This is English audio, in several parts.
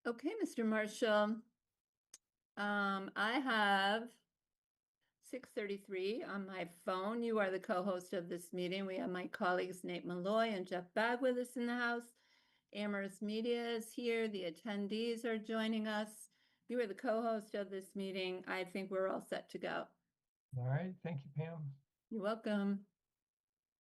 Okay, Mr. Marshall. I have 6:33 on my phone. You are the co-host of this meeting. We have my colleagues Nate Malloy and Jeff Bagg with us in the house. Amherst Media is here. The attendees are joining us. You are the co-host of this meeting. I think we're all set to go. All right, thank you, Pam. You're welcome.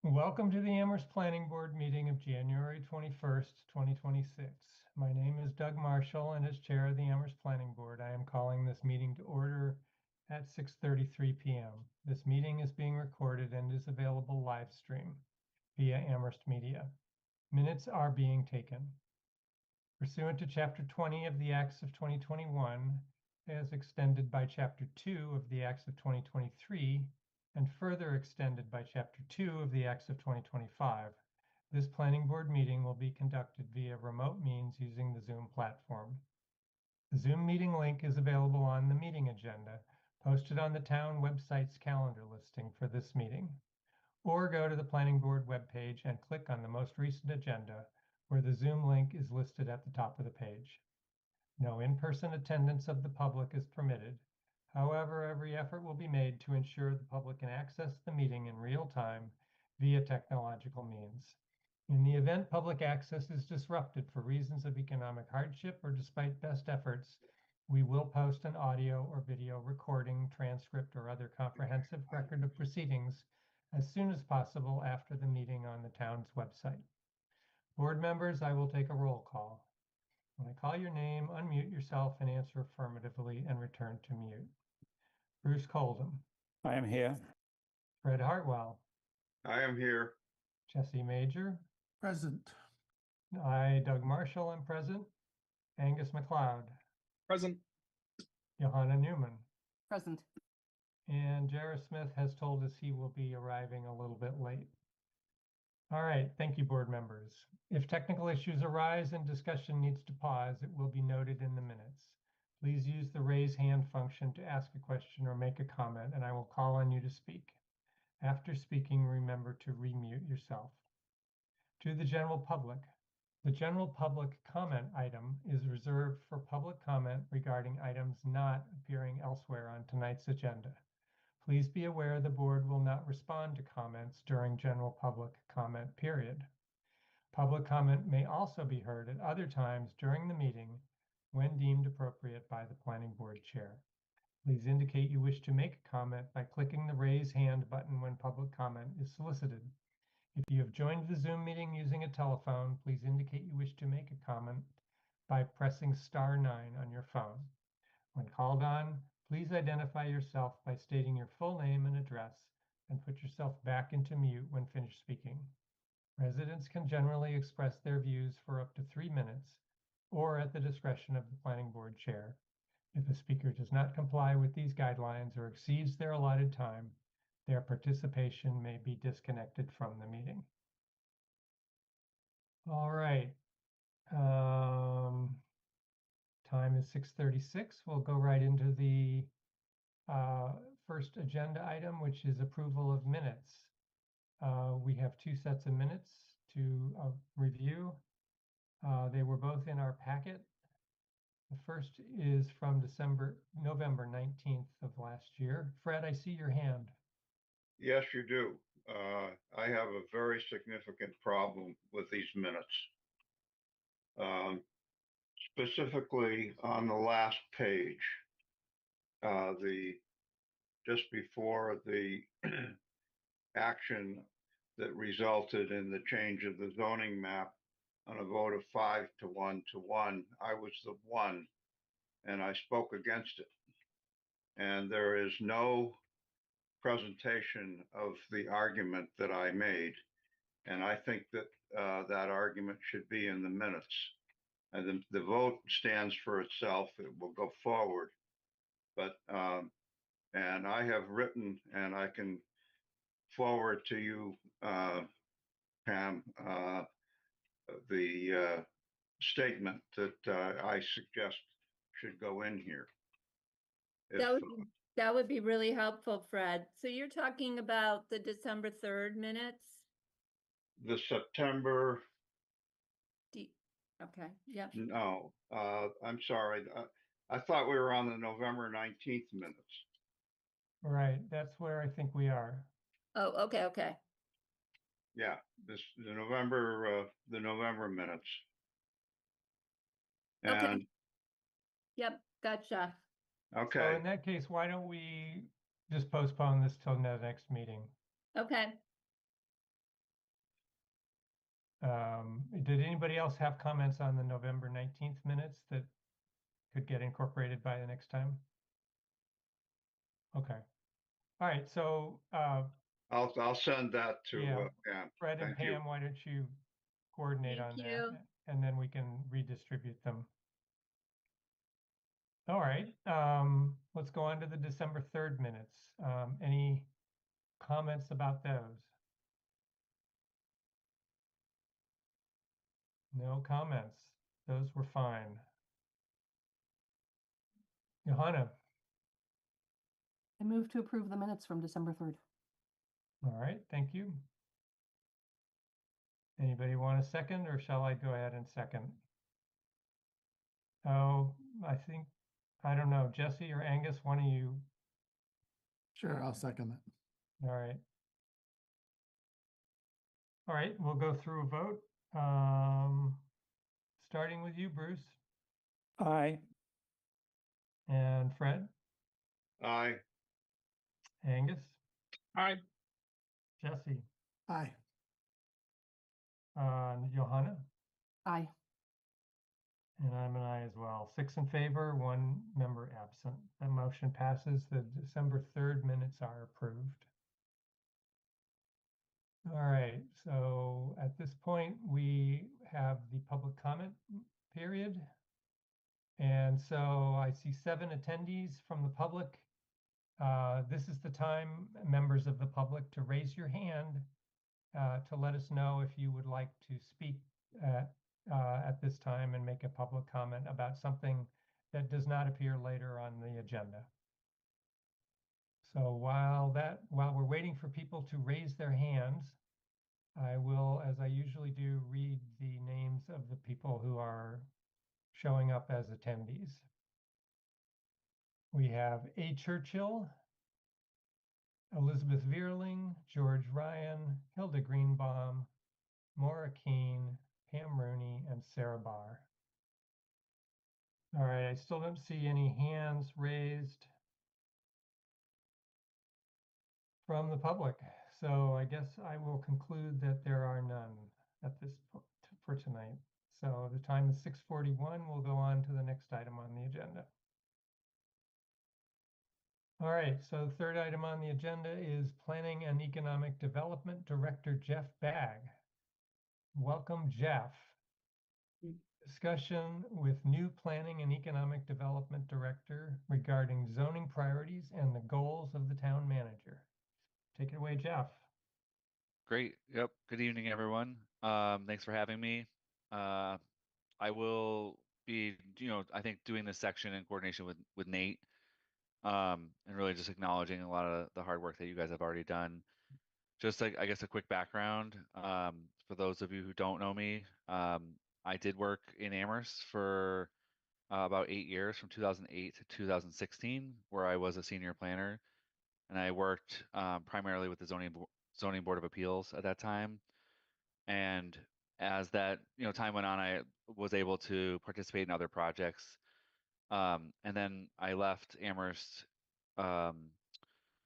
Welcome to the Amherst Planning Board meeting of January 21st, 2026. My name is Doug Marshall, and as chair of the Amherst Planning Board, I am calling this meeting to order at 6:33 p.m. This meeting is being recorded and is available live stream via Amherst Media. Minutes are being taken. Pursuant to Chapter 20 of the Acts of 2021, as extended by Chapter 2 of the Acts of 2023, and further extended by Chapter 2 of the Acts of 2025, this Planning Board meeting will be conducted via remote means using the Zoom platform. The Zoom meeting link is available on the meeting agenda, posted on the town website's calendar listing for this meeting. Or go to the Planning Board webpage and click on the most recent agenda, where the Zoom link is listed at the top of the page. No in-person attendance of the public is permitted. However, every effort will be made to ensure the public can access the meeting in real time via technological means. In the event public access is disrupted for reasons of economic hardship or despite best efforts, we will post an audio or video recording, transcript, or other comprehensive record of proceedings as soon as possible after the meeting on the town's website. Board members, I will take a roll call. When I call your name, unmute yourself and answer affirmatively and return to mute. Bruce Coldham. I am here. Fred Hartwell. I am here. Jesse Major. Present. I, Doug Marshall, am present. Angus MacLeod. Present. Johanna Newman. Present. And Jarrah Smith has told us he will be arriving a little bit late. All right, thank you, board members. If technical issues arise and discussion needs to pause, it will be noted in the minutes. Please use the raise hand function to ask a question or make a comment, and I will call on you to speak. After speaking, remember to remute yourself. To the general public. The general public comment item is reserved for public comment regarding items not appearing elsewhere on tonight's agenda. Please be aware the board will not respond to comments during general public comment period. Public comment may also be heard at other times during the meeting when deemed appropriate by the planning board chair. Please indicate you wish to make a comment by clicking the raise hand button when public comment is solicited. If you have joined the Zoom meeting using a telephone, please indicate you wish to make a comment by pressing *9 on your phone. When called on, please identify yourself by stating your full name and address and put yourself back into mute when finished speaking. Residents can generally express their views for up to 3 minutes or at the discretion of the planning board chair. If a speaker does not comply with these guidelines or exceeds their allotted time, their participation may be disconnected from the meeting. All right. Time is 6:36. We'll go right into the first agenda item, which is approval of minutes. We have 2 sets of minutes to review. They were both in our packet. The first is from November 19th of last year. Fred, I see your hand. Yes, you do. I have a very significant problem with these minutes. Specifically on the last page, just before the action that resulted in the change of the zoning map on a vote of 5 to 1 to 1, I was the one, and I spoke against it. And there is no presentation of the argument that I made. And I think that that argument should be in the minutes. And the vote stands for itself. It will go forward. But, and I have written, and I can forward to you, Pam, the statement that I suggest should go in here. That would be really helpful, Fred. So you're talking about the December 3rd minutes? The September Okay, yep. No, I'm sorry. I thought we were on the November 19th minutes. Right, that's where I think we are. Oh, okay. Yeah, the November minutes. Okay. And, Yep, gotcha. So okay, in that case, why don't we just postpone this till the next meeting? Okay. Did anybody else have comments on the November 19th minutes that could get incorporated by the next time? Okay. All right, so I'll send that to yeah, Pam. Fred and Thank you. Pam, why don't you coordinate Thank on that? you. And then we can redistribute them. All right, let's go on to the December 3rd minutes. Any comments about those? No comments. Those were fine. Johanna, I move to approve the minutes from December 3rd. all right, thank you. Anybody want a second, or shall I go ahead and second? Oh, I don't know, Jesse or Angus, one of you. Sure, I'll second that. All right. All right, we'll go through a vote. Starting with you, Bruce Aye. and Fred, Aye, Angus, Aye. Jesse, Aye. Johanna, Aye. and I'm an aye as well. 6 in favor, 1 member absent. The motion passes. The December 3rd minutes are approved. All right, so at this point, we have the public comment period. And so I see 7 attendees from the public. This is the time, members of the public, to raise your hand to let us know if you would like to speak at this time and make a public comment about something that does not appear later on the agenda. So while we're waiting for people to raise their hands, I will, as I usually do, read the names of the people who are showing up as attendees. We have A. Churchill, Elizabeth Vierling, George Ryan, Hilda Greenbaum, Maura Keene, Pam Rooney, and Sarah Barr. All right, I still don't see any hands raised from the public. So I guess I will conclude that there are none at this point for tonight. So the time is 6:41. We'll go on to the next item on the agenda. All right, so the third item on the agenda is Planning and Economic Development Director Jeff Bagg. Welcome, Jeff. Discussion with new Planning and Economic Development Director regarding zoning priorities and the goals of the town manager. Take it away, Jeff. Great. Yep. Good evening, everyone. Thanks for having me. I will be, I think doing this section in coordination with Nate, and really just acknowledging a lot of the hard work that you guys have already done. Just like, I guess, a quick background, for those of you who don't know me, I did work in Amherst for about 8 years, from 2008 to 2016, where I was a senior planner, and I worked primarily with the zoning board of appeals at that time. And as that time went on, I was able to participate in other projects. And then I left Amherst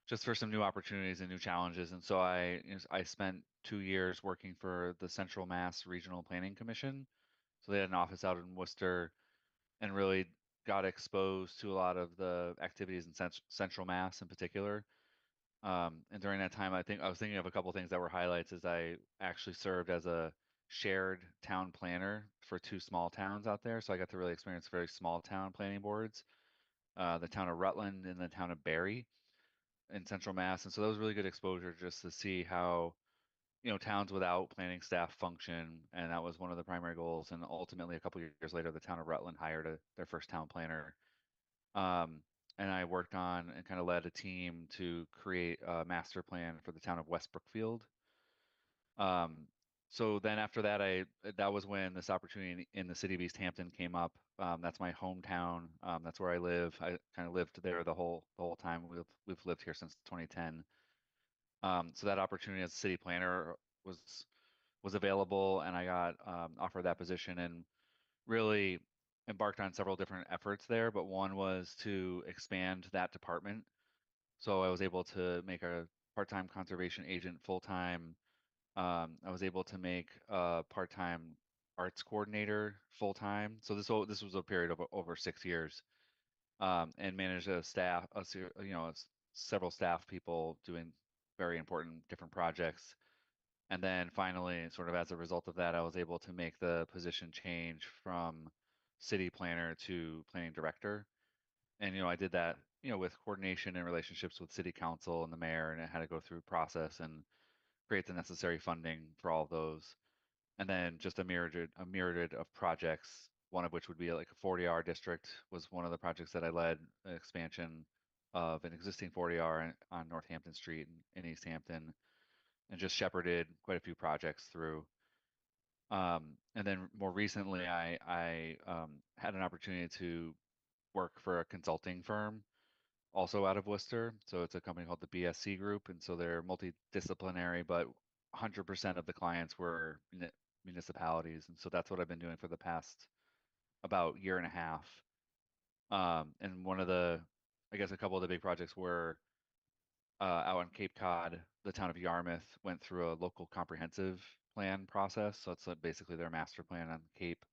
just for some new opportunities and new challenges. And so I spent 2 years working for the Central Mass Regional Planning Commission. So they had an office out in Worcester, and really got exposed to a lot of the activities in Central Mass in particular. And during that time, I was thinking of a couple things that were highlights. Is I actually served as a shared town planner for 2 small towns out there. So I got to really experience very small town planning boards, the town of Rutland and the town of Barry in Central Mass. And so that was really good exposure just to see how, towns without planning staff function. And that was one of the primary goals. And ultimately, a couple years later, the town of Rutland hired their first town planner. And I worked on and kind of led a team to create a master plan for the town of West Brookfield. So then after that, that was when this opportunity in the city of East Hampton came up. That's my hometown. That's where I live. I kind of lived there the whole time. We've lived here since 2010. So that opportunity as a city planner was available, and I got offered that position and really embarked on several different efforts there. But one was to expand that department. So I was able to make a part-time conservation agent full-time. I was able to make a part-time arts coordinator full-time. So this was a period of over 6 years, and manage a staff, several staff people doing very important different projects. And then finally, sort of as a result of that, I was able to make the position change from city planner to planning director. And, I did that, with coordination and relationships with city council and the mayor, and it had to go through process and create the necessary funding for all of those. And then just a myriad of projects, one of which would be like a 40R district was one of the projects that I led, an expansion of an existing 40R on Northampton Street in East Hampton, and just shepherded quite a few projects through. And then more recently, I had an opportunity to work for a consulting firm also out of Worcester. So it's a company called the BSC Group, and so they're multidisciplinary, but 100% of the clients were municipalities, and so that's what I've been doing for the past about year and a half. And I guess a couple of the big projects were out on Cape Cod. The town of Yarmouth went through a local comprehensive plan process, so it's basically their master plan on Cape,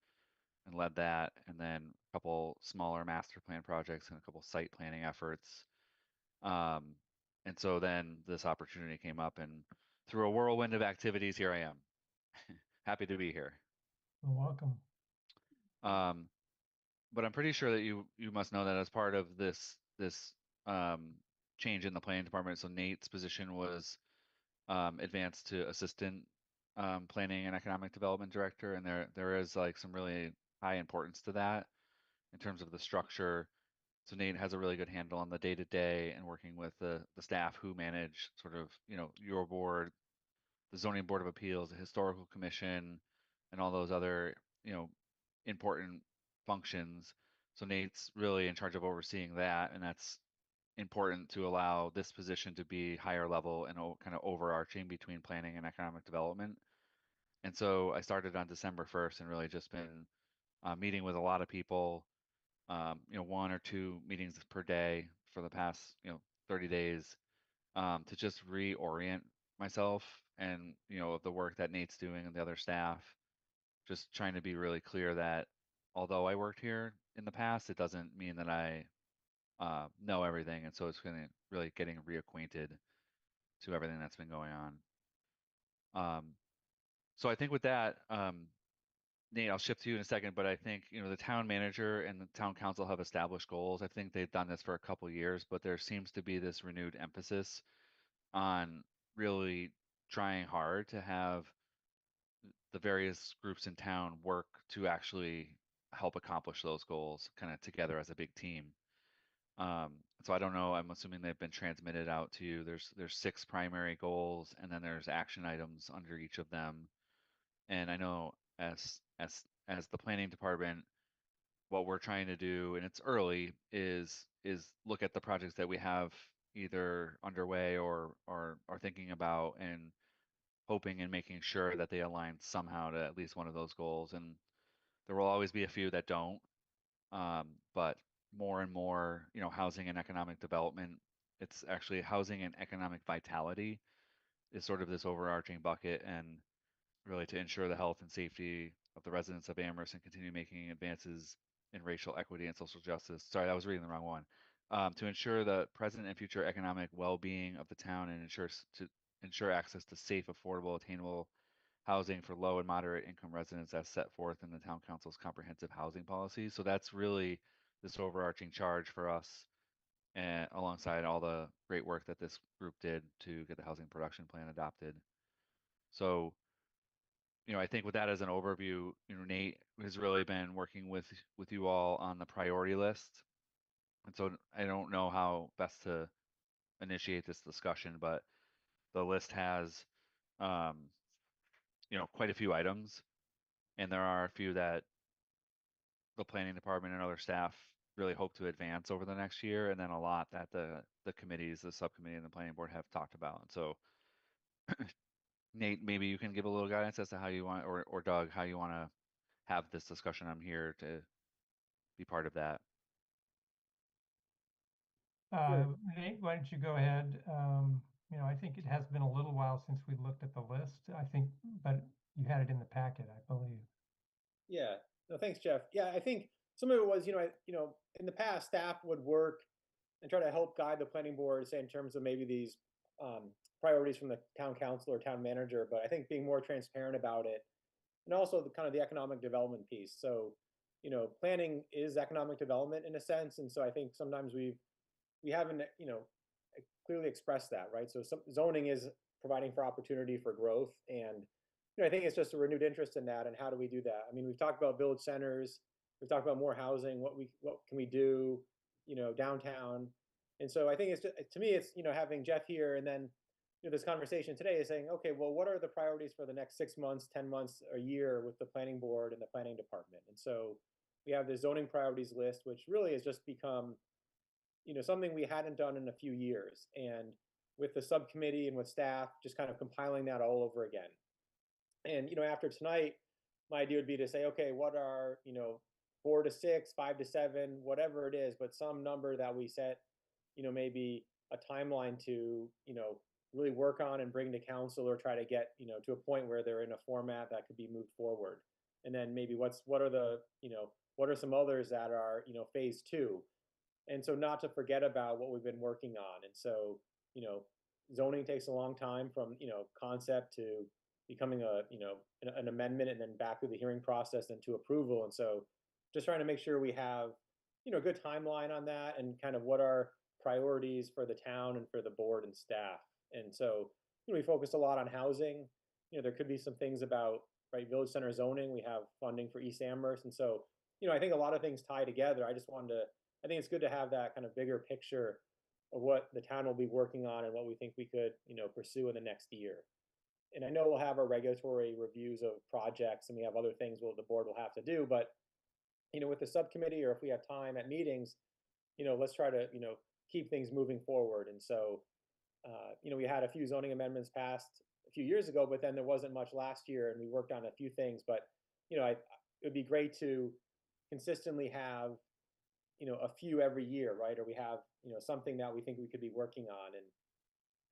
and led that, and then a couple smaller master plan projects and a couple site planning efforts. Um, and so then this opportunity came up, and through a whirlwind of activities, here I am. Happy to be here. Welcome. Um, but I'm pretty sure that you must know that as part of this change in the planning department, so Nate's position was advanced to assistant planning and economic development director, and there is like some really high importance to that in terms of the structure. So Nate has a really good handle on the day to day and working with the staff who manage sort of, your board, the zoning board of appeals, the historical commission, and all those other, important functions. So Nate's really in charge of overseeing that, and that's important to allow this position to be higher level and kind of overarching between planning and economic development. And so I started on December 1st and really just been meeting with a lot of people, one or two meetings per day for the past, 30 days, to just reorient myself and, the work that Nate's doing and the other staff, just trying to be really clear that although I worked here in the past, it doesn't mean that I know everything. And so it's gonna really getting reacquainted to everything that's been going on. So I think with that, Nate, I'll shift to you in a second, but I think, the town manager and the town council have established goals. I think they've done this for a couple years, but there seems to be this renewed emphasis on really trying hard to have the various groups in town work to actually help accomplish those goals kind of together as a big team. So I don't know, I'm assuming they've been transmitted out to you. There's 6 primary goals, and then there's action items under each of them. And I know as the planning department, what we're trying to do, and it's early, is look at the projects that we have either underway or are thinking about, and hoping and making sure that they align somehow to at least one of those goals. And there will always be a few that don't, but more and more, housing and economic development, it's actually housing and economic vitality is sort of this overarching bucket, and really to ensure the health and safety of the residents of Amherst and continue making advances in racial equity and social justice. Sorry, I was reading the wrong one. To ensure the present and future economic well-being of the town, and to ensure access to safe, affordable, attainable housing for low and moderate income residents as set forth in the town council's comprehensive housing policy. So that's really this overarching charge for us, and alongside all the great work that this group did to get the housing production plan adopted. So, I think with that as an overview, Nate has really been working with you all on the priority list. And so I don't know how best to initiate this discussion, but the list has quite a few items. And there are a few that the planning department and other staff really hope to advance over the next year. And then a lot that the committees, the subcommittee and the planning board have talked about. And so Nate, maybe you can give a little guidance as to how you want, or Doug, how you want to have this discussion. I'm here to be part of that. Nate, why don't you go ahead? I think it has been a little while since we looked at the list, I think, but you had it in the packet, I believe. Yeah, no, thanks, Jeff. Yeah, I think some of it was, in the past, staff would work and try to help guide the planning board, say in terms of maybe these priorities from the town council or town manager. But I think being more transparent about it, and also the kind of the economic development piece. So, planning is economic development in a sense, and so I think sometimes we haven't, clearly expressed that, right? So some zoning is providing for opportunity for growth, and I think it's just a renewed interest in that. And how do we do that? I mean, we've talked about village centers, we've talked about more housing, what can we do, downtown. And so I think it's just, to me, it's having Jeff here, and then this conversation today is saying, okay, well, what are the priorities for the next 6 months, 10 months, a year with the planning board and the planning department? And so we have the zoning priorities list, which really has just become something we hadn't done in a few years. And with the subcommittee and with staff, just kind of compiling that all over again. And after tonight, my idea would be to say, okay, what are 4 to 6, 5 to 7, whatever it is, but some number that we set, maybe a timeline to really work on and bring to council, or try to get to a point where they're in a format that could be moved forward. And then maybe what are some others that are phase 2. And so not to forget about what we've been working on. And so, zoning takes a long time from, concept to becoming an amendment, and then back through the hearing process and to approval. And so just trying to make sure we have, a good timeline on that, and kind of what are priorities for the town and for the board and staff. And so, we focused a lot on housing. There could be some things about, right, village center zoning. We have funding for East Amherst. And so, I think a lot of things tie together. I think it's good to have that kind of bigger picture of what the town will be working on and what we think we could, pursue in the next year. And I know we'll have our regulatory reviews of projects, and we have other things the board will have to do. But, with the subcommittee, or if we have time at meetings, let's try to, keep things moving forward. And so, we had a few zoning amendments passed a few years ago, but then there wasn't much last year, and we worked on a few things. But, it would be great to consistently have a few every year, right? Or we have something that we think we could be working on. And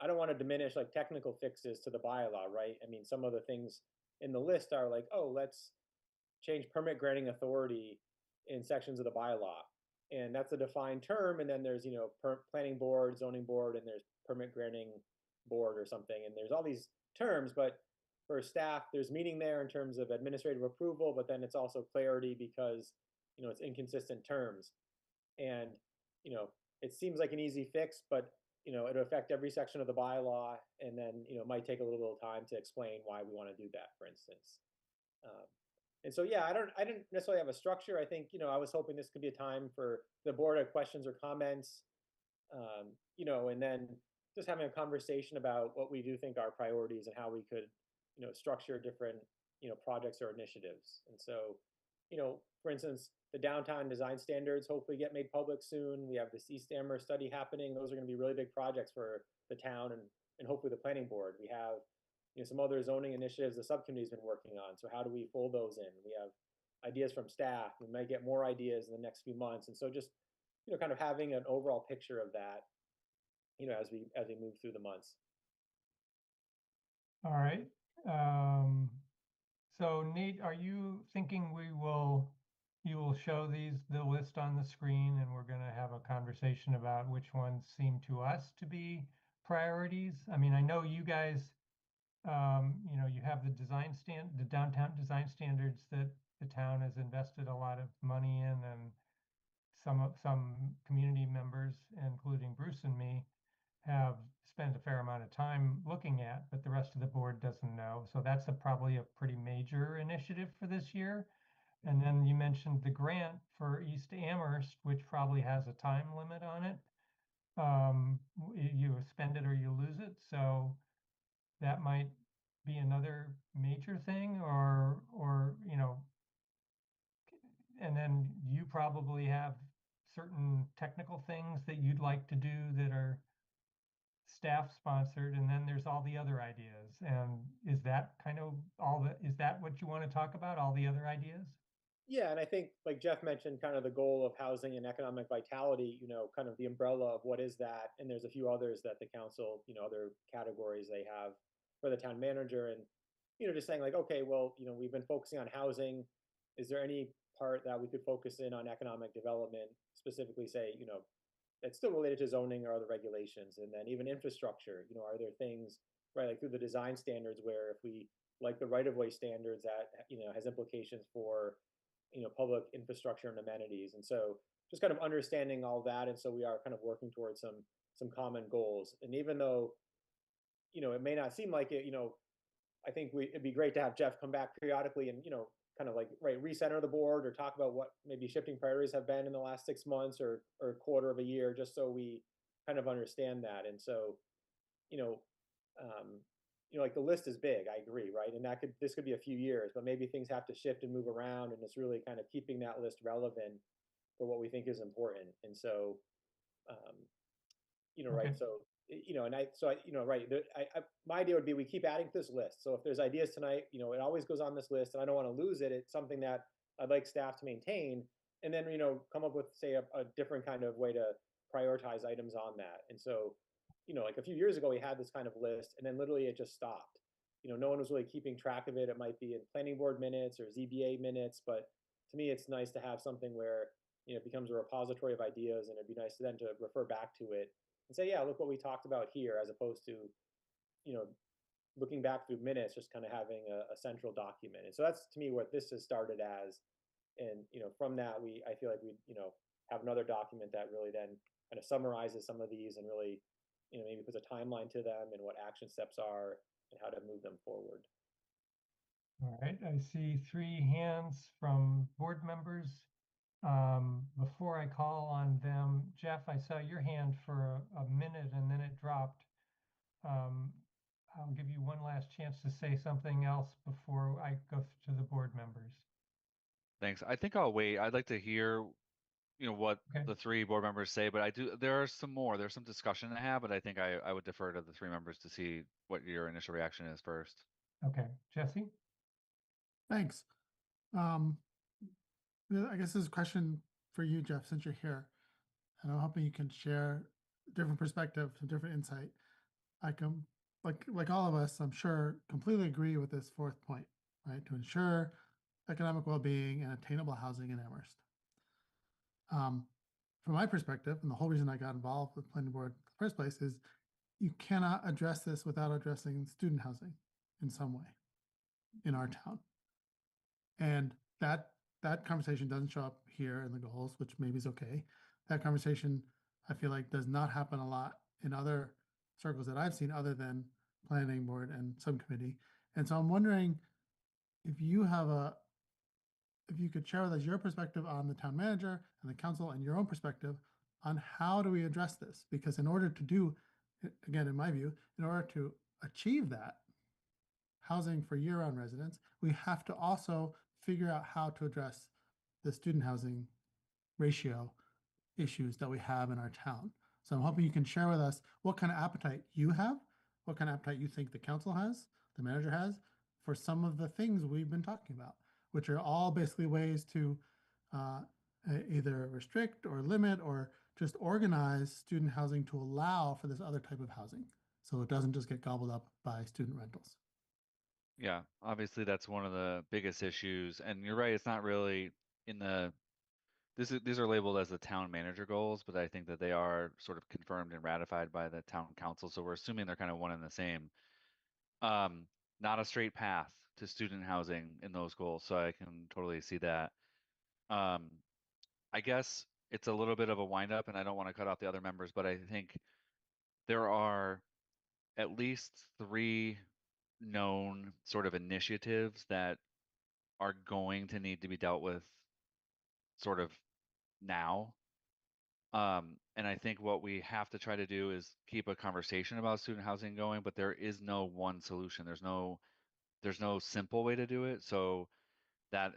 I don't want to diminish like technical fixes to the bylaw, right? I mean, some of the things in the list are like, oh, let's change permit granting authority in sections of the bylaw, and that's a defined term. And then there's planning board, zoning board, and there's permit granting board or something, and there's all these terms. But for staff, there's meaning there in terms of administrative approval, but then it's also clarity because it's inconsistent terms. And it seems like an easy fix, but it'll affect every section of the bylaw, and then it might take a little time to explain why we want to do that, for instance. And so yeah, I didn't necessarily have a structure. I think I was hoping this could be a time for the board to have questions or comments, and then just having a conversation about what we do think are priorities and how we could structure different projects or initiatives. And so for instance, the downtown design standards hopefully get made public soon. We have this East Amherst study happening. Those are going to be really big projects for the town, and hopefully the planning board. We have some other zoning initiatives the subcommittee's been working on. So how do we fold those in? We have ideas from staff. We might get more ideas in the next few months. And so just kind of having an overall picture of that as we move through the months. All right. So Nate, are you thinking you will show the list on the screen, and we're going to have a conversation about which ones seem to us to be priorities? I mean, I know you guys, you have the downtown design standards that the town has invested a lot of money in, and some community members, including Bruce and me, have spent a fair amount of time looking at, but the rest of the board doesn't know. So that's probably a pretty major initiative for this year. And then you mentioned the grant for East Amherst, which probably has a time limit on it. You spend it or you lose it. So that might be another major thing or, and then you probably have certain technical things that you'd like to do that are staff sponsored, and then there's all the other ideas. And is that kind of is that what you want to talk about, all the other ideas? Yeah, and I think like Jeff mentioned, kind of the goal of housing and economic vitality, kind of the umbrella of what is that, and there's a few others that the council, other categories they have for the town manager, and just saying like, okay, well, we've been focusing on housing. Is there any part that we could focus in on economic development, specifically say, that's still related to zoning or other regulations, and then even infrastructure, are there things, right, like through the design standards where if we like the right-of-way standards that, has implications for public infrastructure and amenities. And so just kind of understanding all that. And so we are kind of working towards some common goals. And even though, it may not seem like it, I think it'd be great to have Jeff come back periodically and, kind of like, right, recenter the board or talk about what maybe shifting priorities have been in the last 6 months or a quarter of a year, just so we kind of understand that. And so, you know, um, like the list is big, I agree, right? And this could be a few years, but maybe things have to shift and move around, and it's really kind of keeping that list relevant for what we think is important. And so, um, right. Okay. So, and right. My idea would be we keep adding to this list. So if there's ideas tonight, it always goes on this list, and I don't want to lose it. It's something that I'd like staff to maintain, and then come up with say a different kind of way to prioritize items on that. And so, like a few years ago, we had this kind of list, and then literally it just stopped. No one was really keeping track of it. It might be in planning board minutes or ZBA minutes, but to me, it's nice to have something where it becomes a repository of ideas, and it'd be nice then to refer back to it and say, yeah, look what we talked about here, as opposed to, looking back through minutes, just kind of having a central document. And so that's to me what this has started as. And, from that, I feel like we, have another document that really then kind of summarizes some of these and really, maybe puts a timeline to them and what action steps are and how to move them forward. All right, I see 3 hands from board members. Before I call on them, Jeff, I saw your hand for a minute and then it dropped. I'll give you one last chance to say something else before I go to the board members. Thanks. I think I'll wait. I'd like to hear, what Okay. the 3 board members say, but there are some more. There's some discussion to have, but I think I would defer to the 3 members to see what your initial reaction is first. Okay, Jesse? Thanks. I guess this is a question for you, Jeff, since you're here, and I'm hoping you can share different perspective, some different insight. I can, like all of us, I'm sure, completely agree with this 4th point, right? To ensure economic well-being and attainable housing in Amherst. From my perspective, and the whole reason I got involved with planning board in the first place is you cannot address this without addressing student housing in some way in our town. And that conversation doesn't show up here in the goals, which maybe is okay. That conversation, I feel like, does not happen a lot in other circles that I've seen other than planning board and subcommittee. And so I'm wondering if you could share with us your perspective on the town manager and the council and your own perspective on how do we address this? Because in order to do, again, in my view, in order to achieve that housing for year-round residents, we have to also figure out how to address the student housing ratio issues that we have in our town. So I'm hoping you can share with us what kind of appetite you have, what kind of appetite you think the council has, the manager has, for some of the things we've been talking about, which are all basically ways to either restrict or limit or just organize student housing to allow for this other type of housing, so it doesn't just get gobbled up by student rentals. Yeah, obviously that's one of the biggest issues, and you're right, it's not really in the these are labeled as the town manager goals, but I think that they are sort of confirmed and ratified by the town council, so we're assuming they're kind of one and the same. Not a straight path to student housing in those goals, so I can totally see that. I guess it's a little bit of a windup, and I don't want to cut off the other members, but I think there are at least 3 known sort of initiatives that are going to need to be dealt with sort of now. And I think what we have to try to do is keep a conversation about student housing going, but there is no one solution. There's no there's no simple way to do it. So that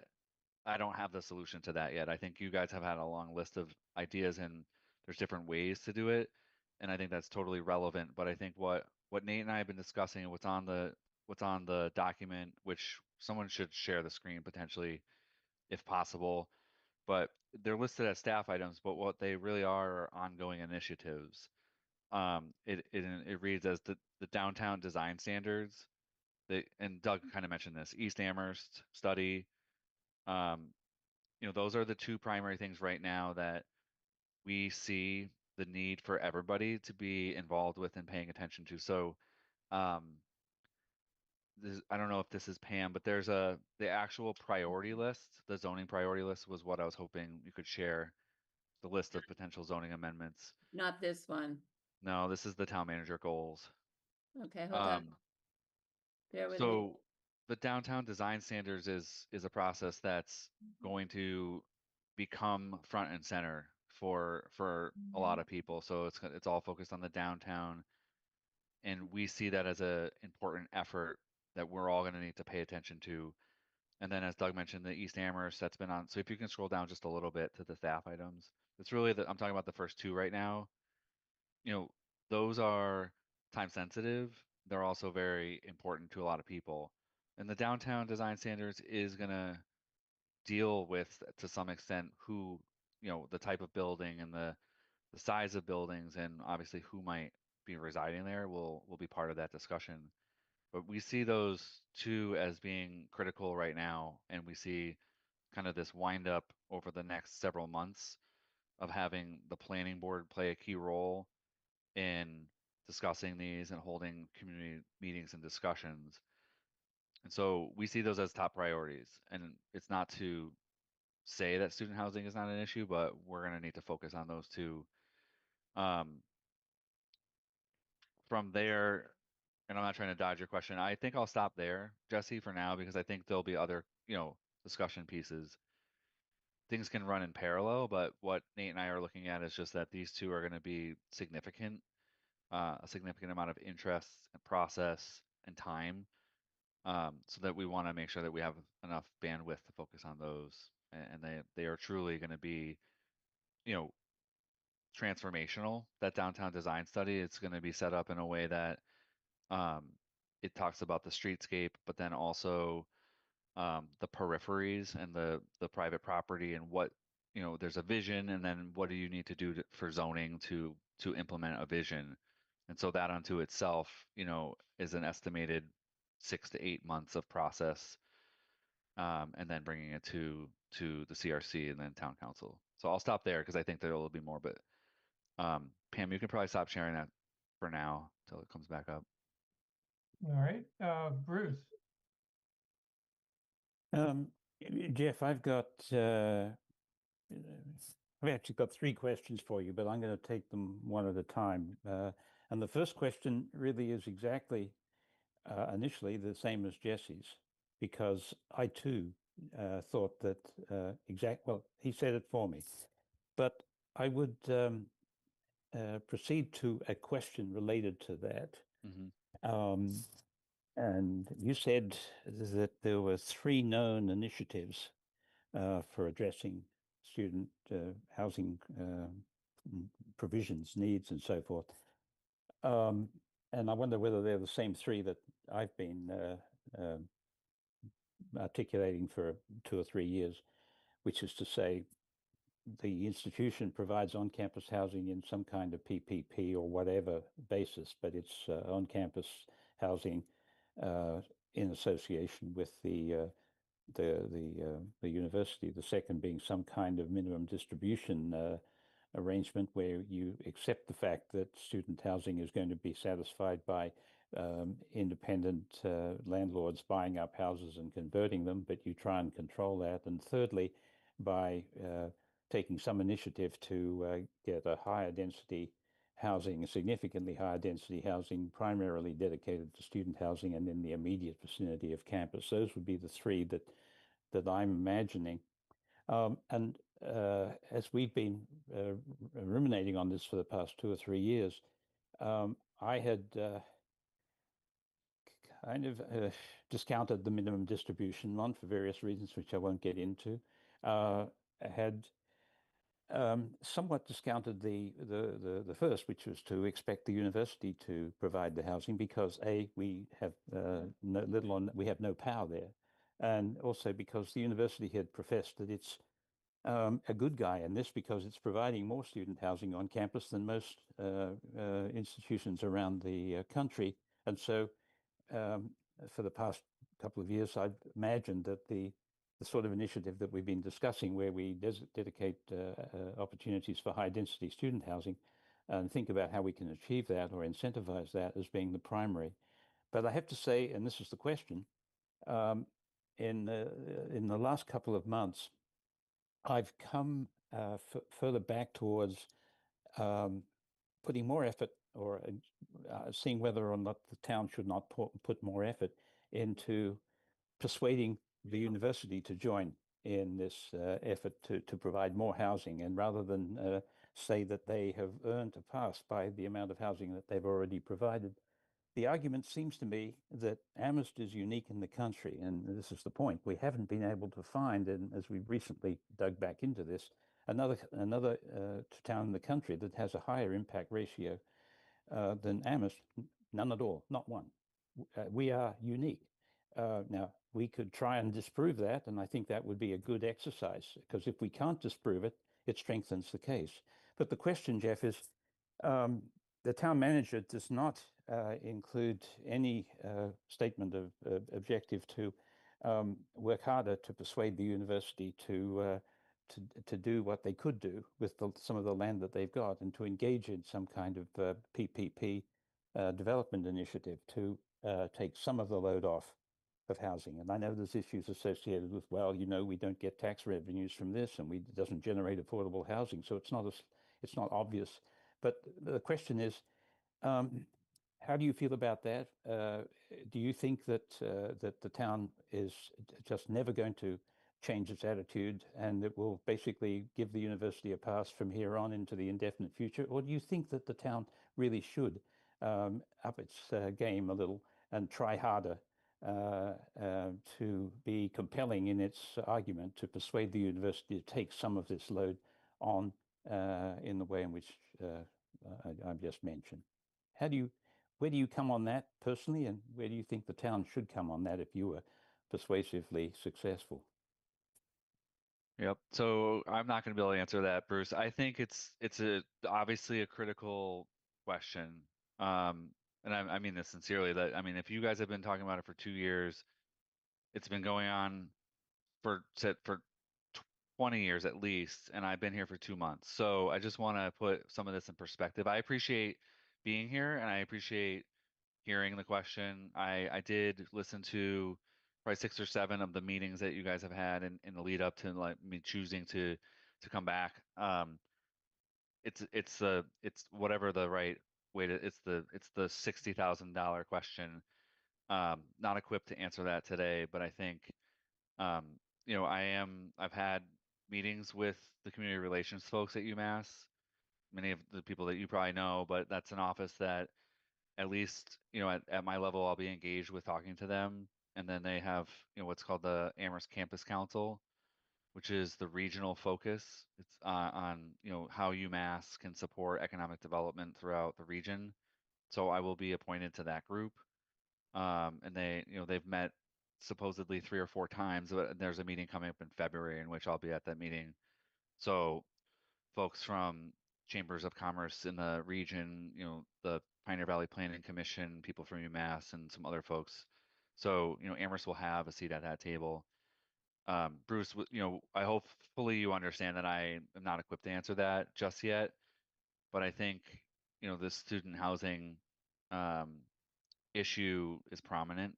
I don't have the solution to that yet. I think you guys have had a long list of ideas and there's different ways to do it. And I think that's totally relevant. But I think what Nate and I have been discussing and what's on the document, which someone should share the screen potentially if possible, but they're listed as staff items, but what they really are ongoing initiatives. It reads as the downtown design standards. And Doug kind of mentioned this, East Amherst study. Um, those are the two primary things right now that we see the need for everybody to be involved with and paying attention to. So, um, I don't know if this is Pam, but there's the actual priority list. The zoning priority list was what I was hoping you could share. The list of potential zoning amendments. Not this one. No, this is the town manager goals. Okay, hold on. Bear with me. So the downtown design standards is a process that's going to become front and center for a lot of people. So it's all focused on the downtown, and we see that as a important effort that we're all going to need to pay attention to. And then, as Doug mentioned, the East Amherst that's been on. So if you can scroll down just a little bit to the staff items, it's really I'm talking about the first two right now. Those are time sensitive. They're also very important to a lot of people. And the downtown design standards is going to deal with, to some extent, who, the type of building and the size of buildings, and obviously who might be residing there will be part of that discussion. But we see those two as being critical right now, and we see kind of this wind up over the next several months of having the planning board play a key role in discussing these and holding community meetings and discussions. And so we see those as top priorities. And it's not to say that student housing is not an issue, but we're going to need to focus on those two. From there, and I'm not trying to dodge your question, I think I'll stop there, Jesse, for now, because I think there'll be other, discussion pieces. Things can run in parallel, but what Nate and I are looking at is just that these two are going to be significant, a significant amount of interest and process and time, so that we want to make sure that we have enough bandwidth to focus on those, and they are truly going to be, you know, transformational. That downtown design study, it's going to be set up in a way that um, it talks about the streetscape, but then also the peripheries and the private property and what, there's a vision, and then what do you need to do for zoning to implement a vision. And so that unto itself, is an estimated 6 to 8 months of process, and then bringing it to the CRC and then town council. So I'll stop there because I think there will be more, but Pam, you can probably stop sharing that for now until it comes back up. All right, Bruce. Jeff, I've actually got three questions for you, but I'm going to take them one at a time. And the first question really is exactly initially the same as Jesse's, because I too thought that well, he said it for me, but I would proceed to a question related to that. Mm-hmm. And you said that there were three known initiatives for addressing student housing provisions, needs, and so forth. And I wonder whether they're the same three that I've been articulating for 2 or 3 years, which is to say, the institution provides on-campus housing in some kind of PPP or whatever basis, but it's on-campus housing in association with the university. The second being some kind of minimum distribution arrangement where you accept the fact that student housing is going to be satisfied by independent landlords buying up houses and converting them, but you try and control that. And thirdly, by taking some initiative to get a higher density housing, a significantly higher density housing, primarily dedicated to student housing and in the immediate vicinity of campus. Those would be the three that I'm imagining. And as we've been ruminating on this for the past 2 or 3 years, I had kind of discounted the minimum distribution one for various reasons, which I won't get into. Had somewhat discounted the first, which was to expect the university to provide the housing, because we have we have no power there, and also because the university had professed that it's a good guy in this because it's providing more student housing on campus than most institutions around the country, and so for the past couple of years, I've imagined that the sort of initiative that we've been discussing, where we dedicate opportunities for high density student housing and think about how we can achieve that or incentivize that as being the primary. But I have to say, and this is the question, in the last couple of months, I've come further back towards putting more effort, or seeing whether or not the town should not put more effort into persuading the university to join in this effort to provide more housing. And rather than say that they have earned a pass by the amount of housing that they've already provided, the argument seems to me that Amherst is unique in the country. And this is the point. We haven't been able to find, and as we recently dug back into this, another town in the country that has a higher impact ratio than Amherst. None at all, not one. We are unique. Now, we could try and disprove that, and I think that would be a good exercise, because if we can't disprove it, it strengthens the case. But the question, Jeff, is the town manager does not include any statement of objective to work harder to persuade the university to do what they could do with some of the land that they've got, and to engage in some kind of PPP development initiative to take some of the load off of housing. And I know there's issues associated with, well, we don't get tax revenues from this, and it doesn't generate affordable housing, so it's not obvious. But the question is, how do you feel about that? Do you think that the town is just never going to change its attitude, and it will basically give the university a pass from here on into the indefinite future? Or do you think that the town really should up its game a little and try harder to be compelling in its argument to persuade the university to take some of this load on in the way in which I've just mentioned? Where do you come on that personally, and where do you think the town should come on that if you were persuasively successful? Yep. So I'm not going to be able to answer that, Bruce. I think it's obviously a critical question. And I mean this sincerely, that if you guys have been talking about it for 2 years, it's been going on for 20 years at least, and I've been here for 2 months. So I just want to put some of this in perspective. I appreciate being here, and I appreciate hearing the question. I did listen to probably 6 or 7 of the meetings that you guys have had in the lead up to me choosing to come back. It's whatever the right way to, it's the $60,000 question. Not equipped to answer that today, but I think I've had meetings with the community relations folks at UMass, many of the people that you probably know, but that's an office that at least, at my level, I'll be engaged with talking to them. And then they have, what's called the Amherst Campus Council, which is the regional focus. It's on, how UMass can support economic development throughout the region. So I will be appointed to that group. And they've met supposedly 3 or 4 times, but there's a meeting coming up in February in which I'll be at that meeting. So folks from chambers of commerce in the region, the Pioneer Valley Planning Commission, people from UMass, and some other folks. So, Amherst will have a seat at that table. Bruce, I hopefully you understand that I am not equipped to answer that just yet, but I think, this student housing issue is prominent,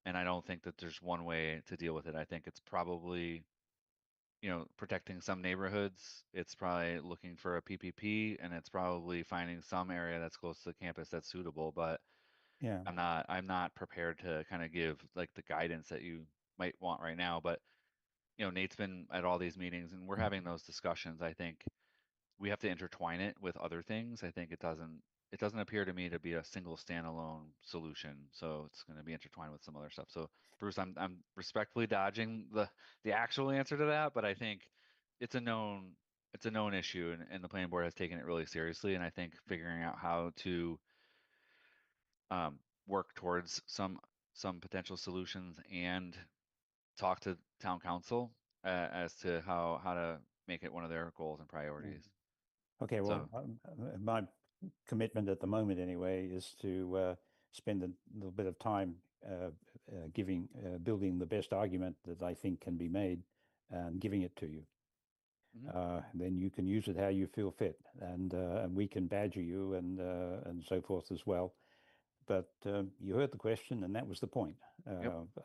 and I don't think that there's one way to deal with it. I think it's probably protecting some neighborhoods. It's probably looking for a PPP, and it's probably finding some area that's close to the campus that's suitable. But Yeah. I'm not prepared to kind of give like the guidance that you might want right now. But Nate's been at all these meetings, and we're having those discussions. I think we have to intertwine it with other things. I think it doesn't it doesn't appear to me to be a single standalone solution. So it's going to be intertwined with some other stuff. So Bruce, I'm respectfully dodging the actual answer to that, but I think it's a known issue, and the planning board has taken it really seriously. And I think figuring out how to work towards some potential solutions and talk to town council as to how to make it one of their goals and priorities. Okay, well, my commitment at the moment anyway is to spend a little bit of time building the best argument that I think can be made and giving it to you. Then you can use it how you feel fit, and we can badger you and so forth as well. But you heard the question, and that was the point.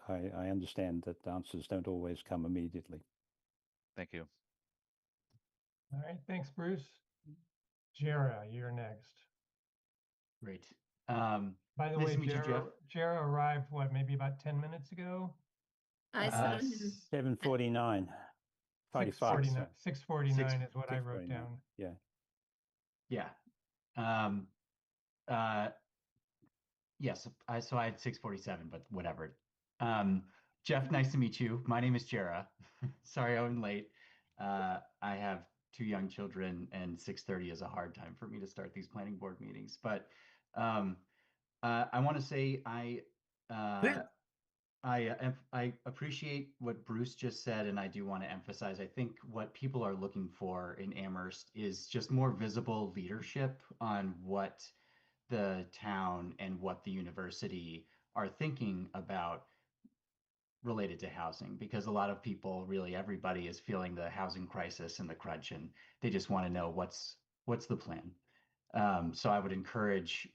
I understand that answers don't always come immediately. Thank you. All right, thanks, Bruce. Jara, you're next. Great. By the Nice way, to meet you, Jeff. Jara arrived, what, maybe about 10 minutes ago? I saw him. 7:49. 6:49. 6:49 is what I wrote 6:49. down. Yeah. Yeah. Yes, so I had 6:47, but whatever. Jeff, nice to meet you. My name is Jara. Sorry I'm late. I have 2 young children, and 6:30 is a hard time for me to start these planning board meetings. But I want to say I appreciate what Bruce just said, and I do want to emphasize, I think what people are looking for in Amherst is just more visible leadership on what the town and what the university are thinking about related to housing, because a lot of people, really everybody, is feeling the housing crisis and the crunch, and they just want to know what's the plan. So I would encourage,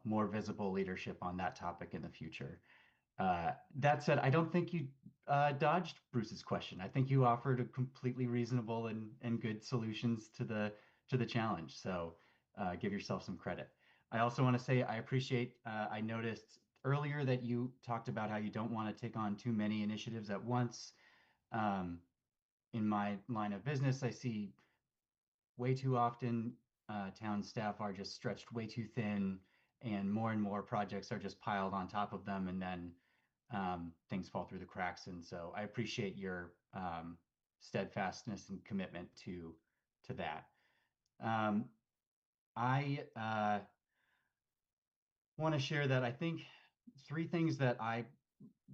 more visible leadership on that topic in the future. That said, I don't think you dodged Bruce's question. I think you offered a completely reasonable and good solutions to the challenge. So give yourself some credit. I also want to say I appreciate, I noticed earlier that you talked about how you don't want to take on too many initiatives at once. In my line of business, I see way too often town staff are just stretched way too thin, and more projects are just piled on top of them, and then things fall through the cracks. And so I appreciate your steadfastness and commitment to that. I want to share that I think 3 things that I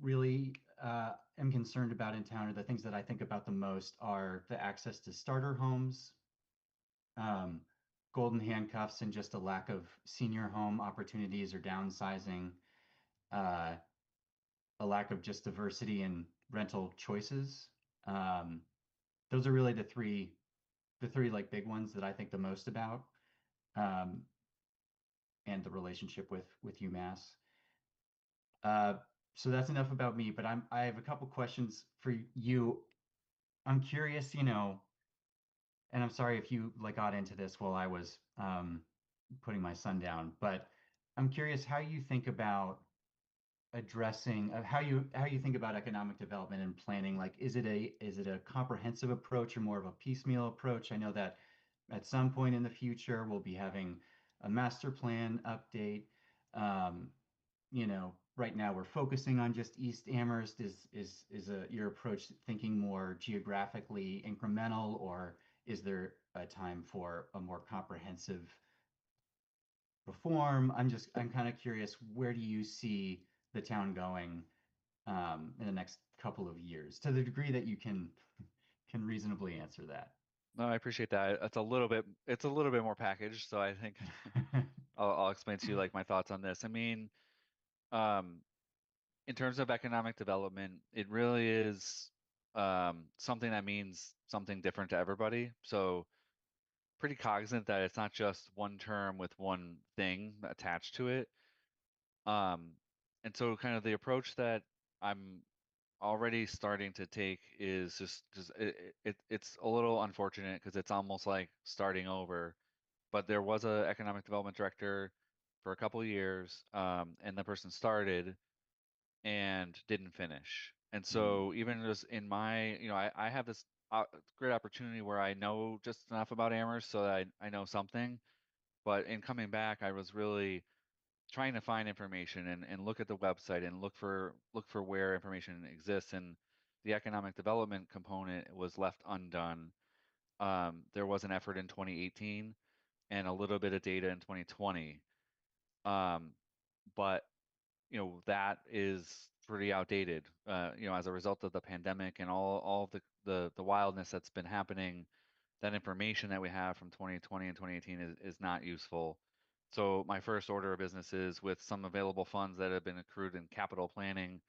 really am concerned about in town, or the things that I think about the most, are the access to starter homes, golden handcuffs, and just a lack of senior home opportunities or downsizing, a lack of just diversity in rental choices. Those are really the three like big ones that I think the most about, and the relationship with UMass. So that's enough about me, but I have a couple questions for you. I'm curious, and I'm sorry if you got into this while I was putting my son down, but I'm curious how you think about addressing how you think about economic development and planning. Like, is it a comprehensive approach or more of a piecemeal approach? I know that at some point in the future we'll be having a master plan update. Right now we're focusing on just East Amherst. Is your approach thinking more geographically incremental, or is there a time for a more comprehensive reform? I'm kind of curious, where do you see the town going in the next couple of years, to the degree that you can reasonably answer that? No, I appreciate that. It's a little bit more packaged, so I think I'll explain to you my thoughts on this. I mean, in terms of economic development, it really is something that means something different to everybody. So pretty cognizant that it's not just one term with one thing attached to it. And so kind of the approach that I'm already starting to take is just it's a little unfortunate, because it's almost like starting over. But there was a economic development director for a couple of years, and the person started and didn't finish. And so even just in my, I have this great opportunity where I know just enough about Amherst so that I know something. But in coming back, I was really trying to find information and look at the website and look for where information exists, and the economic development component was left undone. There was an effort in 2018 and a little bit of data in 2020. But that is pretty outdated. As a result of the pandemic and all the wildness that's been happening, that information that we have from 2020 and 2018 is not useful. So my first order of business is, with some available funds that have been accrued in capital planning,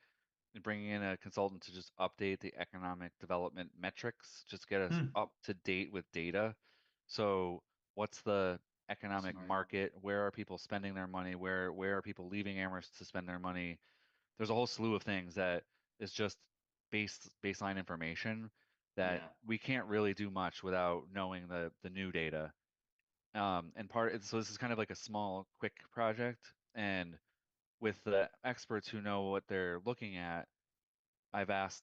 and bringing in a consultant to just update the economic development metrics, just get us up to date with data. So what's the economic Smart. market? Where are people spending their money? Where are people leaving Amherst to spend their money? There's a whole slew of things that is just baseline information that Yeah. we can't really do much without knowing the new data. So this is kind of like a small, quick project, and with the experts who know what they're looking at,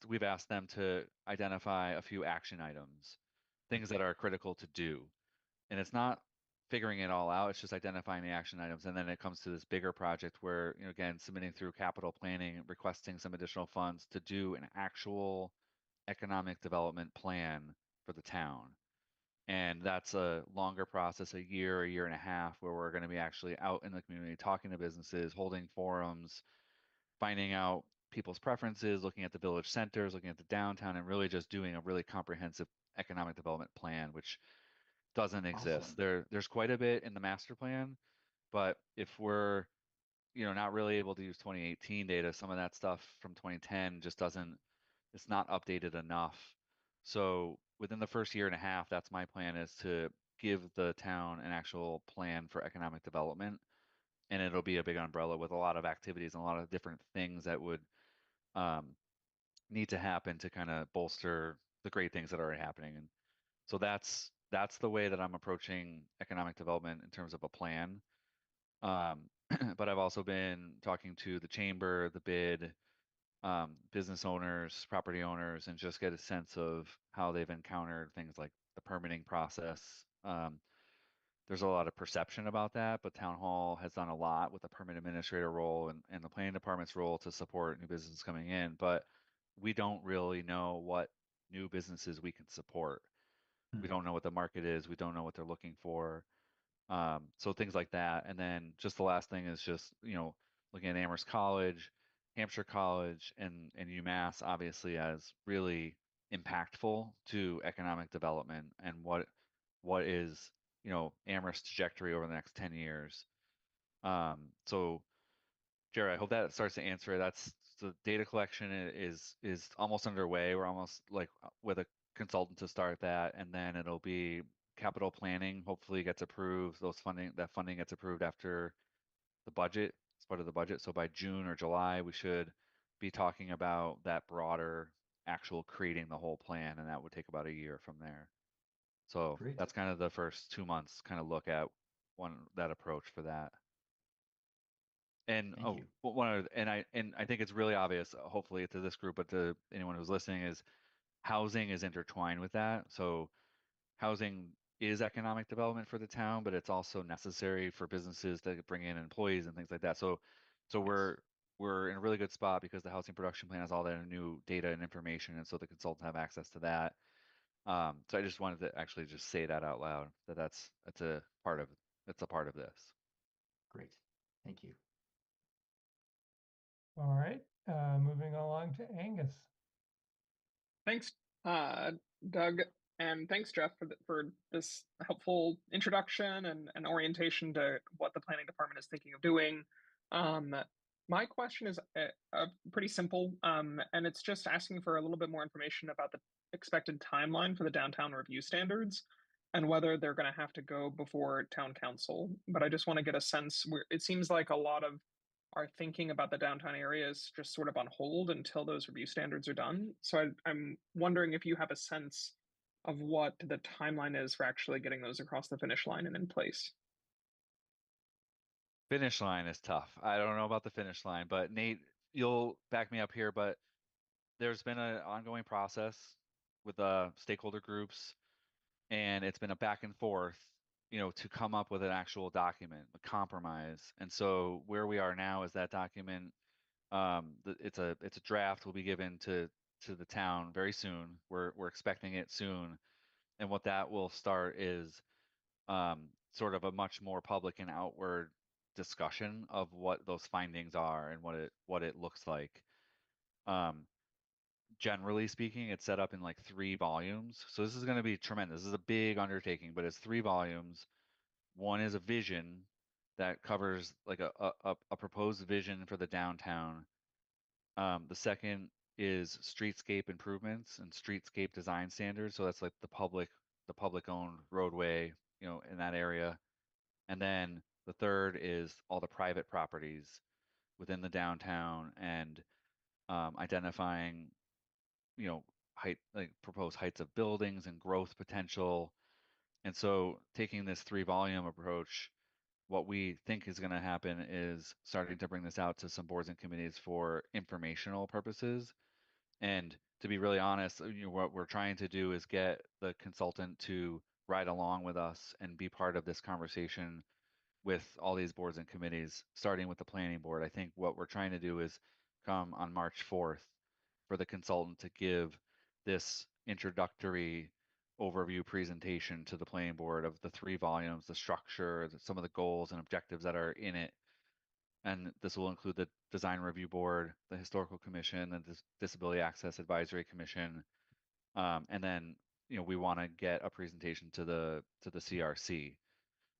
we've asked them to identify a few action items, things that are critical to do. And it's not figuring it all out, it's just identifying the action items. And then it comes to this bigger project where, again, submitting through capital planning, requesting some additional funds to do an actual economic development plan for the town. And that's a longer process, a year and a half, where we're going to be actually out in the community talking to businesses, holding forums, finding out people's preferences, looking at the village centers, looking at the downtown, and really just doing a really comprehensive economic development plan, which doesn't exist. Awesome. There's quite a bit in the master plan, but if we're not really able to use 2018 data, some of that stuff from 2010 just doesn't, it's not updated enough. So within the first year and a half, that's my plan, is to give the town an actual plan for economic development, and it'll be a big umbrella with a lot of activities and a lot of different things that would um, need to happen to kind of bolster the great things that are already happening. And so that's the way that I'm approaching economic development in terms of a plan. But I've also been talking to the chamber, the bid, business owners, property owners, and just get a sense of how they've encountered things like the permitting process. There's a lot of perception about that, but Town Hall has done a lot with the permit administrator role and the planning department's role to support new businesses coming in, but we don't really know what new businesses we can support. We don't know what the market is. We don't know what they're looking for. So things like that. And then just the last thing is just, looking at Amherst College, Hampshire College, and UMass, obviously, as really impactful to economic development, and what is, Amherst's trajectory over the next 10 years. So Jared, I hope that starts to answer it. That's the data collection is almost underway. We're almost like with a consultant to start that, and then it'll be capital planning. Hopefully, gets approved. That funding gets approved after the budget. It's part of the budget. So by June or July, we should be talking about that broader actual creating the whole plan, and that would take about a year from there. So Great. that's kind of the first 2 months. Kind of look at that approach for that. And Thank you. and I think it's really obvious, hopefully to this group, but to anyone who's listening, is housing is intertwined with that. So housing is economic development for the town, but it's also necessary for businesses to bring in employees and things like that. So Yes. we're in a really good spot because the housing production plan has all that new data and information, and so the consultants have access to that. So I just wanted to actually just say that out loud, that's a part of this. Great. Thank you. All right, moving along to Angus. Thanks, Doug, and thanks, Jeff, for this helpful introduction and orientation to what the planning department is thinking of doing. My question is pretty simple, and it's just asking for a little bit more information about the expected timeline for the downtown review standards and whether they're going to have to go before town council. But I just want to get a sense where it seems like a lot of our thinking about the downtown area is just sort of on hold until those review standards are done. So I'm wondering if you have a sense of what the timeline is for actually getting those across the finish line and in place. Finish line is tough. I don't know about the finish line, but Nate, you'll back me up here, but there's been an ongoing process with stakeholder groups, and it's been a back and forth to come up with an actual document, a compromise. And so where we are now is that document, it's a draft will be given to the town very soon. We're expecting it soon. And what that will start is sort of a much more public and outward discussion of what those findings are and what it looks like. Generally speaking, it's set up in like 3 volumes. So this is going to be tremendous. This is a big undertaking, but it's 3 volumes. One is a vision that covers like a proposed vision for the downtown. The second is streetscape improvements and streetscape design standards. So that's like the public owned roadway, in that area. And then the third is all the private properties within the downtown and identifying, height, like proposed heights of buildings and growth potential. And so taking this 3-volume approach, what we think is going to happen is starting to bring this out to some boards and committees for informational purposes. And to be really honest, what we're trying to do is get the consultant to ride along with us and be part of this conversation with all these boards and committees, starting with the planning board. I think what we're trying to do is come on March 4th for the consultant to give this introductory overview presentation to the planning board of the 3 volumes, the structure, some of the goals and objectives that are in it. And this will include the Design Review Board, the Historical Commission, the Disability Access Advisory Commission, and then we want to get a presentation to the CRC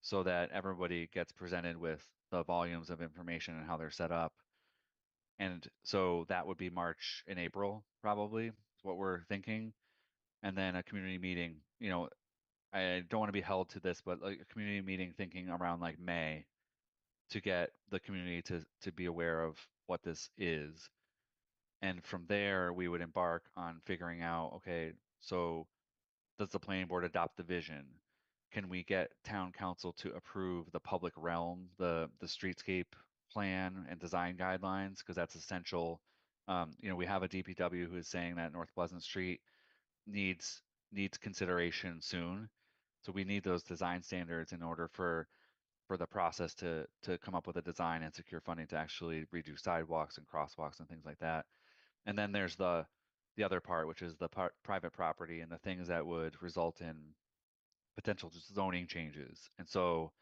so that everybody gets presented with the volumes of information and how they're set up. And so that would be March and April, probably, is what we're thinking. And then a community meeting, I don't want to be held to this, but like a community meeting thinking around like May to get the community to be aware of what this is. And from there, we would embark on figuring out, okay, so does the planning board adopt the vision? Can we get town council to approve the public realm, the streetscape plan and design guidelines? Because that's essential. We have a DPW who is saying that North Pleasant Street needs consideration soon. So we need those design standards in order for the process to come up with a design and secure funding to actually redo sidewalks and crosswalks and things like that. And then there's the other part, which is the private property and the things that would result in potential zoning changes. And so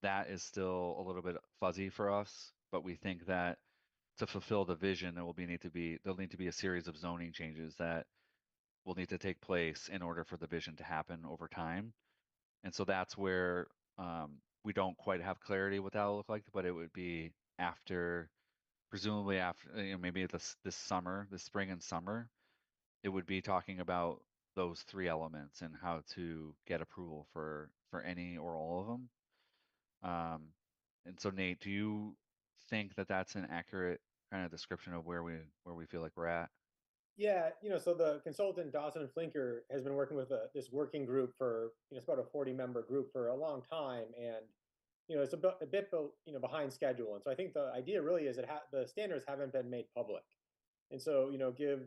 that is still a little bit fuzzy for us, but we think that to fulfill the vision, there'll need to be a series of zoning changes that will need to take place in order for the vision to happen over time. And so that's where we don't quite have clarity what that will look like, but it would be presumably after, maybe this summer, this spring and summer, it would be talking about those 3 elements and how to get approval for any or all of them. And so Nate, do you think that that's an accurate kind of description of where we feel like we're at? Yeah, so the consultant Dawson and Flinker has been working with this working group for, it's about a 40-member group for a long time, and it's a bit behind schedule. And so I think the idea really is that the standards haven't been made public, and so give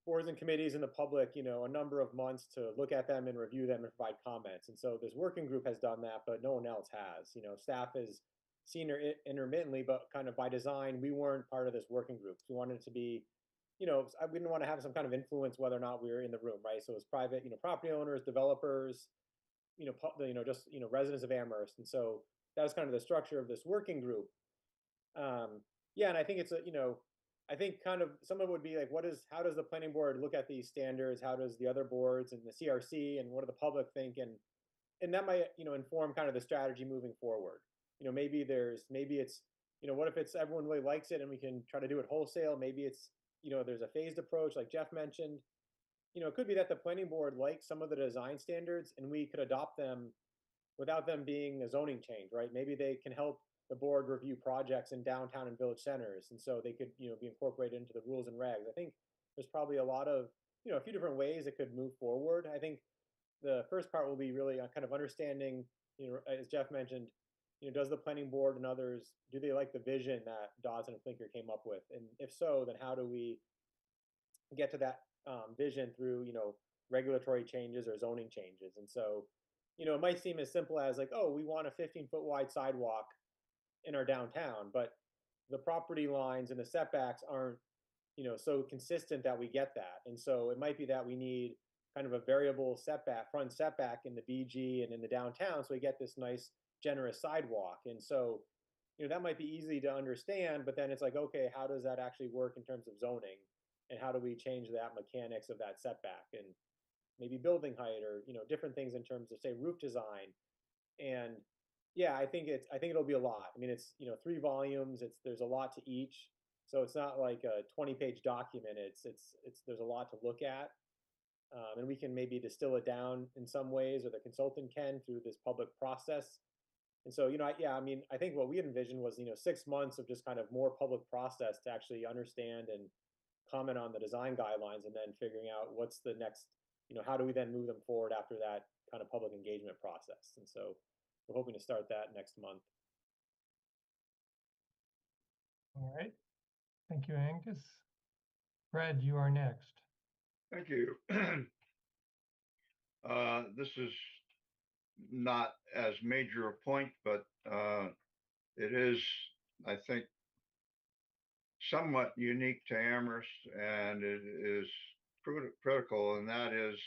boards and committees and the public, a number of months to look at them and review them and provide comments. And so this working group has done that, but no one else has. Staff has seen it intermittently, but kind of by design, we weren't part of this working group. We wanted it to be, we didn't want to have some kind of influence whether or not we were in the room, right? So it's private, property owners, developers, just residents of Amherst. And so that was kind of the structure of this working group. Yeah, and I think it's I think kind of some of it would be like, how does the planning board look at these standards? How does the other boards and the CRC and what do the public think? And that might, inform kind of the strategy moving forward. Maybe it's, what if it's everyone really likes it and we can try to do it wholesale? Maybe it's, there's a phased approach like Jeff mentioned. It could be that the planning board likes some of the design standards and we could adopt them without them being a zoning change, right? Maybe they can help the board review projects in downtown and village centers, and so they could, be incorporated into the rules and regs. I think there's probably a lot of, a few different ways it could move forward. I think the first part will be really kind of understanding, as Jeff mentioned, does the planning board and others, do they like the vision that Dawson and Flinker came up with? And if so, then how do we get to that vision through, regulatory changes or zoning changes? And so it might seem as simple as like, oh, we want a 15-foot wide sidewalk in our downtown, but the property lines and the setbacks aren't, so consistent that we get that. And so it might be that we need kind of a variable setback, front setback in the BG and in the downtown, so we get this nice generous sidewalk. And so, that might be easy to understand, but then it's like, okay, how does that actually work in terms of zoning? And how do we change that mechanics of that setback and maybe building height or, different things in terms of say roof design. And yeah, I think it'll be a lot. I mean, it's, 3 volumes, there's a lot to each. So it's not like a 20-page document. There's a lot to look at. And we can maybe distill it down in some ways, or the consultant can through this public process. And so, I mean, I think what we had envisioned was, 6 months of just kind of more public process to actually understand and comment on the design guidelines, and then figuring out what's the next, how do we then move them forward after that kind of public engagement process. And so we're hoping to start that next month. All right. Thank you, Angus. Fred, you are next. Thank you. This is not as major a point, but it is, I think, somewhat unique to Amherst, and it is critical, and that is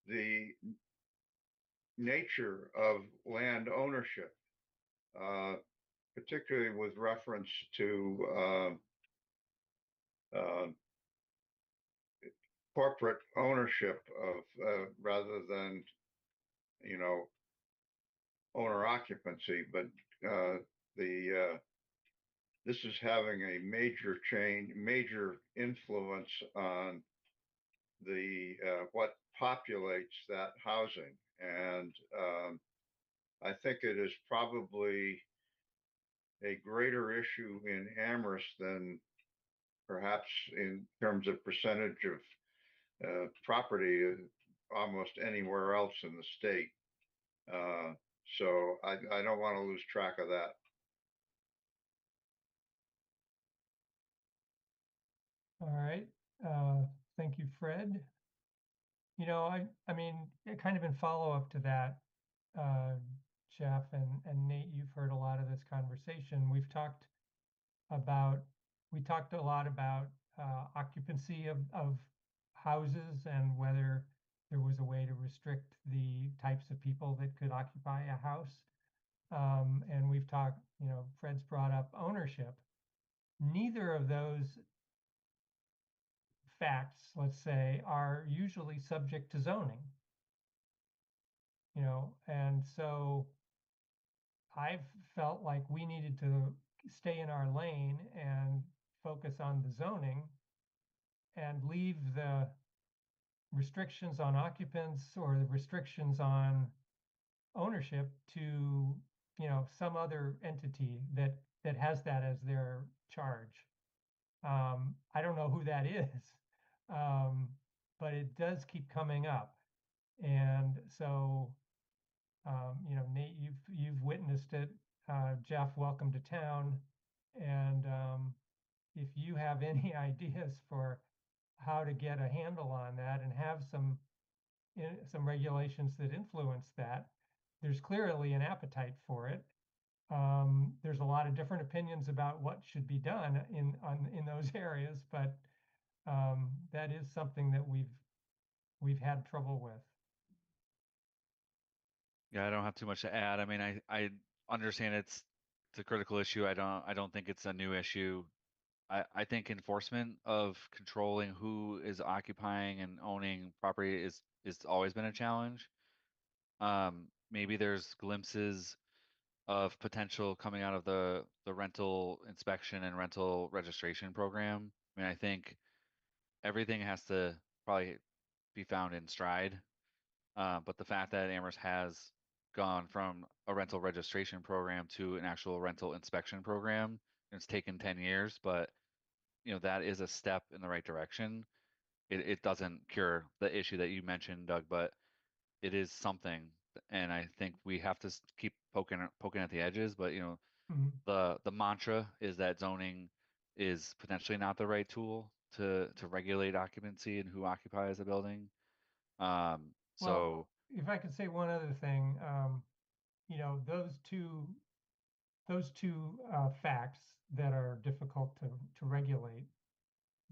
the nature of land ownership, particularly with reference to corporate ownership of rather than owner occupancy, but this is having a major influence on the what populates that housing. And I think it is probably a greater issue in Amherst than perhaps in terms of percentage of property almost anywhere else in the state. So I don't want to lose track of that. All right. Thank you, Fred. I mean, kind of in follow-up to that, Jeff and Nate, you've heard a lot of this conversation. We talked a lot about occupancy of houses and whether there was a way to restrict the types of people that could occupy a house. And we've talked, Fred's brought up ownership. Neither of those facts, let's say, are usually subject to zoning. And so I've felt like we needed to stay in our lane and focus on the zoning and leave the restrictions on occupants or the restrictions on ownership to, some other entity that has that as their charge. I don't know who that is, but it does keep coming up. And so, Nate, you've witnessed it. Jeff, welcome to town. And if you have any ideas for how to get a handle on that and have some regulations that influence that, there's clearly an appetite for it. There's a lot of different opinions about what should be done in those areas, but that is something that we've had trouble with. Yeah, I don't have too much to add. I mean, I understand it's a critical issue. I don't think it's a new issue. I think enforcement of controlling who is occupying and owning property is always been a challenge. Maybe there's glimpses of potential coming out of the rental inspection and rental registration program. I mean, I think everything has to probably be found in stride. But the fact that Amherst has gone from a rental registration program to an actual rental inspection program, it's taken 10 years, but that is a step in the right direction. It doesn't cure the issue that you mentioned, Doug, but it is something. And I think we have to keep poking at the edges. But the mantra is that zoning is potentially not the right tool to regulate occupancy and who occupies a building. Well, if I could say one other thing, you know, those two facts that are difficult to regulate.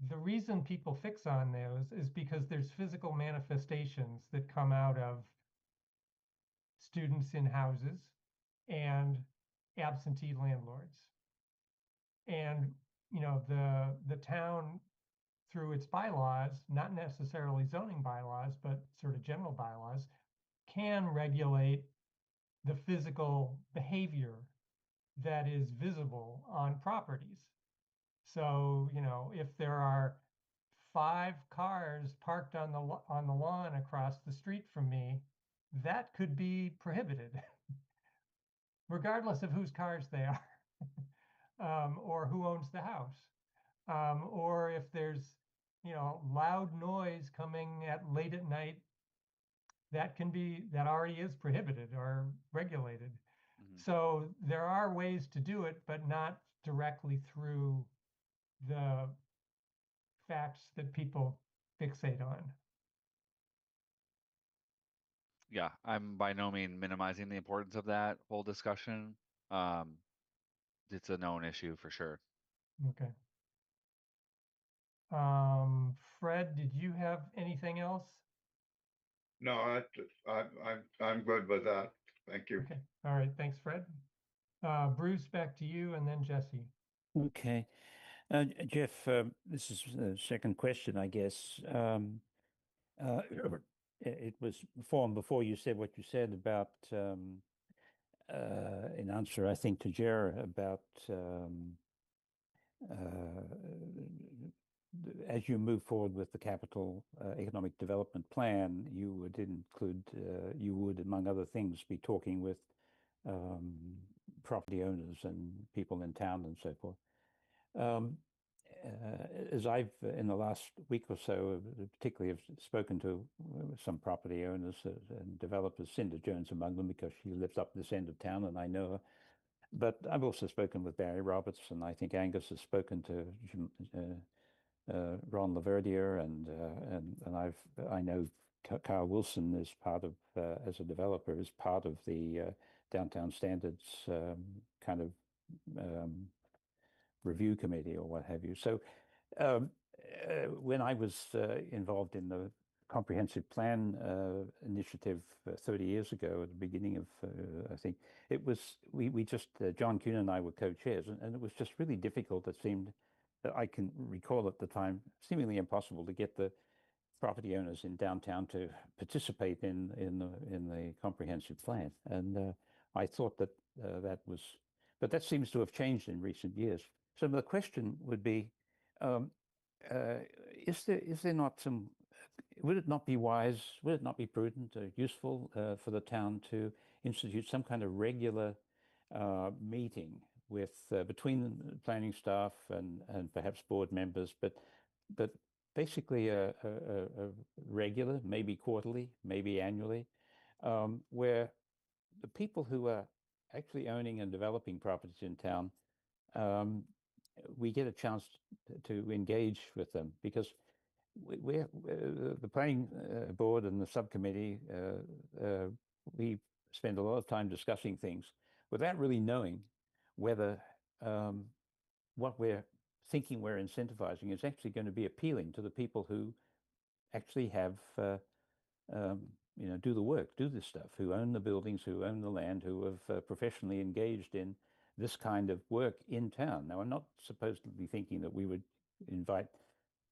The reason people fix on those is because there's physical manifestations that come out of students in houses and absentee landlords. And, you know, the town, through its bylaws, not necessarily zoning bylaws, but sort of general bylaws, can regulate the physical behavior that is visible on properties. So, you know, if there are 5 cars parked on the lawn across the street from me, that could be prohibited, regardless of whose cars they are, or who owns the house. Or if there's, you know, loud noise coming at late at night, that already is prohibited or regulated. Mhm. So there are ways to do it, but not directly through the facts that people fixate on. Yeah, I'm by no means minimizing the importance of that whole discussion. Um, it's a known issue for sure. Okay. Fred, did you have anything else? No, I'm good with that. Thank you. Okay. All right. Thanks, Fred. Bruce, back to you, and then Jesse. Okay. Jeff, this is the second question, I guess. Uh, it was formed before you said what you said about, in answer, I think, to Jer about as you move forward with the capital economic development plan, you would include, you would, among other things, be talking with um, property owners and people in town and so forth. As I've, in the last week or so, particularly have spoken to some property owners and developers, Cinda Jones among them, because she lives up this end of town and I know her. But I've also spoken with Barry Roberts, and I think Angus has spoken to Ron Laverdier, and I know Carl Wilson is part of, as a developer, is part of the downtown standards kind of review committee or what have you. So when I was involved in the comprehensive plan initiative 30 years ago, at the beginning of, I think, it was, we just, John Kuhn and I were co-chairs, and it was just really difficult, it seemed, that I can recall at the time, seemingly impossible to get the property owners in downtown to participate in the comprehensive plan. And I thought that that was, but that seems to have changed in recent years. So the question would be, is there not some, would it not be wise, would it not be prudent or useful for the town to institute some kind of regular meeting with between the planning staff and perhaps board members, but basically a regular, maybe quarterly, maybe annually, where the people who are actually owning and developing properties in town, we get a chance to engage with them, because we're the planning board and the subcommittee, we spend a lot of time discussing things without really knowing whether what we're thinking we're incentivizing is actually going to be appealing to the people who actually have you know, do the work, do this stuff, who own the buildings, who own the land, who have professionally engaged in this kind of work in town. Now, I'm not supposedly thinking that we would invite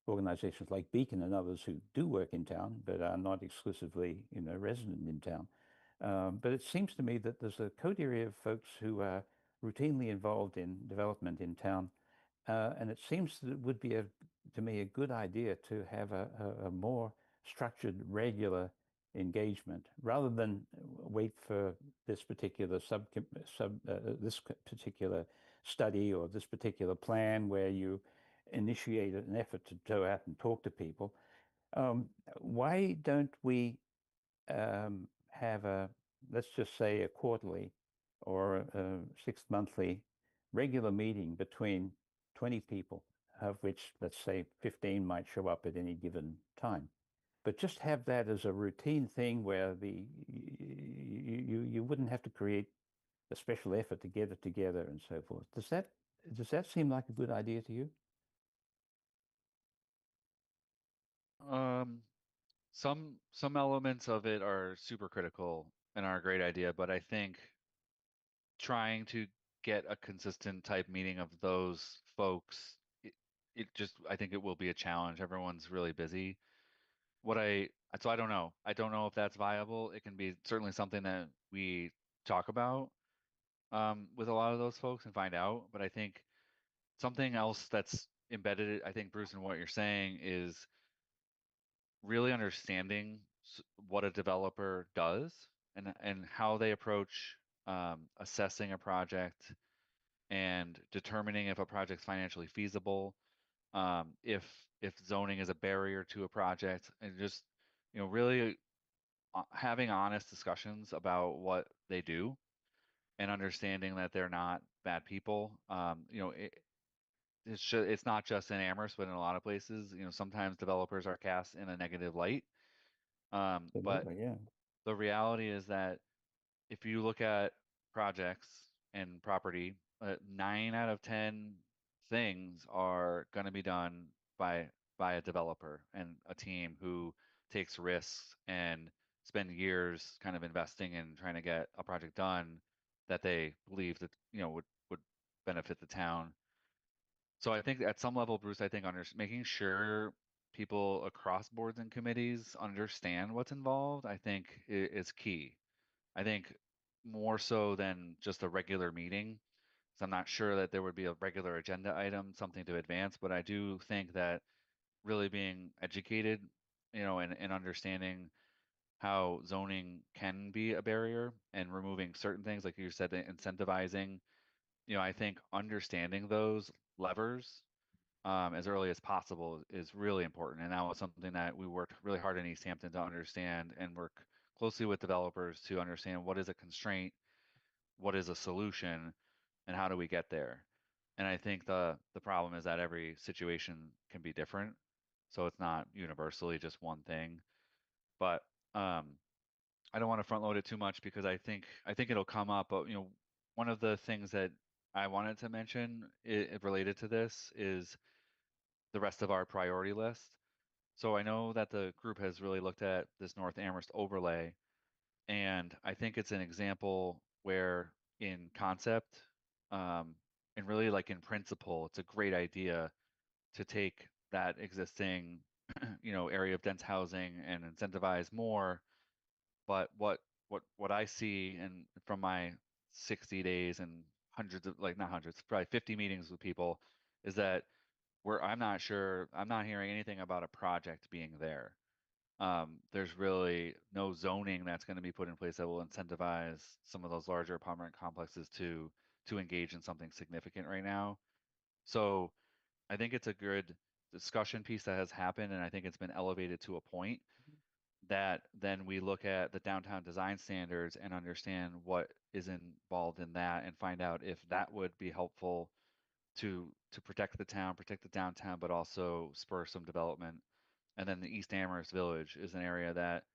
organizations like Beacon and others who do work in town, but are not exclusively, you know, resident in town. But it seems to me that there's a coterie of folks who are routinely involved in development in town. And it seems that it would be, to me, a good idea to have a more structured, regular engagement, rather than wait for this particular this particular study or this particular plan where you initiate an effort to go out and talk to people. Why don't we have a, let's just say, a quarterly or a 6-monthly regular meeting between 20 people, of which, let's say, 15 might show up at any given time, but just have that as a routine thing where you wouldn't have to create a special effort to get it together and so forth. Does that seem like a good idea to you? Some elements of it are super critical and are a great idea, but I think trying to get a consistent type meeting of those folks, I think it will be a challenge. Everyone's really busy. So I don't know. I don't know if that's viable. It can be certainly something that we talk about with a lot of those folks and find out. But I think something else that's embedded, I think, Bruce, in what you're saying is really understanding what a developer does and how they approach assessing a project and determining if a project's financially feasible, if zoning is a barrier to a project, and just really having honest discussions about what they do and understanding that they're not bad people. It's not just in Amherst, but in a lot of places. Sometimes developers are cast in a negative light. But Absolutely, yeah. the reality is that if you look at projects and property, 9 out of 10 things are going to be done by a developer and a team who takes risks and spend years kind of investing in trying to get a project done that they believe that would benefit the town. So I think at some level, Bruce, I think making sure people across boards and committees understand what's involved, I think is key. I think more so than just a regular meeting. So I'm not sure that there would be a regular agenda item, something to advance, but I do think that really being educated, and understanding how zoning can be a barrier and removing certain things, like you said, incentivizing, I think understanding those levers as early as possible is really important. And that was something that we worked really hard in East Hampton to understand and work closely with developers to understand what is a constraint, what is a solution, and how do we get there. And I think the problem is that every situation can be different, so it's not universally just one thing. But I don't want to front load it too much because I think it'll come up. But one of the things that I wanted to mention related to this is the rest of our priority list. So I know that the group has really looked at this North Amherst overlay, and I think it's an example where in concept, um, and really like in principle, it's a great idea to take that existing, area of dense housing and incentivize more. But what I see and from my 60 days and hundreds of, like, not hundreds, probably 50 meetings with people, is that where I'm not sure, I'm not hearing anything about a project being there. There's really no zoning that's going to be put in place that will incentivize some of those larger apartment complexes to engage in something significant right now. So I think it's a good discussion piece that has happened, and I think it's been elevated to a point that then we look at the downtown design standards and understand what is involved in that and find out if that would be helpful to protect the town, protect the downtown, but also spur some development. And then the East Amherst Village is an area that,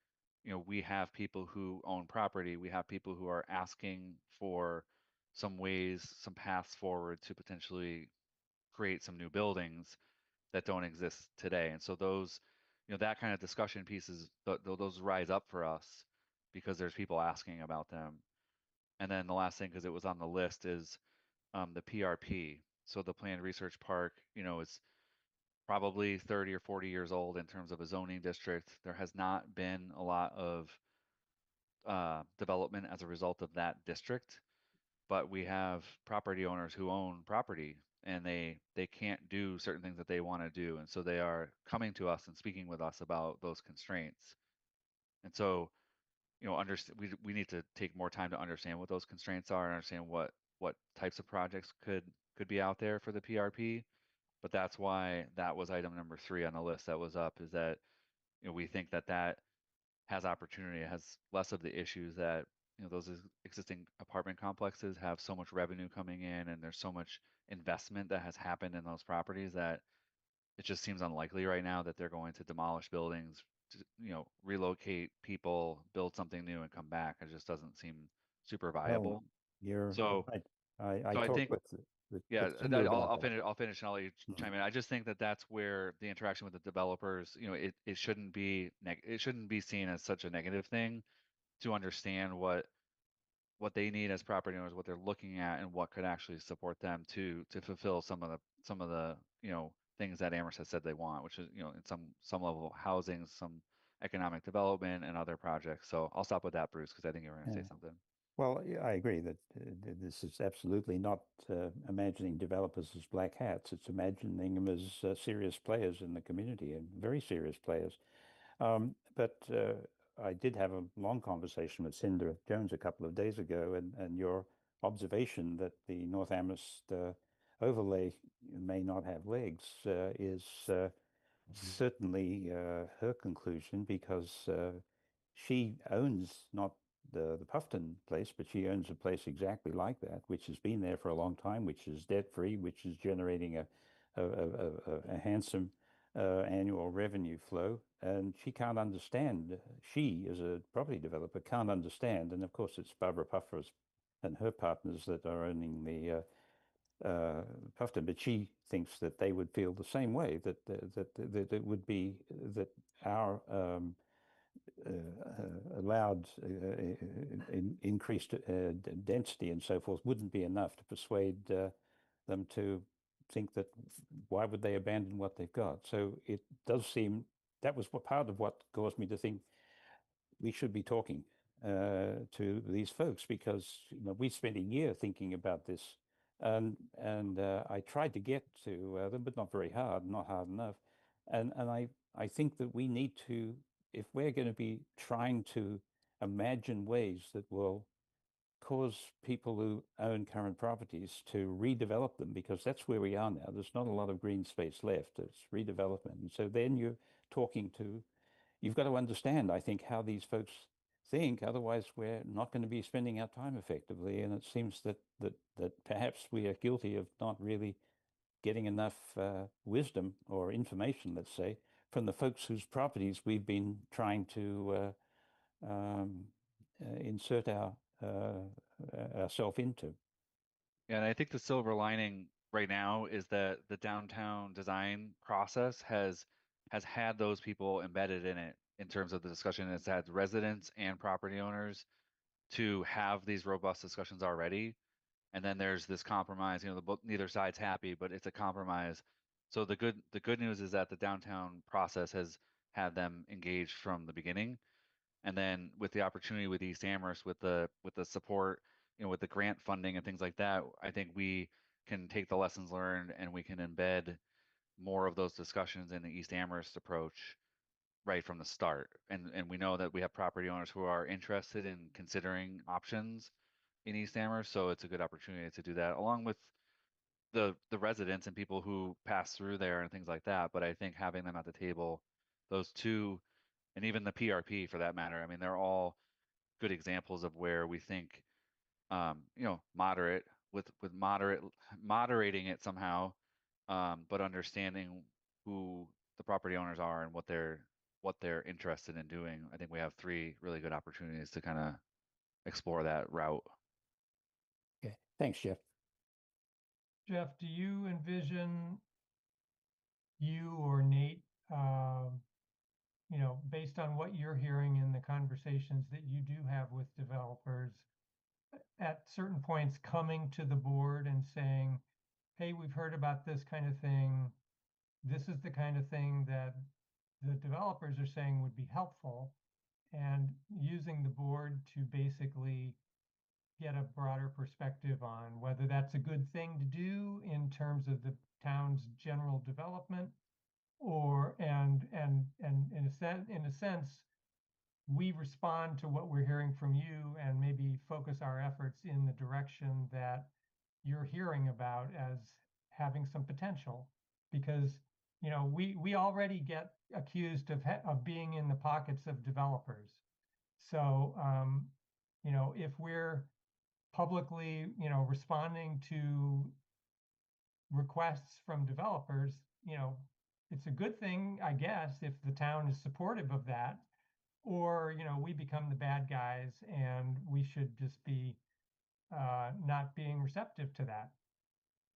we have people who own property. We have people who are asking for some ways, some paths forward to potentially create some new buildings that don't exist today. And so those, that kind of discussion pieces, those rise up for us because there's people asking about them. And then the last thing, because it was on the list, is the PRP. So the Planned Research Park, is probably 30 or 40 years old in terms of a zoning district. There has not been a lot of development as a result of that district, but we have property owners who own property and they can't do certain things that they want to do, and so they are coming to us and speaking with us about those constraints. And so, we need to take more time to understand what those constraints are and understand what types of projects could be out there for the PRP. But that's why that was item number 3 on the list that was up, is that we think that that has opportunity. It has less of the issues that those existing apartment complexes have so much revenue coming in, and there's so much investment that has happened in those properties that it just seems unlikely right now that they're going to demolish buildings relocate people, build something new and come back. It just doesn't seem super Well, viable. you're So, right. I so I talked think, with yeah, Cinder about I'll that. finish. I'll finish and I'll let you chime in. I just think that that's where the interaction with the developers, it shouldn't be it shouldn't be seen as such a negative thing to understand what they need as property owners, what they're looking at, and what could actually support them to fulfill some of the things that Amherst has said they want, which is in some level of housing, some economic development, and other projects. So I'll stop with that, Bruce, because I think you were going to say Yeah. something. Well, yeah, I agree that this is absolutely not imagining developers as black hats. It's imagining them as serious players in the community and very serious players. But I did have a long conversation with Cinder Jones a couple of days ago, and your observation that the North Amherst overlay may not have legs is certainly her conclusion, because she owns not the Puffton place, but she owns a place exactly like that, which has been there for a long time, which is debt free, which is generating a handsome annual revenue flow. And she can't understand, she as a property developer can't understand, and of course it's Barbara Puffers and her partners that are owning the Puffton, but she thinks that they would feel the same way, that it would be that our allowed increased density and so forth wouldn't be enough to persuade them to think that why would they abandon what they've got. So it does seem that was part of what caused me to think we should be talking to these folks, because we spent a year thinking about this, and I tried to get to them, but not very hard, not hard enough. And I think that we need to, if we're going to be trying to imagine ways that will cause people who own current properties to redevelop them, because that's where we are now. There's not a lot of green space left. It's redevelopment. And so then you're talking to, you've got to understand, I think, how these folks think. Otherwise, we're not going to be spending our time effectively. And it seems that perhaps we are guilty of not really getting enough wisdom or information, let's say, from the folks whose properties we've been trying to insert ourselves into. Yeah, and I think the silver lining right now is that the downtown design process has had those people embedded in it in terms of the discussion. It's had residents and property owners to have these robust discussions already. And then there's this compromise, neither side's happy, but it's a compromise. So the good news is that the downtown process has had them engaged from the beginning. And then with the opportunity with East Amherst, with the support, with the grant funding and things like that, I think we can take the lessons learned and we can embed more of those discussions in the East Amherst approach right from the start. And we know that we have property owners who are interested in considering options in East Amherst, so it's a good opportunity to do that, along with the residents and people who pass through there and things like that. But I think having them at the table, those two, and even the PRP for that matter, I mean, they're all good examples of where we think, moderate with moderating it somehow, but understanding who the property owners are and what they're interested in doing. I think we have three really good opportunities to kind of explore that route. Okay, thanks, Jeff. Jeff, do you envision you or Nate, based on what you're hearing in the conversations that you do have with developers, at certain points coming to the board and saying, hey, we've heard about this kind of thing. This is the kind of thing that the developers are saying would be helpful, and using the board to basically get a broader perspective on whether that's a good thing to do in terms of the town's general development, or and in a sense we respond to what we're hearing from you and maybe focus our efforts in the direction that you're hearing about as having some potential. Because we already get accused of being in the pockets of developers. So if we're publicly responding to requests from developers, it's a good thing, I guess, if the town is supportive of that, or, we become the bad guys and we should just be not being receptive to that.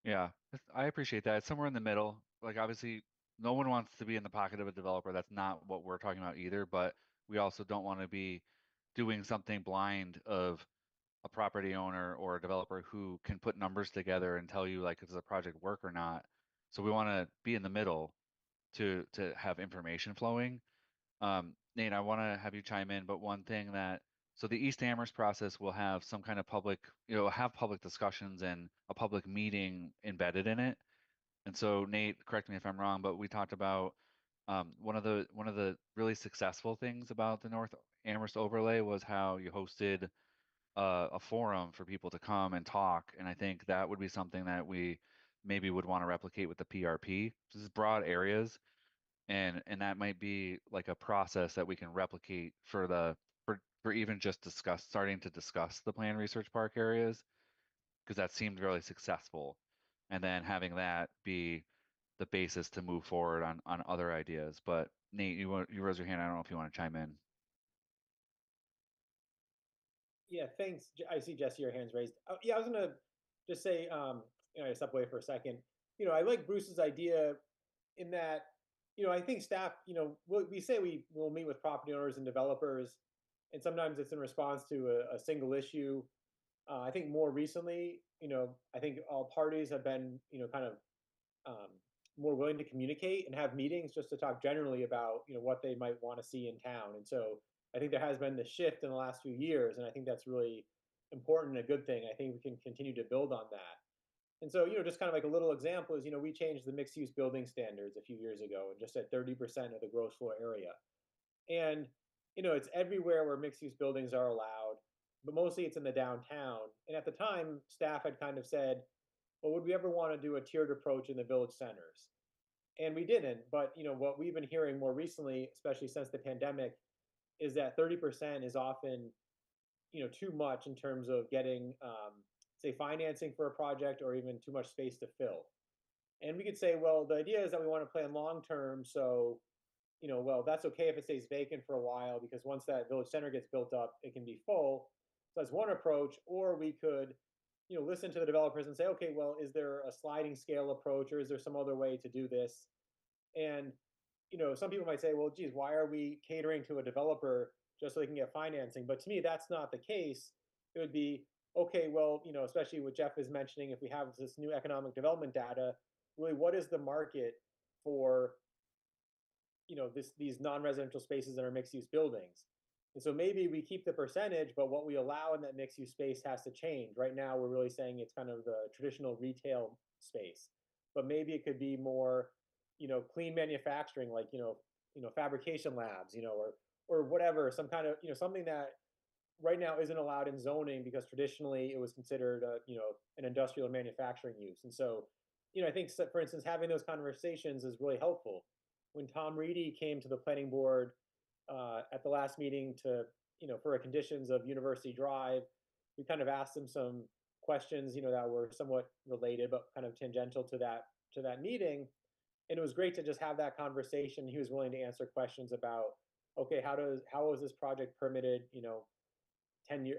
Yeah, I appreciate that. It's somewhere in the middle. Like obviously, no one wants to be in the pocket of a developer. That's not what we're talking about either. But we also don't want to be doing something blind of a property owner or a developer who can put numbers together and tell you like, does the project work or not? So we want to be in the middle to have information flowing. Nate, I want to have you chime in, but one thing that so the East Amherst process will have some kind of public, have public discussions and a public meeting embedded in it. And so Nate, correct me if I'm wrong, but we talked about one of the really successful things about the North Amherst overlay was how you hosted a forum for people to come and talk. And I think that would be something that we maybe would want to replicate with the PRP. This is broad areas, and that might be like a process that we can replicate for even just starting to discuss the planned research park areas, because that seemed really successful, and then having that be the basis to move forward on other ideas. But Nate, you raise your hand. I don't know if you want to chime in. Yeah, thanks. I see Jesse, your hand's raised. Yeah, I was gonna just say, I stepped away for a second. I like Bruce's idea in that, I think staff, we say we will meet with property owners and developers, and sometimes it's in response to a single issue. I think more recently, I think all parties have been, kind of um, more willing to communicate and have meetings just to talk generally about, what they might want to see in town. And so I think there has been this shift in the last few years, and I think that's really important and a good thing. I think we can continue to build on that. And so, just kind of like a little example is, we changed the mixed use building standards a few years ago and just at 30% of the gross floor area. And, it's everywhere where mixed use buildings are allowed, but mostly it's in the downtown. And at the time, staff had kind of said, well, would we ever want to do a tiered approach in the village centers? And we didn't. But, what we've been hearing more recently, especially since the pandemic, is that 30% is often, too much in terms of getting, say, financing for a project or even too much space to fill. And we could say, well, the idea is that we want to plan long term. So, well, that's okay if it stays vacant for a while, because once that village center gets built up, it can be full. So that's one approach. Or we could, listen to the developers and say, okay, well, is there a sliding scale approach, or is there some other way to do this? And, some people might say, well, geez, why are we catering to a developer just so they can get financing? But to me, that's not the case. It would be, okay, well, especially what Jeff is mentioning, if we have this new economic development data, really, what is the market for these non-residential spaces that are mixed-use buildings? And so maybe we keep the percentage, but what we allow in that mixed-use space has to change. Right now, we're really saying it's kind of the traditional retail space, but maybe it could be more, clean manufacturing, like fabrication labs, or whatever, some kind of something that right now isn't allowed in zoning because traditionally it was considered an industrial manufacturing use. And so, I think, for instance, having those conversations is really helpful. When Tom Reedy came to the planning board at the last meeting to, for a conditions of University Drive, we kind of asked him some questions, that were somewhat related but kind of tangential to that meeting. And it was great to just have that conversation. He was willing to answer questions about, okay, how was this project permitted,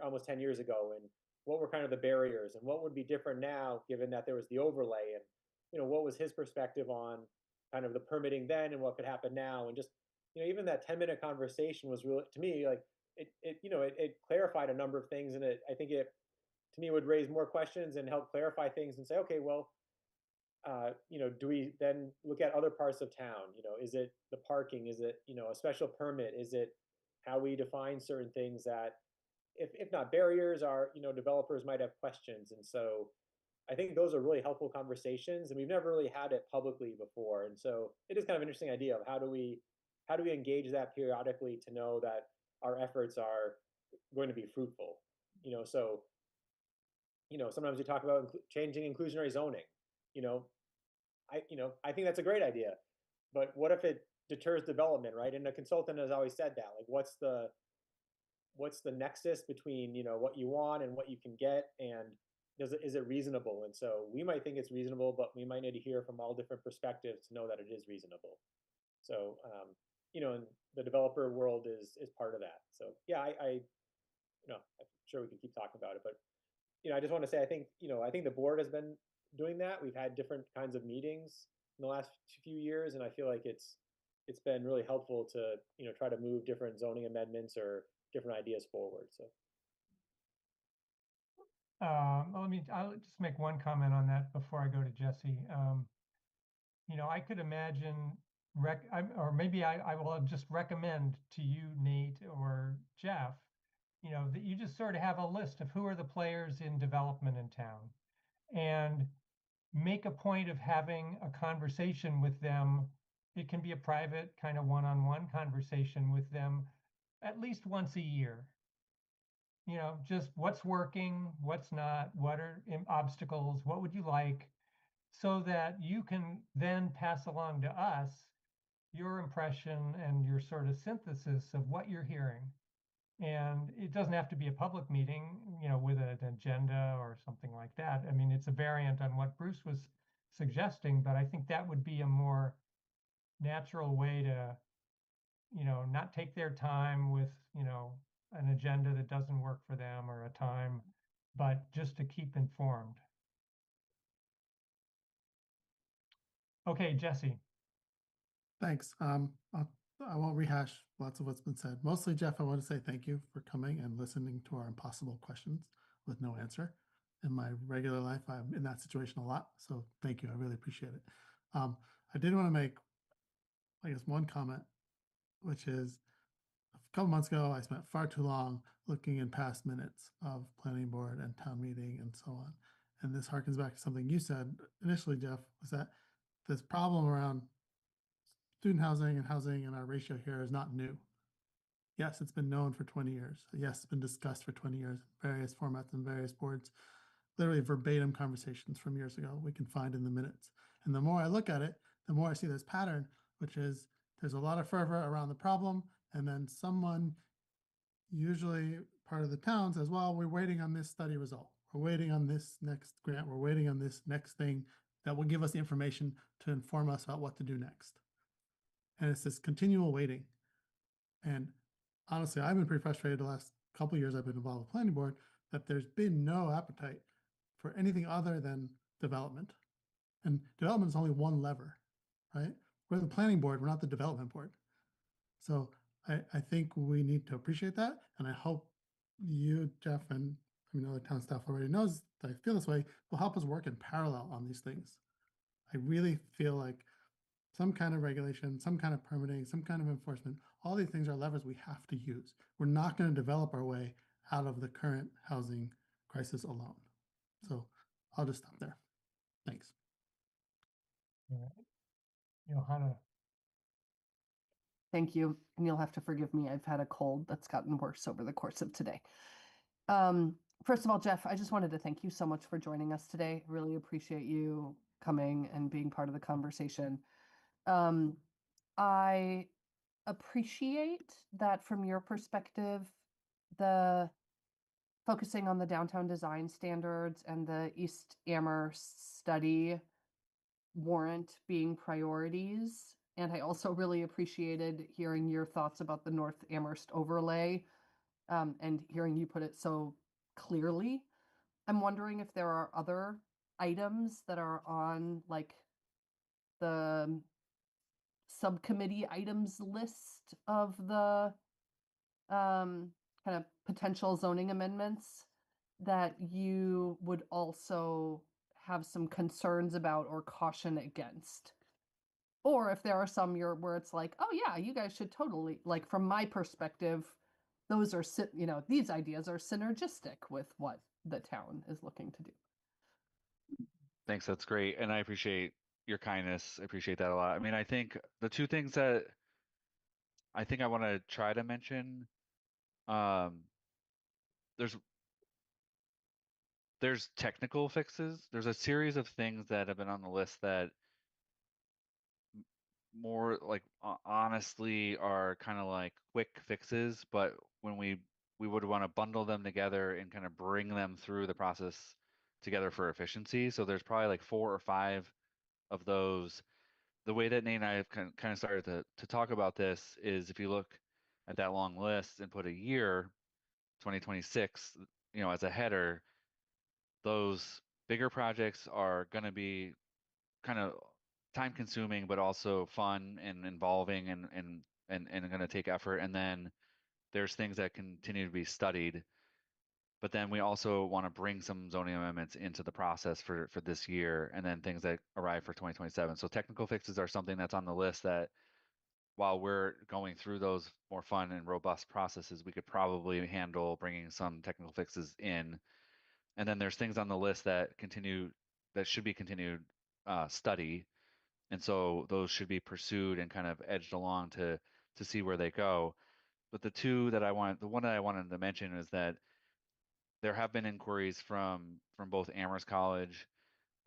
almost 10 years ago, and what were kind of the barriers and what would be different now given that there was the overlay, and what was his perspective on kind of the permitting then and what could happen now. And just even that 10-minute conversation was really, to me, like it clarified a number of things, and I think it, to me, would raise more questions and help clarify things and say, okay, well, do we then look at other parts of town? Is it the parking? Is it a special permit? Is it how we define certain things that, if not barriers, are developers might have questions? And so I think those are really helpful conversations, and we've never really had it publicly before. And so it is kind of an interesting idea of how do we engage that periodically to know that our efforts are going to be fruitful. So sometimes we talk about changing inclusionary zoning. I think that's a great idea, but what if it deters development, right? And a consultant has always said that, like, what's the nexus between what you want and what you can get, and is it reasonable? And so we might think it's reasonable, but we might need to hear from all different perspectives to know that it is reasonable. So, and the developer world is part of that. So yeah, I'm sure we can keep talking about it, but I just want to say, I think the board has been doing that. We've had different kinds of meetings in the last few years, and I feel like it's been really helpful to, try to move different zoning amendments or different ideas forward. So. I'll just make one comment on that before I go to Jesse. I could imagine, or maybe I will just recommend to you, Nate or Jeff, that you just sort of have a list of who are the players in development in town and make a point of having a conversation with them. It can be a private kind of one-on-one conversation with them at least once a year. Just what's working, what's not, what are obstacles, what would you like, so that you can then pass along to us your impression and your sort of synthesis of what you're hearing. And it doesn't have to be a public meeting, with an agenda or something like that. I mean, it's a variant on what Bruce was suggesting, but I think that would be a more natural way to, not take their time with, an agenda that doesn't work for them or a time, but just to keep informed. Okay, Jesse. Thanks. I won't rehash lots of what's been said. Mostly, Jeff, I want to say thank you for coming and listening to our impossible questions with no answer. In my regular life, I'm in that situation a lot. So thank you. I really appreciate it. I did want to make, I guess, one comment, which is a couple months ago, I spent far too long looking in past minutes of planning board and town meeting and so on. And this harkens back to something you said initially, Jeff, was that this problem around student housing and our ratio here is not new. Yes, it's been known for 20 years. Yes, it's been discussed for 20 years in various formats and various boards, literally verbatim conversations from years ago we can find in the minutes. And the more I look at it, the more I see this pattern, which is there's a lot of fervor around the problem, and then someone, usually part of the town, says, well, we're waiting on this study result. We're waiting on this next grant. We're waiting on this next thing that will give us the information to inform us about what to do next. And it's this continual waiting. And honestly, I've been pretty frustrated the last couple of years I've been involved with planning board that there's been no appetite for anything other than development. And development is only one lever, right? We're the planning board, we're not the development board. So I think we need to appreciate that. And I hope you, Jeff, and the town staff already knows that I feel this way, will help us work in parallel on these things. I really feel like some kind of regulation, some kind of permitting, some kind of enforcement, all these things are levers we have to use. We're not going to develop our way out of the current housing crisis alone. So I'll just stop there. Thanks. Johanna. Thank you. And you'll have to forgive me. I've had a cold that's gotten worse over the course of today. First of all, Jeff, I just wanted to thank you so much for joining us today. Really appreciate you coming and being part of the conversation. I appreciate that from your perspective, the focusing on the downtown design standards and the East Amherst study warrant being priorities. And I also really appreciated hearing your thoughts about the North Amherst overlay, and hearing you put it so clearly. I'm wondering if there are other items that are on like the subcommittee items list of the kind of potential zoning amendments that you would also have some concerns about or caution against. Or if there are some where it's like, oh yeah, you guys should totally, like from my perspective, those are, these ideas are synergistic with what the town is looking to do. Thanks, that's great. And I appreciate your kindness. I appreciate that a lot. I mean, I think the two things that I think I want to try to mention, there's technical fixes. There's a series of things that have been on the list that more like honestly are kind of like quick fixes, but when we would want to bundle them together and kind of bring them through the process together for efficiency. So there's probably like 4 or 5 of those. The way that Nate and I have kind of started to talk about this is if you look at that long list and put a year, 2026, as a header, those bigger projects are going to be kind of time consuming, but also fun and involving and going to take effort. And then there's things that continue to be studied. But then we also want to bring some zoning amendments into the process for this year, and then things that arrive for 2027. So technical fixes are something that's on the list that while we're going through those more fun and robust processes, we could probably handle bringing some technical fixes in. And then there's things on the list that should be continued study. And so those should be pursued and kind of edged along to see where they go. But the one that I wanted to mention is that there have been inquiries from both Amherst College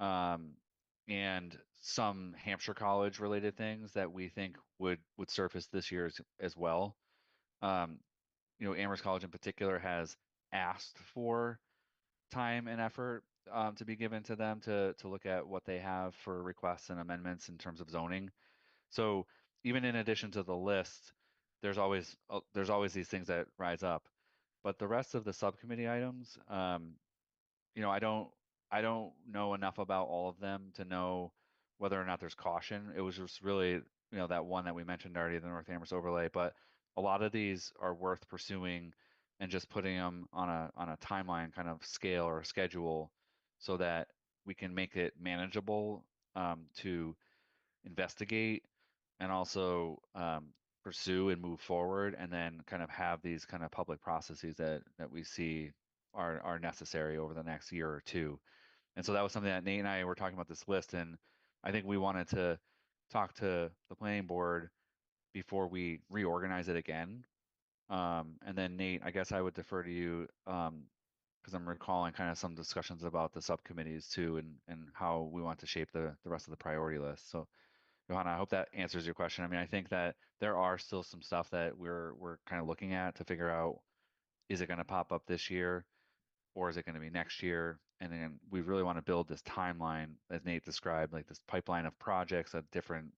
and some Hampshire College related things that we think would surface this year as well. Amherst College in particular has asked for time and effort to be given to them to look at what they have for requests and amendments in terms of zoning. So even in addition to the list, there's always these things that rise up. But the rest of the subcommittee items, I don't know enough about all of them to know whether or not there's caution. It was just really, that one that we mentioned already, the North Amherst overlay. But a lot of these are worth pursuing and just putting them on a timeline kind of scale or schedule so that we can make it manageable to investigate and also pursue and move forward, and then kind of have these kind of public processes that we see are necessary over the next year or two. And so that was something that Nate and I were talking about this list, and I think we wanted to talk to the planning board before we reorganize it again. And then Nate, I guess I would defer to you because I'm recalling kind of some discussions about the subcommittees too, and how we want to shape the rest of the priority list. So Johanna, I hope that answers your question. I mean, I think that there are still some stuff that we're kind of looking at to figure out, is it going to pop up this year or is it going to be next year? And then we really want to build this timeline, as Nate described, like this pipeline of projects at different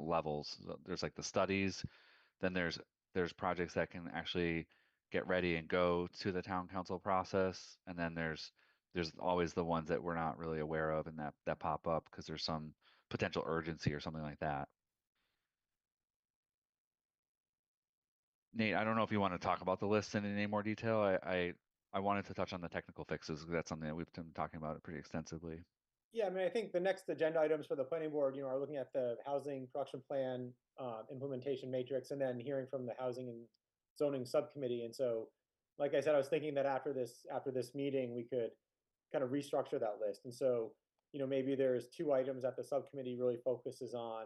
levels. So there's like the studies, then there's projects that can actually get ready and go to the town council process, and then there's always the ones that we're not really aware of and that pop up because there's some potential urgency or something like that. Nate, I don't know if you want to talk about the list in any more detail. I wanted to touch on the technical fixes because that's something that we've been talking about pretty extensively. Yeah, I mean, I think the next agenda items for the planning board, are looking at the housing production plan implementation matrix, and then hearing from the housing and zoning subcommittee. And so, like I said, I was thinking that after this meeting, we could kind of restructure that list. And so, maybe there's 2 items that the subcommittee really focuses on,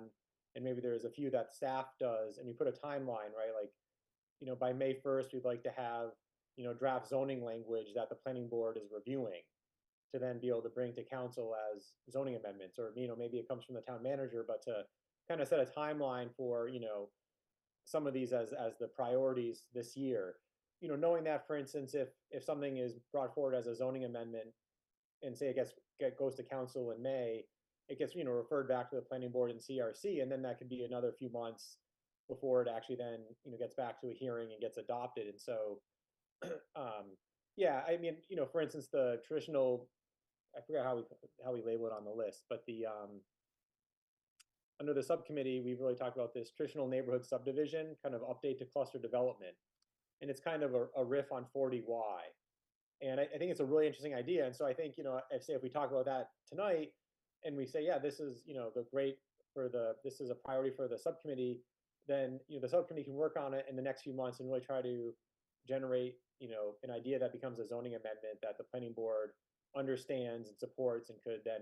and maybe there's a few that staff does, and we put a timeline, right? Like, by May 1st, we'd like to have, draft zoning language that the planning board is reviewing to then be able to bring to council as zoning amendments, or, maybe it comes from the town manager, but to kind of set a timeline for, some of these as the priorities this year. Knowing that, for instance, if something is brought forward as a zoning amendment and say it goes to council in May, it gets, referred back to the planning board and CRC, and then that could be another few months before it actually then, gets back to a hearing and gets adopted. And so, yeah, I mean, for instance, the traditional, I forgot how we label it on the list, but the under the subcommittee, we've really talked about this traditional neighborhood subdivision kind of update to cluster development, and it's kind of a riff on 40Y. And I think it's a really interesting idea. And so I think, if we talk about that tonight and we say, yeah, this is, this is a priority for the subcommittee, then, the subcommittee can work on it in the next few months and really try to generate, an idea that becomes a zoning amendment that the planning board understands and supports, and could then,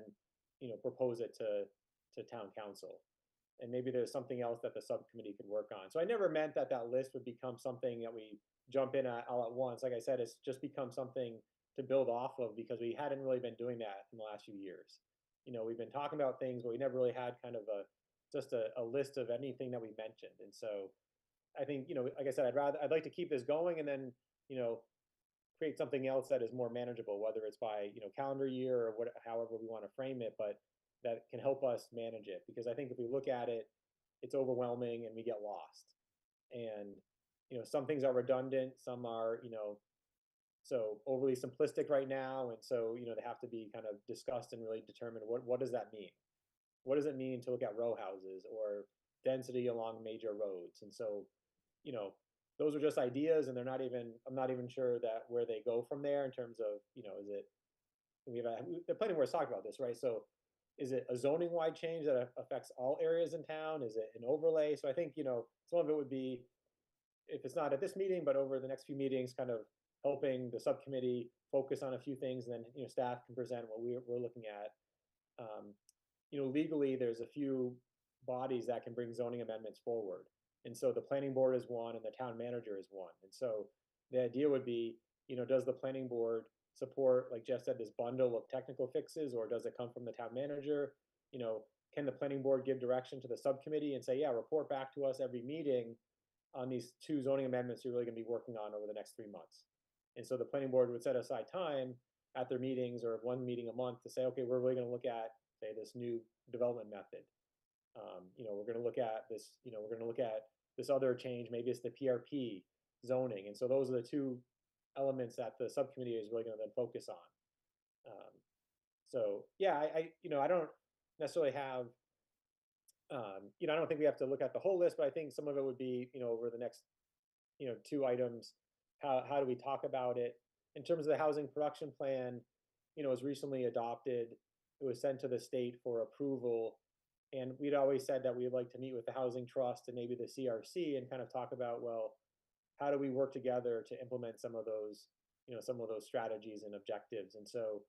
propose it to town council. And maybe there's something else that the subcommittee could work on. So I never meant that list would become something that we jump in all at once. Like I said, it's just become something to build off of, because we hadn't really been doing that in the last few years. We've been talking about things, but we never really had kind of just a list of anything that we mentioned. And so I think, like I said, I'd like to keep this going, and then, create something else that is more manageable, whether it's by, calendar year or however we want to frame it, but that can help us manage it. Because I think if we look at it, it's overwhelming and we get lost. And, some things are redundant, some are, so overly simplistic right now. And so, they have to be kind of discussed and really determined what does that mean? What does it mean to look at row houses or density along major roads? And so, those are just ideas, and I'm not even sure that where they go from there in terms of, is it, the planning board's talked about this, right? So is it a zoning wide change that affects all areas in town? Is it an overlay? So I think, some of it would be, if it's not at this meeting, but over the next few meetings, kind of helping the subcommittee focus on a few things, and then, staff can present what we're looking at. Legally, there's a few bodies that can bring zoning amendments forward. And so the planning board is one and the town manager is one. And so the idea would be, does the planning board support, like Jeff said, this bundle of technical fixes, or does it come from the town manager? Can the planning board give direction to the subcommittee and say, yeah, report back to us every meeting on these 2 zoning amendments you're really going to be working on over the next 3 months? And so the planning board would set aside time at their meetings or 1 meeting a month to say, okay, we're really going to look at, say, this new development method. We're going to look at this, we're going to look at this other change. Maybe it's the PRP zoning. And so those are the 2 elements that the subcommittee is really going to then focus on. So yeah, I don't necessarily have, I don't think we have to look at the whole list, but I think some of it would be, over the next, 2 items, how do we talk about it? In terms of the housing production plan, it was recently adopted. It was sent to the state for approval. And we'd always said that we'd like to meet with the Housing Trust and maybe the CRC and kind of talk about, well, how do we work together to implement some of those, some of those strategies and objectives? And so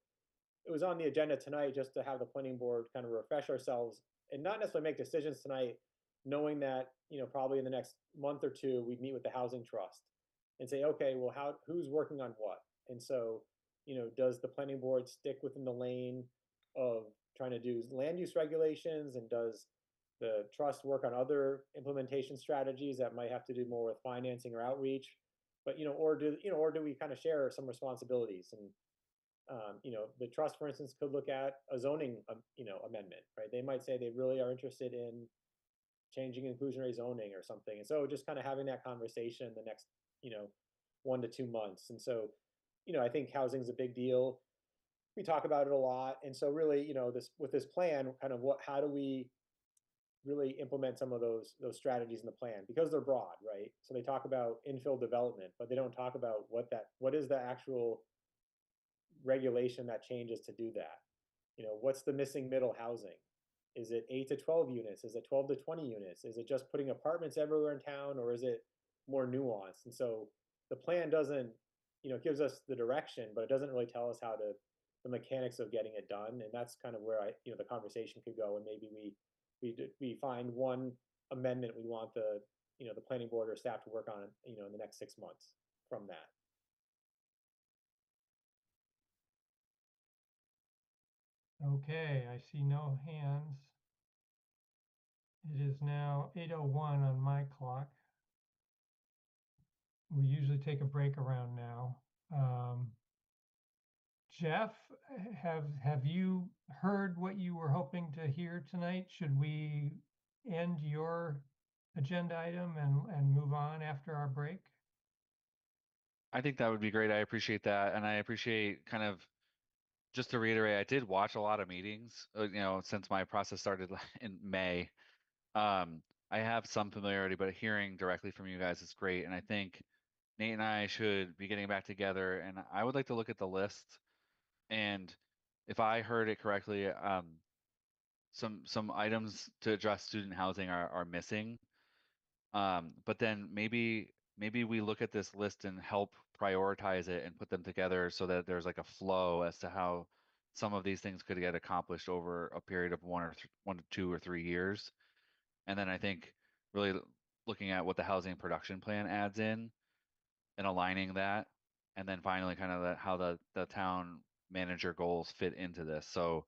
it was on the agenda tonight just to have the planning board kind of refresh ourselves and not necessarily make decisions tonight, knowing that, probably in the next month or 2, we'd meet with the Housing Trust and say, okay, well, who's working on what? And so, does the planning board stick within the lane of trying to do land use regulations, and does the trust work on other implementation strategies that might have to do more with financing or outreach? But, or do we kind of share some responsibilities? And, the trust, for instance, could look at a zoning, amendment, right? They might say they really are interested in changing inclusionary zoning or something. And so just kind of having that conversation in the next, 1 to 2 months. And so, I think housing is a big deal. We talk about it a lot. And so really, with this plan, kind of how do we really implement some of those strategies in the plan, because they're broad, right? So they talk about infill development, but they don't talk about what is the actual regulation that changes to do that. What's the missing middle housing? Is it 8 to 12 units? Is it 12 to 20 units? Is it just putting apartments everywhere in town, or is it more nuanced? And so the plan doesn't, it gives us the direction, but it doesn't really tell us the mechanics of getting it done. And that's kind of where the conversation could go. And maybe we find one amendment we want the planning board or staff to work on, in the next 6 months from that. Okay, I see no hands. It is now 8:01 on my clock. We usually take a break around now. Jeff, have you heard what you were hoping to hear tonight? Should we end your agenda item and move on after our break? I think that would be great. I appreciate that. And I appreciate kind of, just to reiterate, I did watch a lot of meetings, since my process started in May. I have some familiarity, but hearing directly from you guys is great. And I think Nate and I should be getting back together, and I would like to look at the list. And if I heard it correctly, some items to address student housing are missing. But then maybe we look at this list and help prioritize it and put them together so that there's like a flow as to how some of these things could get accomplished over a period of 1 to 2 or 3 years. And then I think really looking at what the housing production plan adds in and aligning that, and then finally kind of how the town manager goals fit into this. So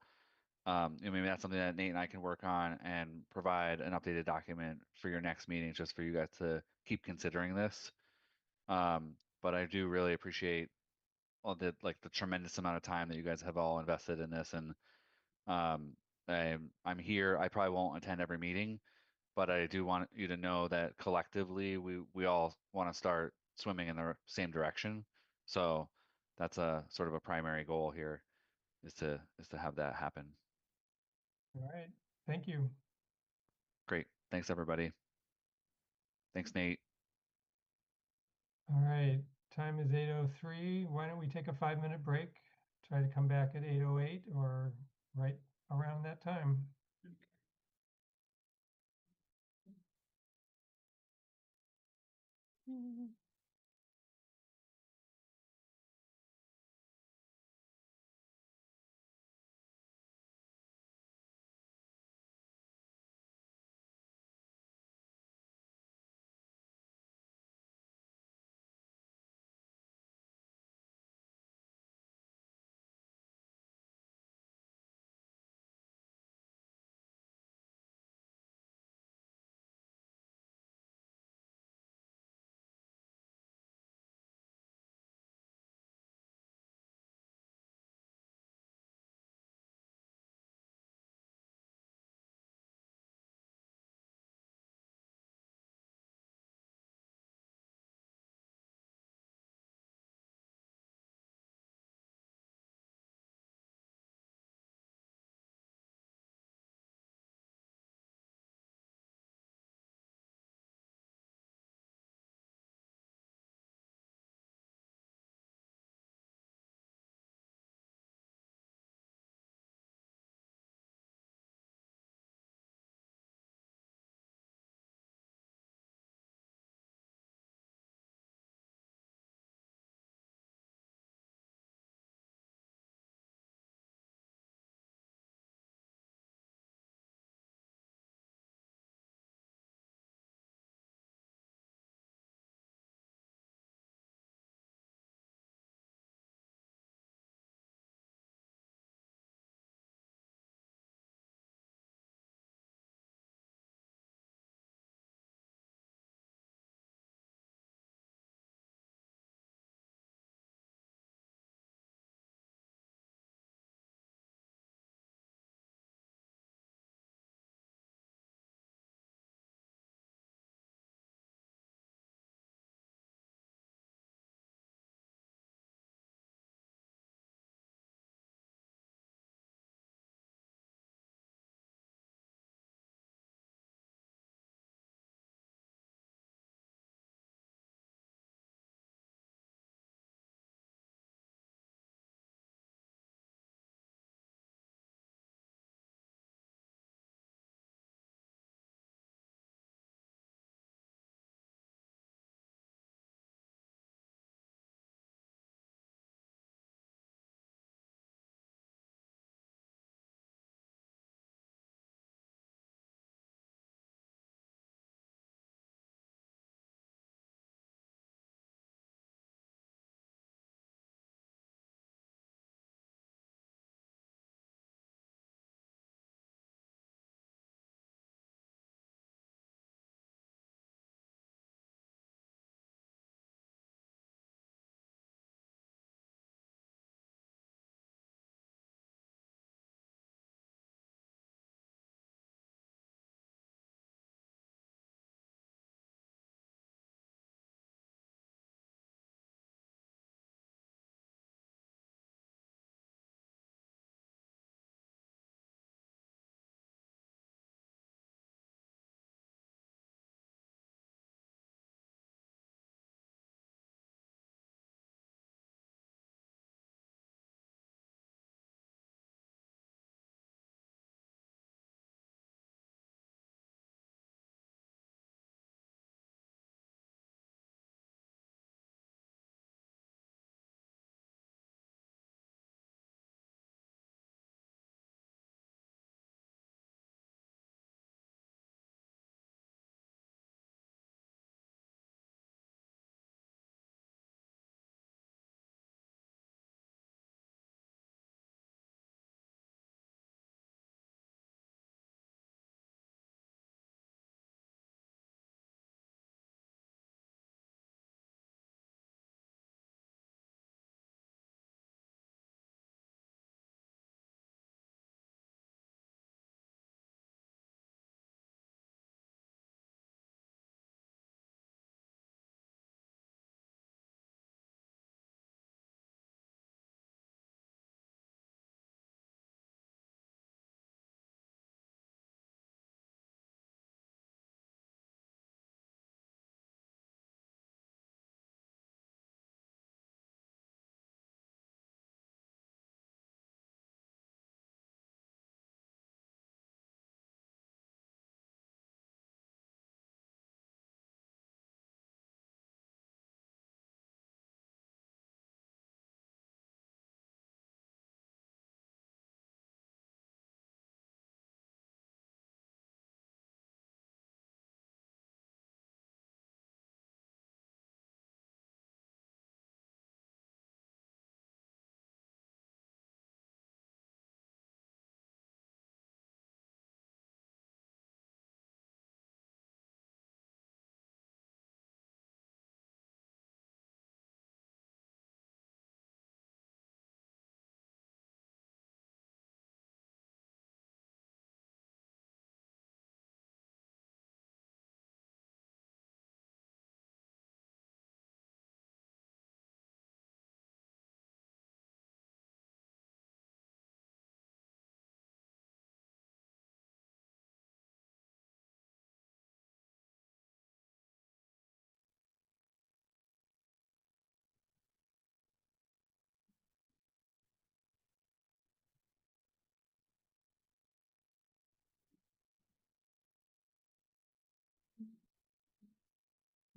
maybe that's something that Nate and I can work on and provide an updated document for your next meeting, just for you guys to keep considering this. But I do really appreciate the tremendous amount of time that you guys have all invested in this, and I'm here. I probably won't attend every meeting, but I do want you to know that collectively we all want to start swimming in the same direction. So that's a sort of a primary goal here is to have that happen. All right, thank you. Great. Thanks everybody. Thanks, Nate. All right, time is 8:03. Why don't we take a 5-minute break? Try to come back at 8:08 or right around that time.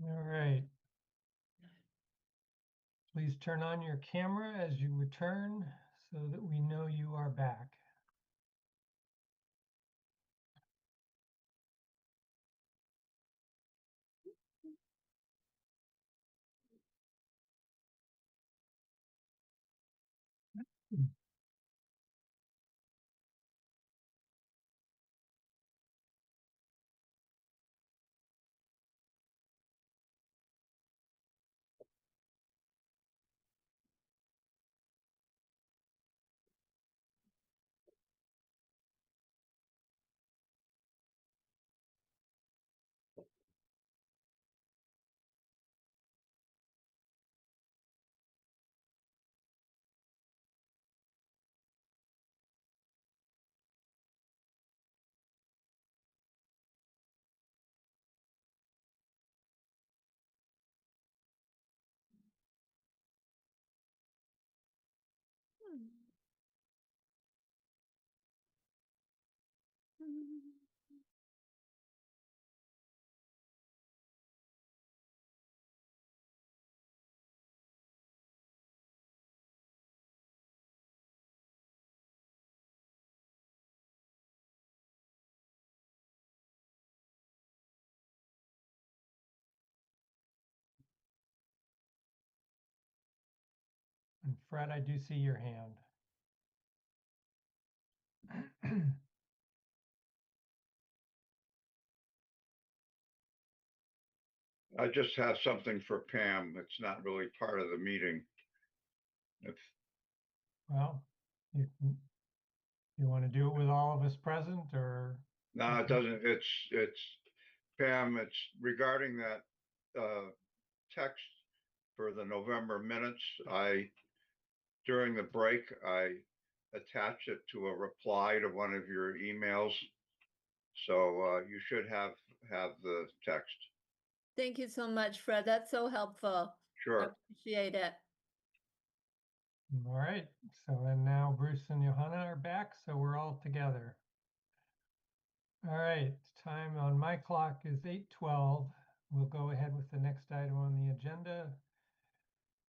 All right. Please turn on your camera as you return so that we know you are back. And Fred, I do see your hand. I just have something for Pam. It's not really part of the meeting. If, Well, you want to do it with all of us present, or? no, it doesn't. It's Pam, it's regarding that text for the November minutes. During the break, I attached it to a reply to one of your emails. So you should have the text. Thank you so much, Fred. That's so helpful. Sure. Appreciate it. All right, so then now Bruce and Johanna are back, so we're all together. All right, time on my clock is 8:12. We'll go ahead with the next item on the agenda.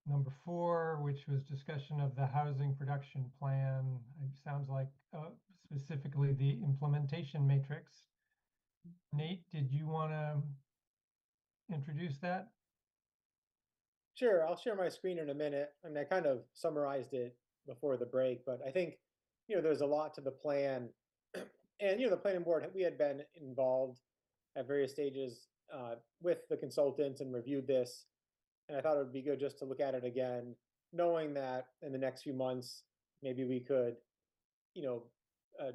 Number 4, which was discussion of the housing production plan. It sounds like specifically the implementation matrix. Nate, did you want to introduce that? Sure, I'll share my screen in a minute. I mean, I kind of summarized it before the break, but I think, there's a lot to the plan. And, the planning board, we had been involved at various stages with the consultants and reviewed this. And I thought it would be good just to look at it again, knowing that in the next few months, maybe we could,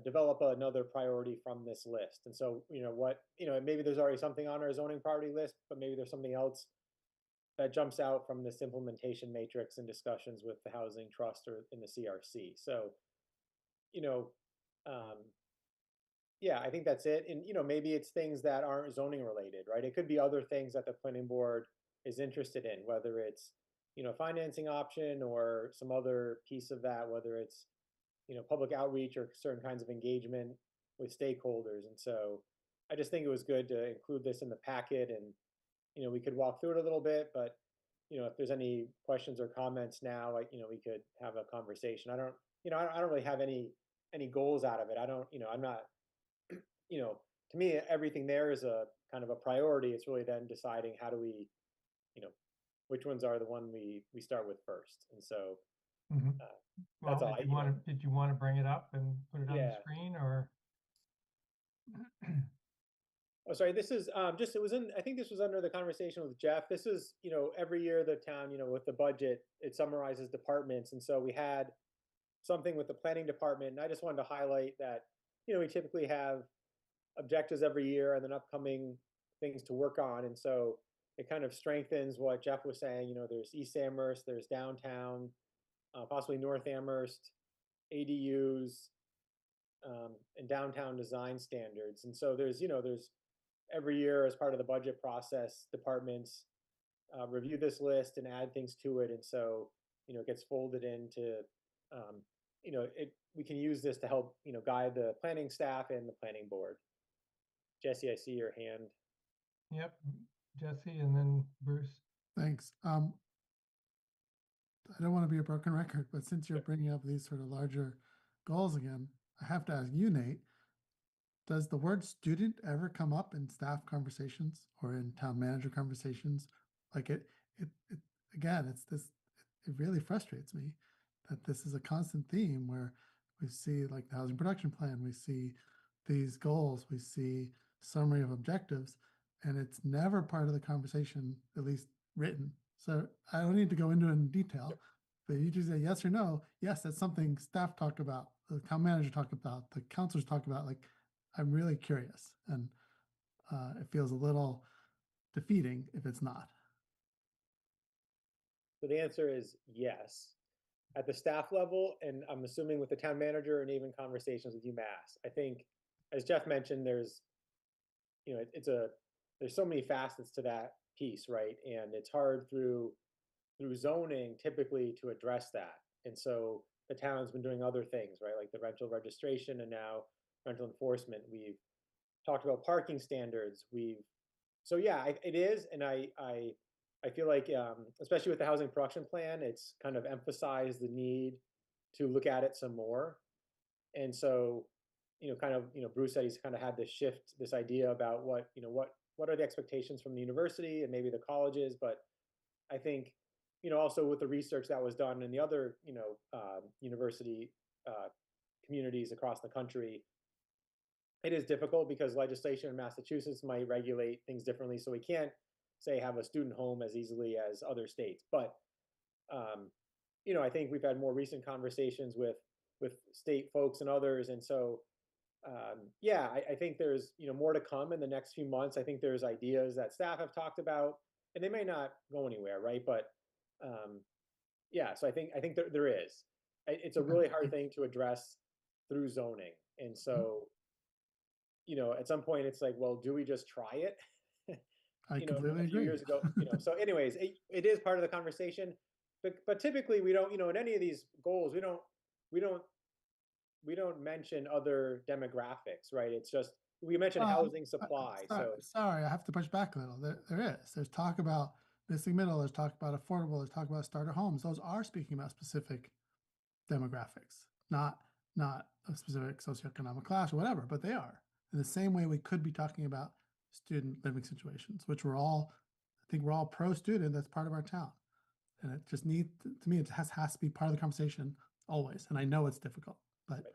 develop another priority from this list. And so, maybe there's already something on our zoning priority list, but maybe there's something else that jumps out from this implementation matrix and discussions with the housing trust or in the CRC. So, you know, um, yeah, I think that's it. And, maybe it's things that aren't zoning related, right? It could be other things that the planning board is interested in, whether it's, financing option or some other piece of that, whether it's, public outreach or certain kinds of engagement with stakeholders. And so I just think it was good to include this in the packet and, we could walk through it a little bit, but, if there's any questions or comments now, like, we could have a conversation. I don't really have any goals out of it. I don't, I'm not, to me, everything there is a kind of a priority. It's really then deciding how do we, you know, which ones are the one we start with first. And so Mhm. that's Well, all. did you want to bring it up and put it on the Yeah. screen, or? Oh, sorry. This is just, it was in, I think this was under the conversation with Jeff. This is, every year the town, with the budget, it summarizes departments. And so we had something with the planning department. And I just wanted to highlight that, we typically have objectives every year and then upcoming things to work on. And so it kind of strengthens what Jeff was saying. There's East Amherst, there's downtown, possibly North Amherst, ADUs, and downtown design standards. And so there's every year as part of the budget process, departments review this list and add things to it. And so, it gets folded into, we can use this to help, guide the planning staff and the planning board. Jesse, I see your hand. Yep. Jesse, and then Bruce. Thanks. I don't want to be a broken record, but since you're bringing up these sort of larger goals again, I have to ask you, Nate, does the word student ever come up in staff conversations or in town manager conversations? Like it again, it's this, it really frustrates me that this is a constant theme where we see like the housing production plan, we see these goals, we see summary of objectives, and it's never part of the conversation, at least written. So I don't need to go into it in detail, but you just say yes or no. Yes, that's something staff talked about, the town manager talked about, the counselors talked about. Like, I'm really curious, and it feels a little defeating if it's not. So the answer is yes. At the staff level, and I'm assuming with the town manager and even conversations with UMass, I think, as Jeff mentioned, there's, you know, there's so many facets to that piece, right? And it's hard through zoning typically to address that. And so the town's been doing other things, right? Like the rental registration and now rental enforcement. We've talked about parking standards. So yeah, it is. And I feel like, especially with the housing production plan, it's kind of emphasized the need to look at it some more. And so, Bruce said he's kind of had this shift, this idea about what are the expectations from the university and maybe the colleges. But I think, also with the research that was done in the other, university communities across the country, it is difficult because legislation in Massachusetts might regulate things differently. So we can't say have a student home as easily as other states. But I think we've had more recent conversations with state folks and others, and so yeah, I think there's more to come in the next few months. I think there's ideas that staff have talked about, and they may not go anywhere, right? But yeah, so I think there is. It's a really hard thing to address through zoning, and so at some point it's like, well, do we just try it? I completely a few agree. years ago, so anyways, it is part of the conversation, but typically we don't, in any of these goals, we don't mention other demographics, right? It's just, we mention housing supply. Sorry, I have to push back a little. There is. There's talk about missing middle, there's talk about affordable, there's talk about starter homes. Those are speaking about specific demographics, not a specific socioeconomic class or whatever, but they are. In the same way we could be talking about student living situations, which I think we're all pro-student, that's part of our town. And it just needs, to me, it has to be part of the conversation always. And I know it's difficult, but Right.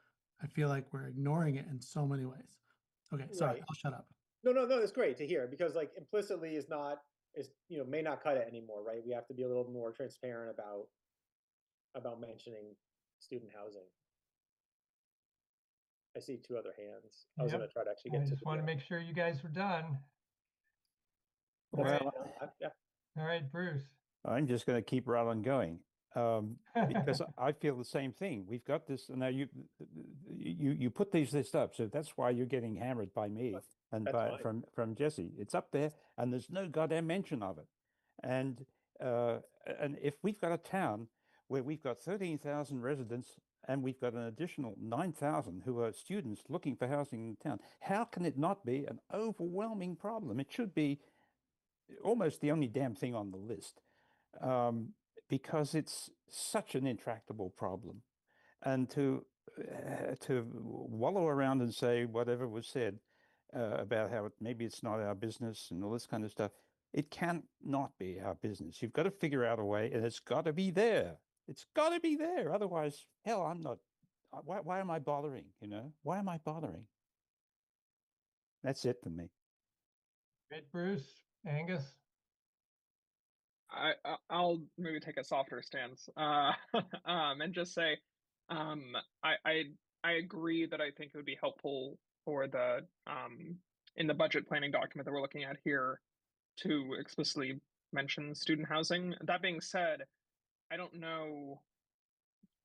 I feel like we're ignoring it in so many ways. Okay, sorry, Right. I'll shut up. No, that's great to hear, because like implicitly is may not cut it anymore, right? We have to be a little more transparent about mentioning student housing. I see two other hands. I was Yep. going to try to actually I get to just want to make sure you guys were done. That's Well, it. Yeah. All right, Bruce. I'm just going to keep right on going because I feel the same thing. We've got this now. You put these list up, so that's why you're getting hammered by me and That's fine. from Jesse. It's up there, and there's no goddamn mention of it. And if we've got a town where we've got 13,000 residents and we've got an additional 9,000 who are students looking for housing in the town, how can it not be an overwhelming problem? It should be almost the only damn thing on the list, because it's such an intractable problem. And to wallow around and say whatever was said about how maybe it's not our business and all this kind of stuff, it can't not be our business. You've got to figure out a way, and it's got to be there. It's got to be there. Otherwise, hell, I'm not. Why am I bothering? Why am I bothering? That's it for me. Great, Bruce. Angus. I'll maybe take a softer stance, and just say, I agree that I think it would be helpful for the in the budget planning document that we're looking at here to explicitly mention student housing. That being said, I don't know.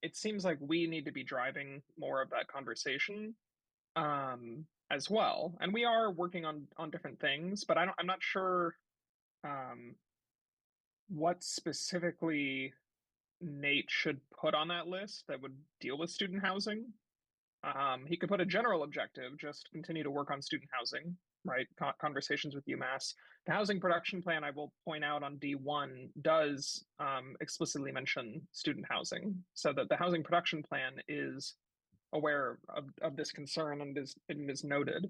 It seems like we need to be driving more of that conversation as well, and we are working on different things, but I'm not sure what specifically Nate should put on that list that would deal with student housing. He could put a general objective, just continue to work on student housing, right? Conversations with UMass. The housing production plan, I will point out on D1, does explicitly mention student housing, so that the housing production plan is aware of this concern and is noted.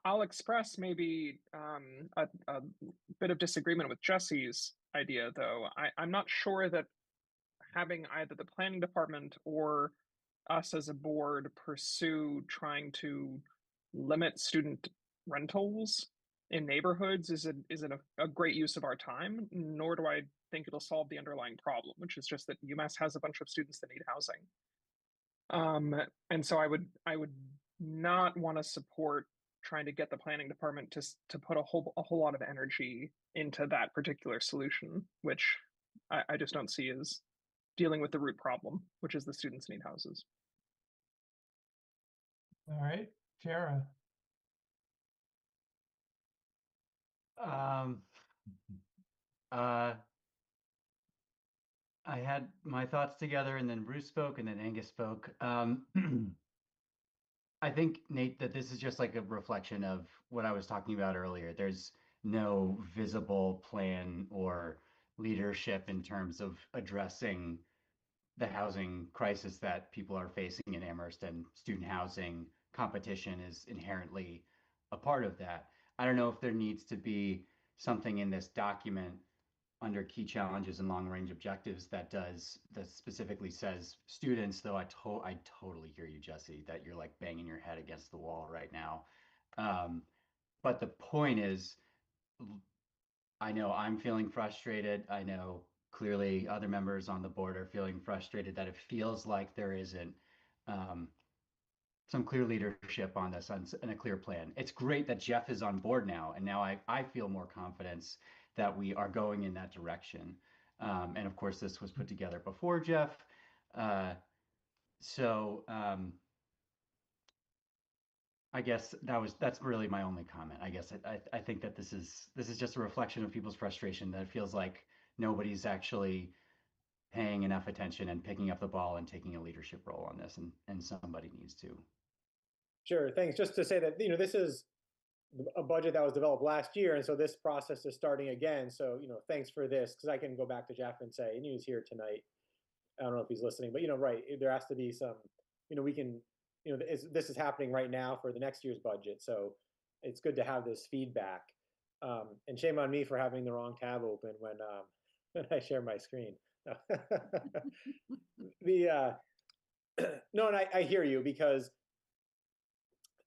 I'll express maybe a bit of disagreement with Jesse's idea, though. I'm not sure that having either the planning department or us as a board pursue trying to limit student rentals in neighborhoods is a great use of our time, nor do I think it'll solve the underlying problem, which is just that UMass has a bunch of students that need housing. And so I would not want to support trying to get the planning department to put a whole lot of energy into that particular solution, which I just don't see as dealing with the root problem, which is the students need houses. All right, Tara. I had my thoughts together, and then Bruce spoke, and then Angus spoke. I think, Nate, that this is just like a reflection of what I was talking about earlier. There's no visible plan or leadership in terms of addressing the housing crisis that people are facing in Amherst, and student housing competition is inherently a part of that. I don't know if there needs to be something in this document under key challenges and long range objectives that specifically says students, though I totally hear you, Jesse, that you're like banging your head against the wall right now. But the point is, I know I'm feeling frustrated. I know clearly other members on the board are feeling frustrated that it feels like there isn't some clear leadership on this and a clear plan. It's great that Jeff is on board now, and now I feel more confidence that we are going in that direction. And of course, this was put together before Jeff. I guess that's really my only comment. I guess I think that this is just a reflection of people's frustration, that it feels like nobody's actually paying enough attention and picking up the ball and taking a leadership role on this, and somebody needs to. Sure, thanks. Just to say that, this is a budget that was developed last year, and so this process is starting again. So, thanks for this, because I can go back to Jeff and say, and he was here tonight. I don't know if he's listening, but right, there has to be some, we can, this is happening right now for the next year's budget. So it's good to have this feedback. And shame on me for having the wrong tab open when I share my screen. No, and I hear you, because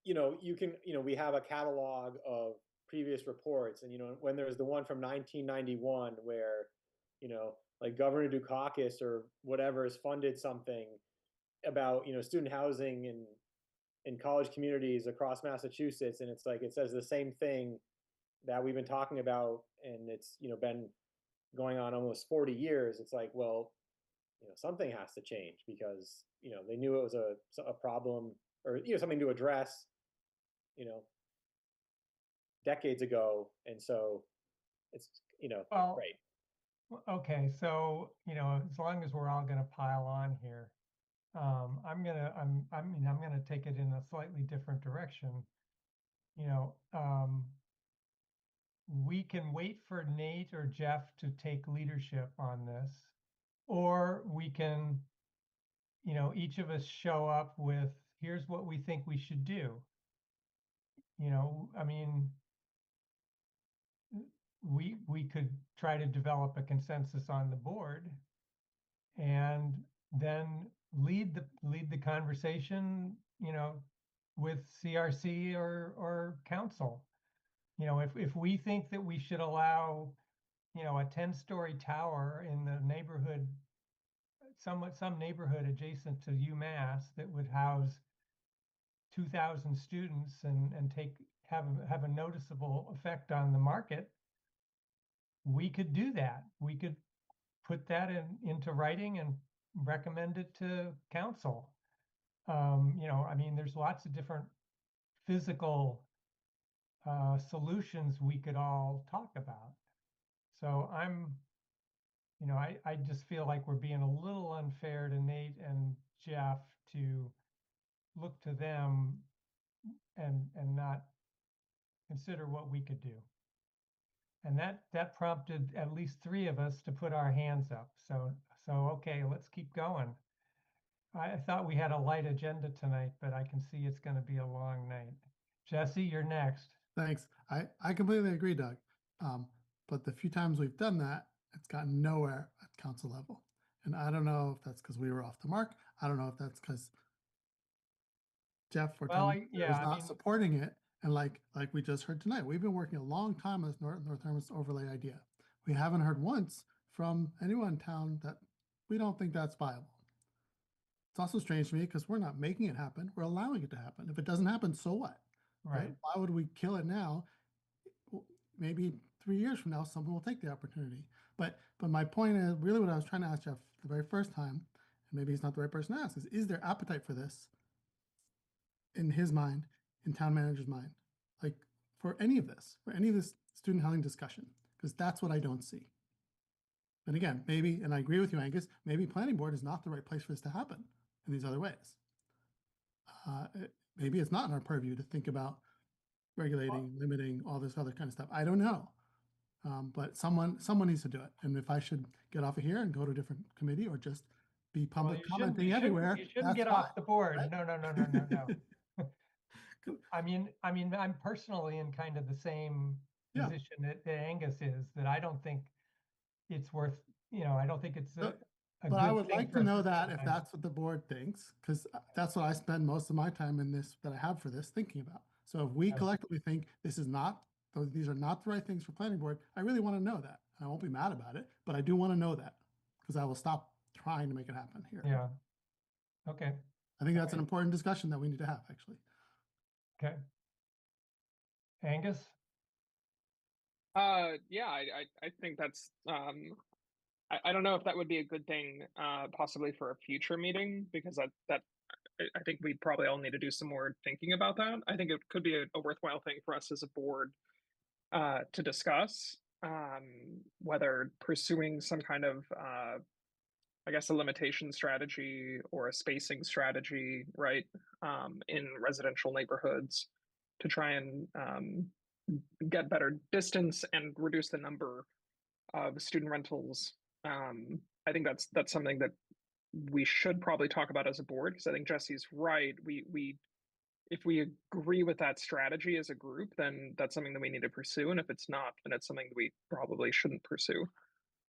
you can, we have a catalog of previous reports, and when there's the one from 1991 where like Governor Dukakis or whatever has funded something about student housing in college communities across Massachusetts, and it's like it says the same thing that we've been talking about, and it's been going on almost 40 years. It's like, well, something has to change, because they knew it was a problem, or something to address decades ago, and so it's Well, right. Okay, so as long as we're all going to pile on here, I'm gonna take it in a slightly different direction. We can wait for Nate or Jeff to take leadership on this, or we can, each of us show up with, here's what we think we should do. I mean, we could try to develop a consensus on the board, and then lead the conversation, with CRC or council. If we think that we should allow, a 10-story tower in the neighborhood, some neighborhood adjacent to UMass that would house 2,000 students and have a noticeable effect on the market, we could do that. We could put that into writing and recommend it to council. I mean, there's lots of different physical solutions we could all talk about. So I just feel like we're being a little unfair to Nate and Jeff to look to them and not consider what we could do. And that prompted at least 3 of us to put our hands up. So okay, let's keep going. I thought we had a light agenda tonight, but I can see it's going to be a long night. Jesse, you're next. Thanks. I completely agree, Doug. But the few times we've done that, it's gotten nowhere at council level. And I don't know if that's because we were off the mark. I don't know if that's because Jeff or Well, Tom yeah, is I not mean, supporting it. And like we just heard tonight, we've been working a long time on this North Amherst overlay idea. We haven't heard once from anyone in town that we don't think that's viable. It's also strange to me because we're not making it happen. We're allowing it to happen. If it doesn't happen, so what? right. Why would we kill it now? Maybe 3 years from now, someone will take the opportunity. But my point is really what I was trying to ask Jeff the very first time, and maybe he's not the right person to ask, is there appetite for this in his mind, in town manager's mind, like for any of this student housing discussion? Because that's what I don't see. And again, maybe, and I agree with you, Angus, maybe planning board is not the right place for this to happen in these other ways. Maybe it's not in our purview to think about regulating, limiting, all this other kind of stuff. I don't know. But someone needs to do it. And if I should get off of here and go to a different committee or just be public commenting everywhere, You shouldn't that's get fine, off the board. right? No. I mean, I'm personally in kind of the same Yeah. position that Angus is, that I don't think it's worth, I don't think it's a But I good would thing like for to us know to that spend if time. that's what the board thinks, because that's what I spend most of my time in this, that I have for this, thinking about. So if we Yes. collectively think these are not the right things for planning board, I really want to know that. And I won't be mad about it, but I do want to know that because I will stop trying to make it happen here. Yeah. Okay. I think that's an Alright. important discussion that we need to have, actually. Okay. Angus? Yeah, I think that's I don't know if that would be a good thing possibly for a future meeting, because I think we probably all need to do some more thinking about that. I think it could be a worthwhile thing for us as a board to discuss, whether pursuing some kind of I guess a limitation strategy or a spacing strategy, right, in residential neighborhoods to try and get better distance and reduce the number of student rentals. I think that's something that we should probably talk about as a board, because I think Jesse's right. We if we agree with that strategy as a group, then that's something that we need to pursue. And if it's not, then it's something that we probably shouldn't pursue.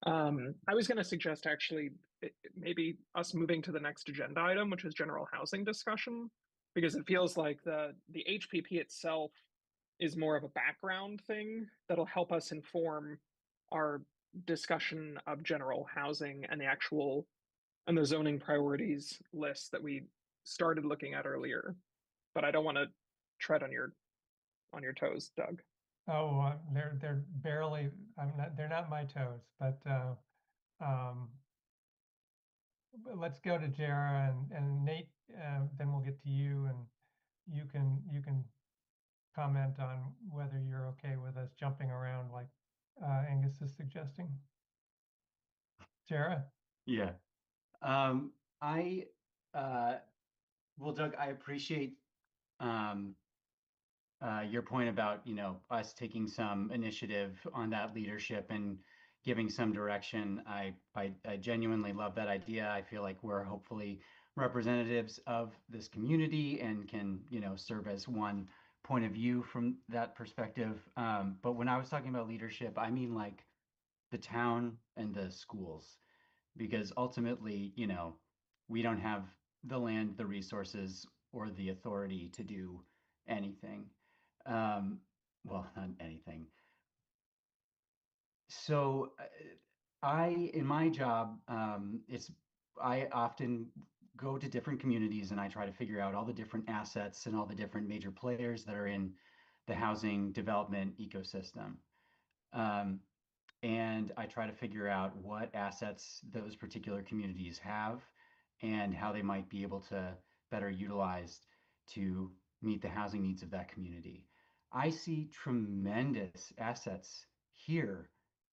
I was going to suggest actually maybe us moving to the next agenda item, which is general housing discussion, because it feels like the HPP itself is more of a background thing that'll help us inform our discussion of general housing and the zoning priorities list that we started looking at earlier. But I don't want to tread on your toes, Doug. Oh, they're barely, they're not my toes, but let's go to Jara and Nate, then we'll get to you, and you can comment on whether you're okay with us jumping around like Angus is suggesting. Jara? Yeah. I well, Doug, I appreciate your point about, us taking some initiative on that leadership and giving some direction. I genuinely love that idea. I feel like we're hopefully representatives of this community and can, serve as one point of view from that perspective. But when I was talking about leadership, I mean like the town and the schools, because ultimately, we don't have the land, the resources, or the authority to do anything. Well, not anything. So in my job, I often go to different communities and I try to figure out all the different assets and all the different major players that are in the housing development ecosystem. And I try to figure out what assets those particular communities have and how they might be able to better utilize to meet the housing needs of that community. I see tremendous assets here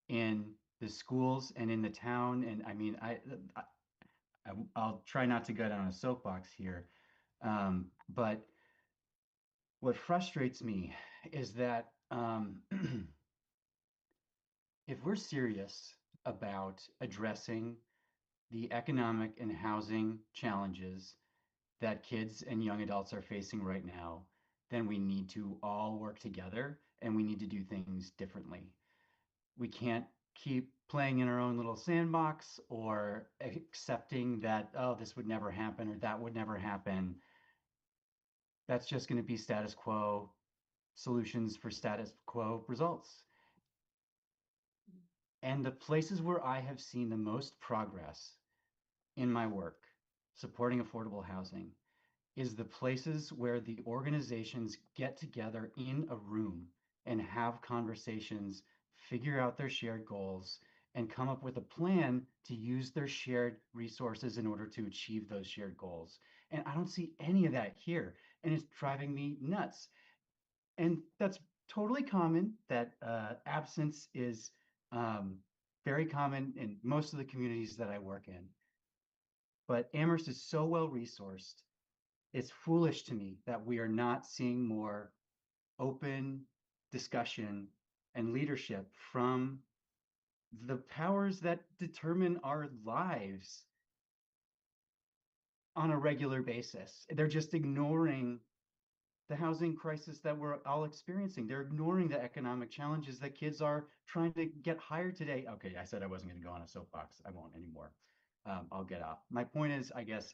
in the schools and in the town. And I mean, I'll try not to go down a soapbox here. But what frustrates me is that if we're serious about addressing the economic and housing challenges that kids and young adults are facing right now, then we need to all work together and we need to do things differently. We can't keep playing in our own little sandbox or accepting that, oh, this would never happen or that would never happen. That's just going to be status quo solutions for status quo results. And the places where I have seen the most progress in my work supporting affordable housing is the places where the organizations get together in a room and have conversations, figure out their shared goals, and come up with a plan to use their shared resources in order to achieve those shared goals. And I don't see any of that here, and it's driving me nuts. And that's totally common, that absence is very common in most of the communities that I work in. But Amherst is so well resourced, it's foolish to me that we are not seeing more open discussion and leadership from the powers that determine our lives on a regular basis. They're just ignoring the housing crisis that we're all experiencing. They're ignoring the economic challenges that kids are trying to get hired today. Okay, I said I wasn't going to go on a soapbox. I won't anymore. I'll get off. My point is, I guess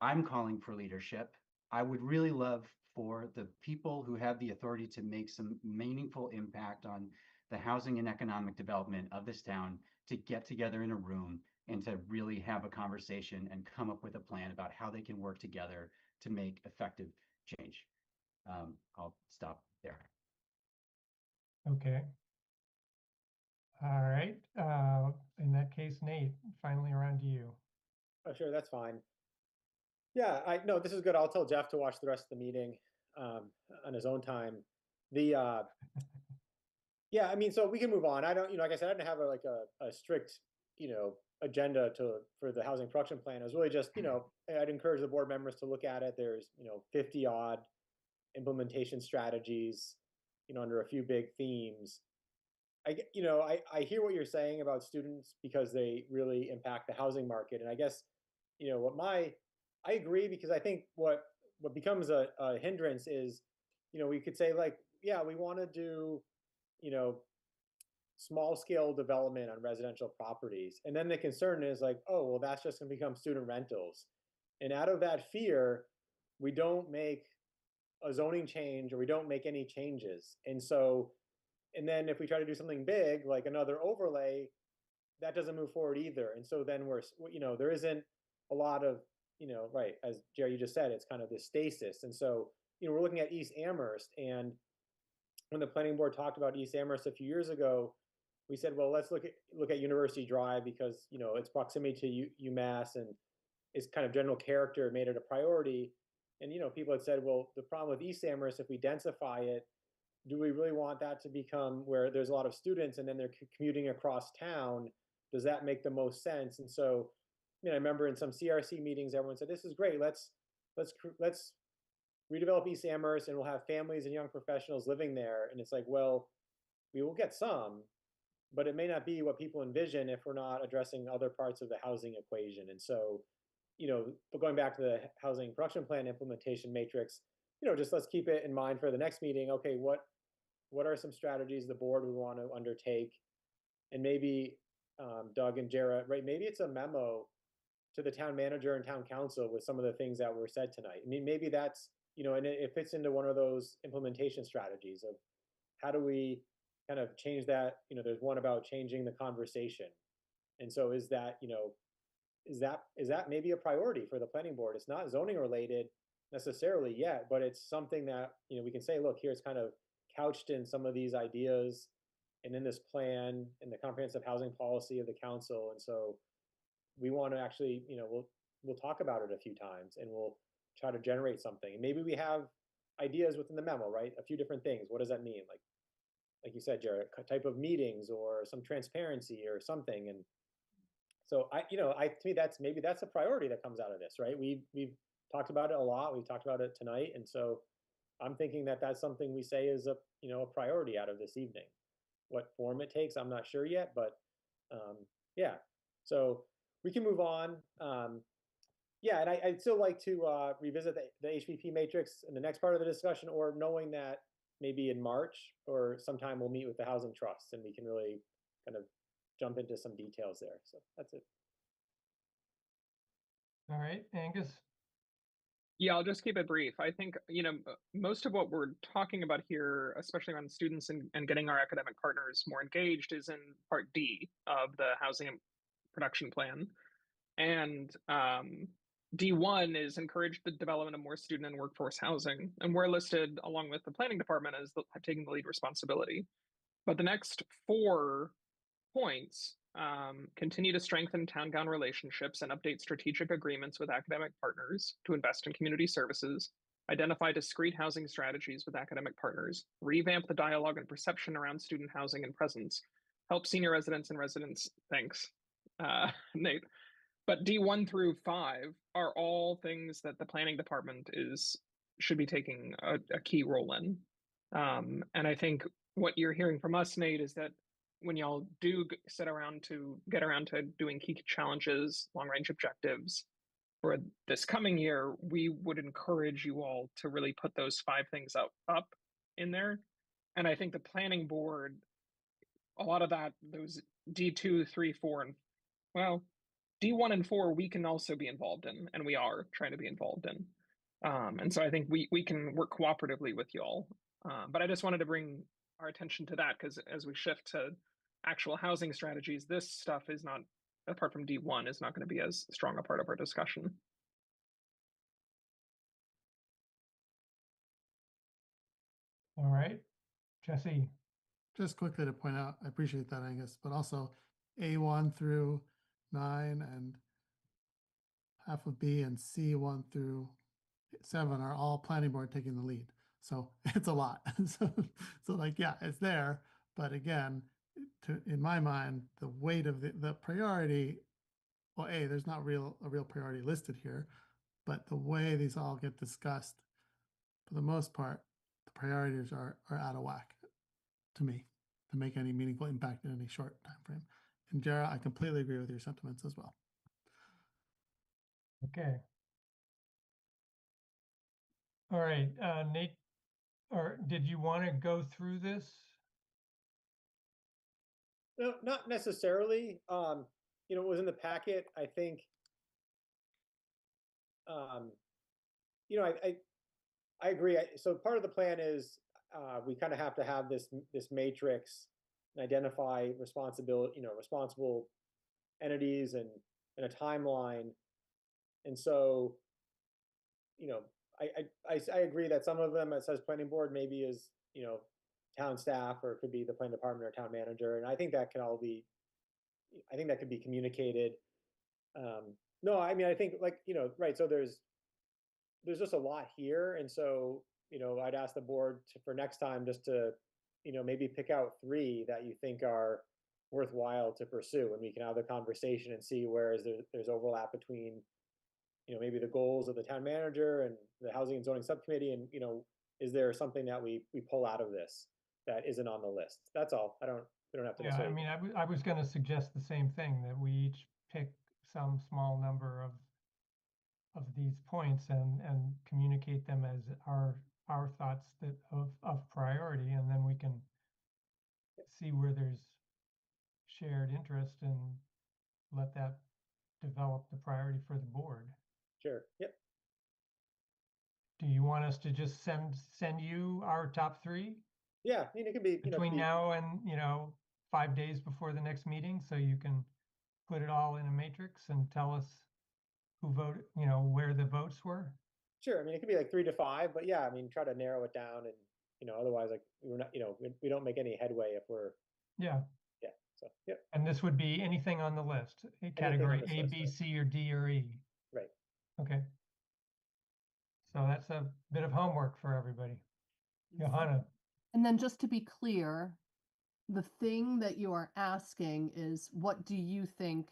I'm calling for leadership. I would really love for the people who have the authority to make some meaningful impact on the housing and economic development of this town to get together in a room and to really have a conversation and come up with a plan about how they can work together to make effective change. I'll stop there. Okay. All right. In that case, Nate, finally around to you. Oh, sure, that's fine. Yeah, no, this is good. I'll tell Jeff to watch the rest of the meeting on his own time. Yeah, I mean, so we can move on. I don't, like I said, I didn't have a strict, agenda for the housing production plan. It was really just, I'd encourage the board members to look at it. There's, 50 odd implementation strategies, under a few big themes. I hear what you're saying about students because they really impact the housing market. And I guess, I agree, because I think what becomes a hindrance is, we could say, like, yeah, we want to do, small scale development on residential properties. And then the concern is like, oh, well, that's just going to become student rentals. And out of that fear, we don't make a zoning change, or we don't make any changes. And so, and then if we try to do something big, like another overlay, that doesn't move forward either. And so then there isn't a lot of, right, as Jerry, you just said, it's kind of this stasis. And so, we're looking at East Amherst, and when the planning board talked about East Amherst a few years ago, we said, well, let's look at University Drive, because, its proximity to UMass and its kind of general character made it a priority. And, people had said, well, the problem with East Amherst, if we densify it, do we really want that to become where there's a lot of students and then they're commuting across town? Does that make the most sense? And so, I remember in some CRC meetings, everyone said, this is great. Let's redevelop East Amherst, and we'll have families and young professionals living there. And it's like, well, we will get some, but it may not be what people envision if we're not addressing other parts of the housing equation. And so, but going back to the housing production plan implementation matrix, just let's keep it in mind for the next meeting. Okay, what are some strategies the board would want to undertake? And maybe Doug and Jarrett, right? Maybe it's a memo to the town manager and town council with some of the things that were said tonight. I mean, maybe that's, and it fits into one of those implementation strategies of how do we kind of change that. There's one about changing the conversation. And so is that maybe a priority for the planning board? It's not zoning related necessarily yet, but it's something that, we can say, look, here's kind of couched in some of these ideas and in this plan, in the comprehensive housing policy of the council. And so we want to actually, we'll talk about it a few times, and we'll try to generate something. And maybe we have ideas within the memo, right? A few different things. What does that mean? Like you said, Jared, type of meetings or some transparency or something. And So to me, maybe that's a priority that comes out of this, right? We've talked about it a lot. We've talked about it tonight. And so I'm thinking that that's something we say is a priority out of this evening. What form it takes, I'm not sure yet, but yeah. So we can move on. Yeah, and I'd still like to revisit the HPP matrix in the next part of the discussion, or knowing that maybe in March or sometime we'll meet with the housing trust and we can really kind of jump into some details there. So that's it. All right, Angus? Yeah, I'll just keep it brief. I think, most of what we're talking about here, especially around students and getting our academic partners more engaged, is in part D of the housing and production plan. And D1 is encourage the development of more student and workforce housing. And we're listed along with the planning department as taking the lead responsibility. But the next 4 points continue to strengthen town-gown relationships and update strategic agreements with academic partners to invest in community services, identify discrete housing strategies with academic partners, revamp the dialogue and perception around student housing and presence, help senior residents and residents, thanks, Nate. But D1 through 5 are all things that the planning department should be taking a key role in. And I think what you're hearing from us, Nate, is that when y'all do get around to doing key challenges, long range objectives for this coming year, we would encourage you all to really put those 5 things up in there. And I think the planning board, a lot of that, those D2, 3, 4, and well, D1 and 4, we can also be involved in, and we are trying to be involved in. And so I think we can work cooperatively with y'all. But I just wanted to bring our attention to that, because as we shift to actual housing strategies, this stuff is not, apart from D1, is not going to be as strong a part of our discussion. All right, Jesse? Just quickly to point out, I appreciate that, Angus, but also A1 through 9 and half of B and C1 through 7 are all planning board taking the lead. So it's a lot. so like, yeah, it's there. But again, in my mind, the weight of the priority, well, there's not a real priority listed here, but the way these all get discussed, for the most part, the priorities are out of whack to me to make any meaningful impact in any short time frame. And Jara, I completely agree with your sentiments as well. Okay. All right, Nate, or did you want to go through this? No, not necessarily. It was in the packet. I think, I agree. So part of the plan is we kind of have to have this matrix and identify responsible entities and a timeline. And so, I agree that some of them, it says planning board, maybe is, town staff, or it could be the planning department or town manager. And I think that can all be, I think that could be communicated. No, I mean, I think right. So there's just a lot here. And so, I'd ask the board for next time just to, maybe pick out 3 that you think are worthwhile to pursue, and we can have the conversation and see where there's overlap between, maybe the goals of the town manager and the housing and zoning subcommittee, and, is there something that we pull out of this that isn't on the list? That's all. We don't have to. Yeah, I mean, I was going to suggest the same thing, that we each pick some small number of these points and communicate them as our thoughts of priority, and then we can see where there's shared interest and let that develop the priority for the board. Sure. Yep. Do you want us to just send you our top 3? Yeah, I mean, it could be between now and 5 days before the next meeting, so you can put it all in a matrix and tell us who voted, where the votes were? Sure. I mean, it could be like 3 to 5, but yeah, I mean, try to narrow it down, and otherwise, like, we're not, we don't make any headway if we're. Yeah. Yeah. So yeah. And this would be anything on the list, category A, B, C, or D, or E. Right. Okay. So that's a bit of homework for everybody. Johanna. And then just to be clear, the thing that you are asking is, what do you think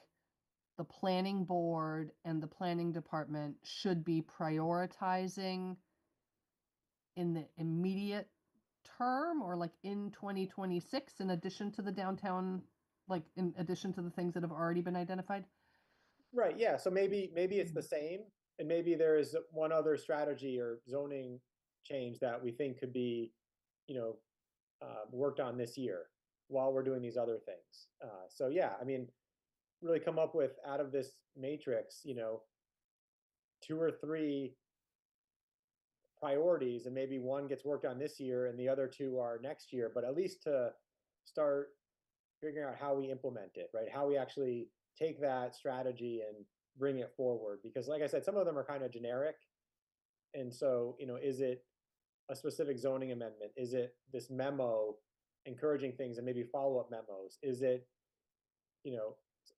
the planning board and the planning department should be prioritizing in the immediate term, or like in 2026, in addition to the downtown, like in addition to the things that have already been identified? Right, yeah, so maybe it's the same, and maybe there is one other strategy or zoning change that we think could be, worked on this year while we're doing these other things. So yeah, I mean, really come up with, out of this matrix, 2 or 3 priorities, and maybe one gets worked on this year and the other 2 are next year, but at least to start figuring out how we implement it, right? How we actually take that strategy and bring it forward. Because like I said, some of them are kind of generic. And so, is it a specific zoning amendment? Is it this memo encouraging things and maybe follow-up memos? Is it,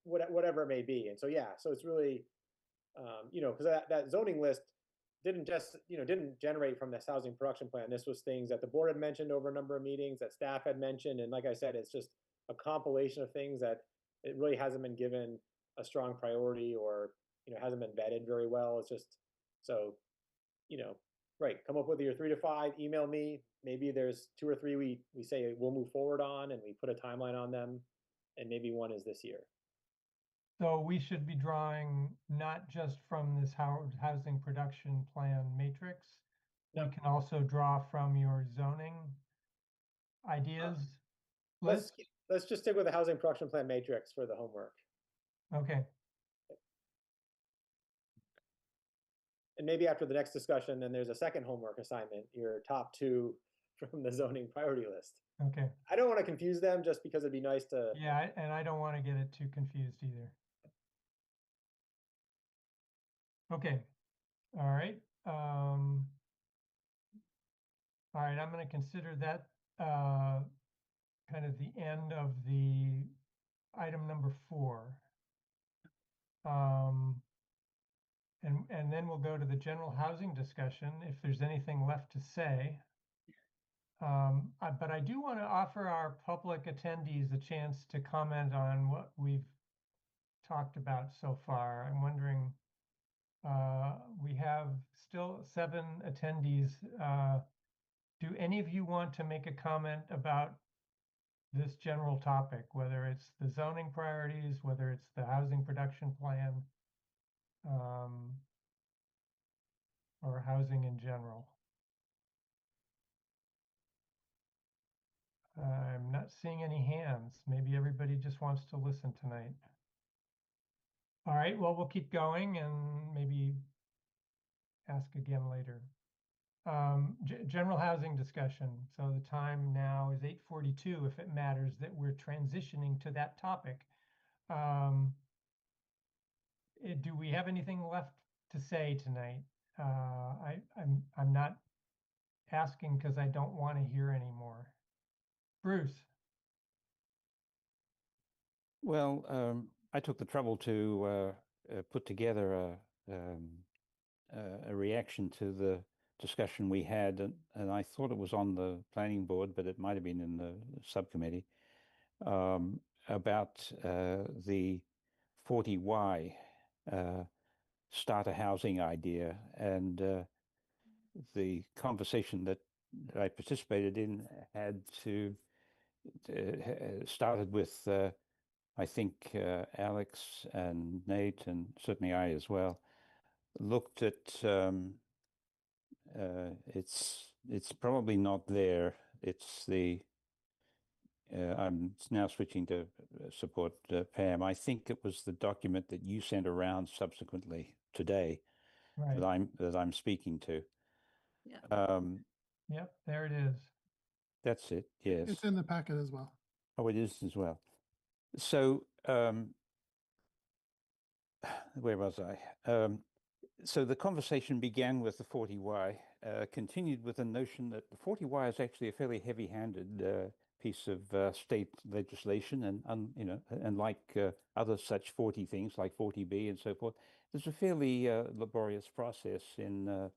whatever it may be? And so, yeah, so it's really, because that zoning list didn't just, didn't generate from this housing production plan. This was things that the board had mentioned over a number of meetings, that staff had mentioned. And like I said, it's just a compilation of things that it really hasn't been given a strong priority, or, hasn't been vetted very well. It's just, so, right, come up with your 3 to 5, email me. Maybe there's 2 or 3 we say we'll move forward on, and we put a timeline on them. And maybe one is this year. So we should be drawing not just from this housing production plan matrix. We Yep. can also draw from your zoning ideas list. Let's just stick with the housing production plan matrix for the homework. Okay, And maybe after the next discussion, then there's a second homework assignment, your top 2 from the zoning priority list. okay. I don't want to confuse them, just because it'd be nice to. Yeah, and I don't want to get it too confused either. Okay, all right. All right, I'm going to consider that kind of the end of the item number 4. And then we'll go to the general housing discussion if there's anything left to say. But I do want to offer our public attendees a chance to comment on what we've talked about so far. I'm wondering, we have still 7 attendees. Do any of you want to make a comment about this general topic, whether it's the zoning priorities, whether it's the housing production plan, or housing in general? I'm not seeing any hands. Maybe everybody just wants to listen tonight. All right, well, we'll keep going and maybe ask again later. General housing discussion. So the time now is 8:42, if it matters that we're transitioning to that topic. Do we have anything left to say tonight? I'm not asking because I don't want to hear anymore. Bruce. Well, I took the trouble to put together a reaction to the discussion we had, and I thought it was on the planning board, but it might have been in the subcommittee, about the 40Y starter housing idea, and the conversation that I participated in had started with I think Alex and Nate, and certainly I as well, looked at it's probably not there. It's the I'm now switching to support Pam. I think it was the document that you sent around subsequently today, Right. that I'm speaking to. Yeah. Yep, there it is. That's it. Yes. It's in the packet as well. Oh, it is as well. So where was I? So the conversation began with the 40Y, continued with the notion that the 40Y is actually a fairly heavy-handed piece of state legislation, and and like other such 40 things like 40B and so forth, there's a fairly laborious process in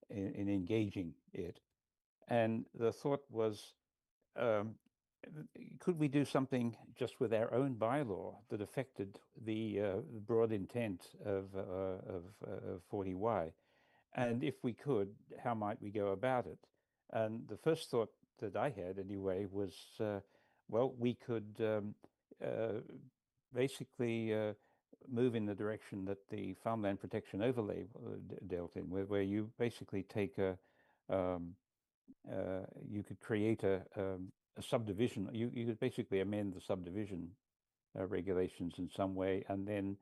engaging it. And the thought was, could we do something just with our own bylaw that affected the broad intent of 40Y? And if we could, how might we go about it? And the first thought that I had anyway was, well, we could basically move in the direction that the farmland protection overlay dealt in, where you basically take you could create a subdivision. You could basically amend the subdivision regulations in some way, and then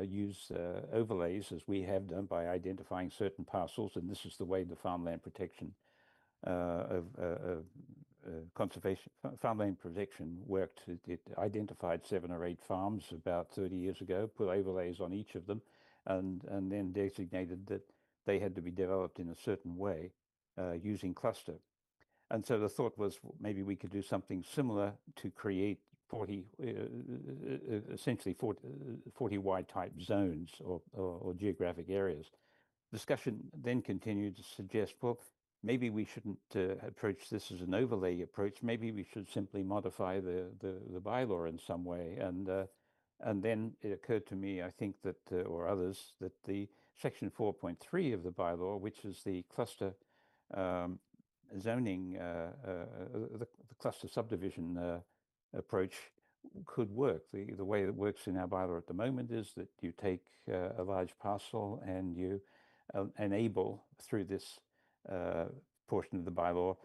use overlays, as we have done, by identifying certain parcels. And this is the way the farmland protection conservation farmland protection worked. It identified 7 or 8 farms about 30 years ago, put overlays on each of them, and then designated that they had to be developed in a certain way using cluster. And so the thought was maybe we could do something similar to create 40, essentially 40Y type zones or geographic areas. Discussion then continued to suggest, well, maybe we shouldn't approach this as an overlay approach. Maybe we should simply modify the bylaw in some way. And then it occurred to me, I think that, or others, that the section 4.3 of the bylaw, which is the cluster zoning, the cluster subdivision approach, could work. The way it works in our bylaw at the moment is that you take a large parcel and you enable through this portion of the bylaw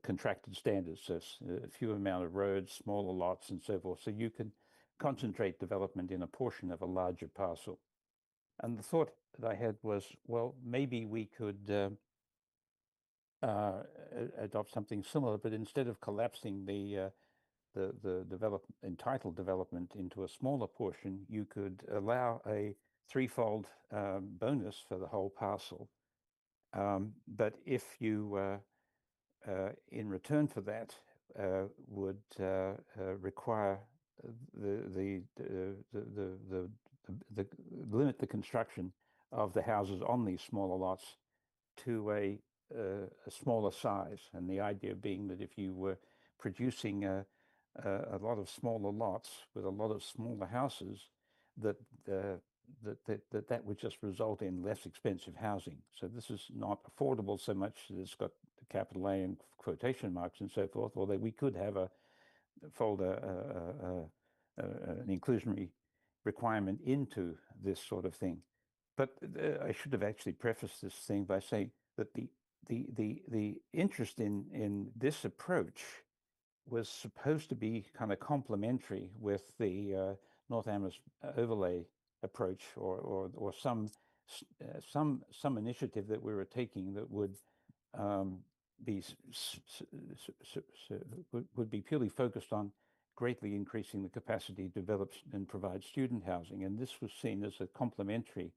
contracted standards, so a few amount of roads, smaller lots, and so forth. So you can concentrate development in a portion of a larger parcel. And the thought that I had was, well, maybe we could adopt something similar, but instead of collapsing the entitled development into a smaller portion, you could allow a threefold bonus for the whole parcel. But if you, in return for that, would require limit the construction of the houses on these smaller lots to a smaller size, and the idea being that if you were producing a lot of smaller lots with a lot of smaller houses, that would just result in less expensive housing. So this is not affordable so much that it's got the capital A in quotation marks and so forth, although we could have an inclusionary requirement into this sort of thing. But I should have actually prefaced this thing by saying that the interest in this approach was supposed to be kind of complementary with the North Amherst overlay approach, or some initiative that we were taking that would be purely focused on greatly increasing the capacity to develop and provide student housing. And this was seen as a complementary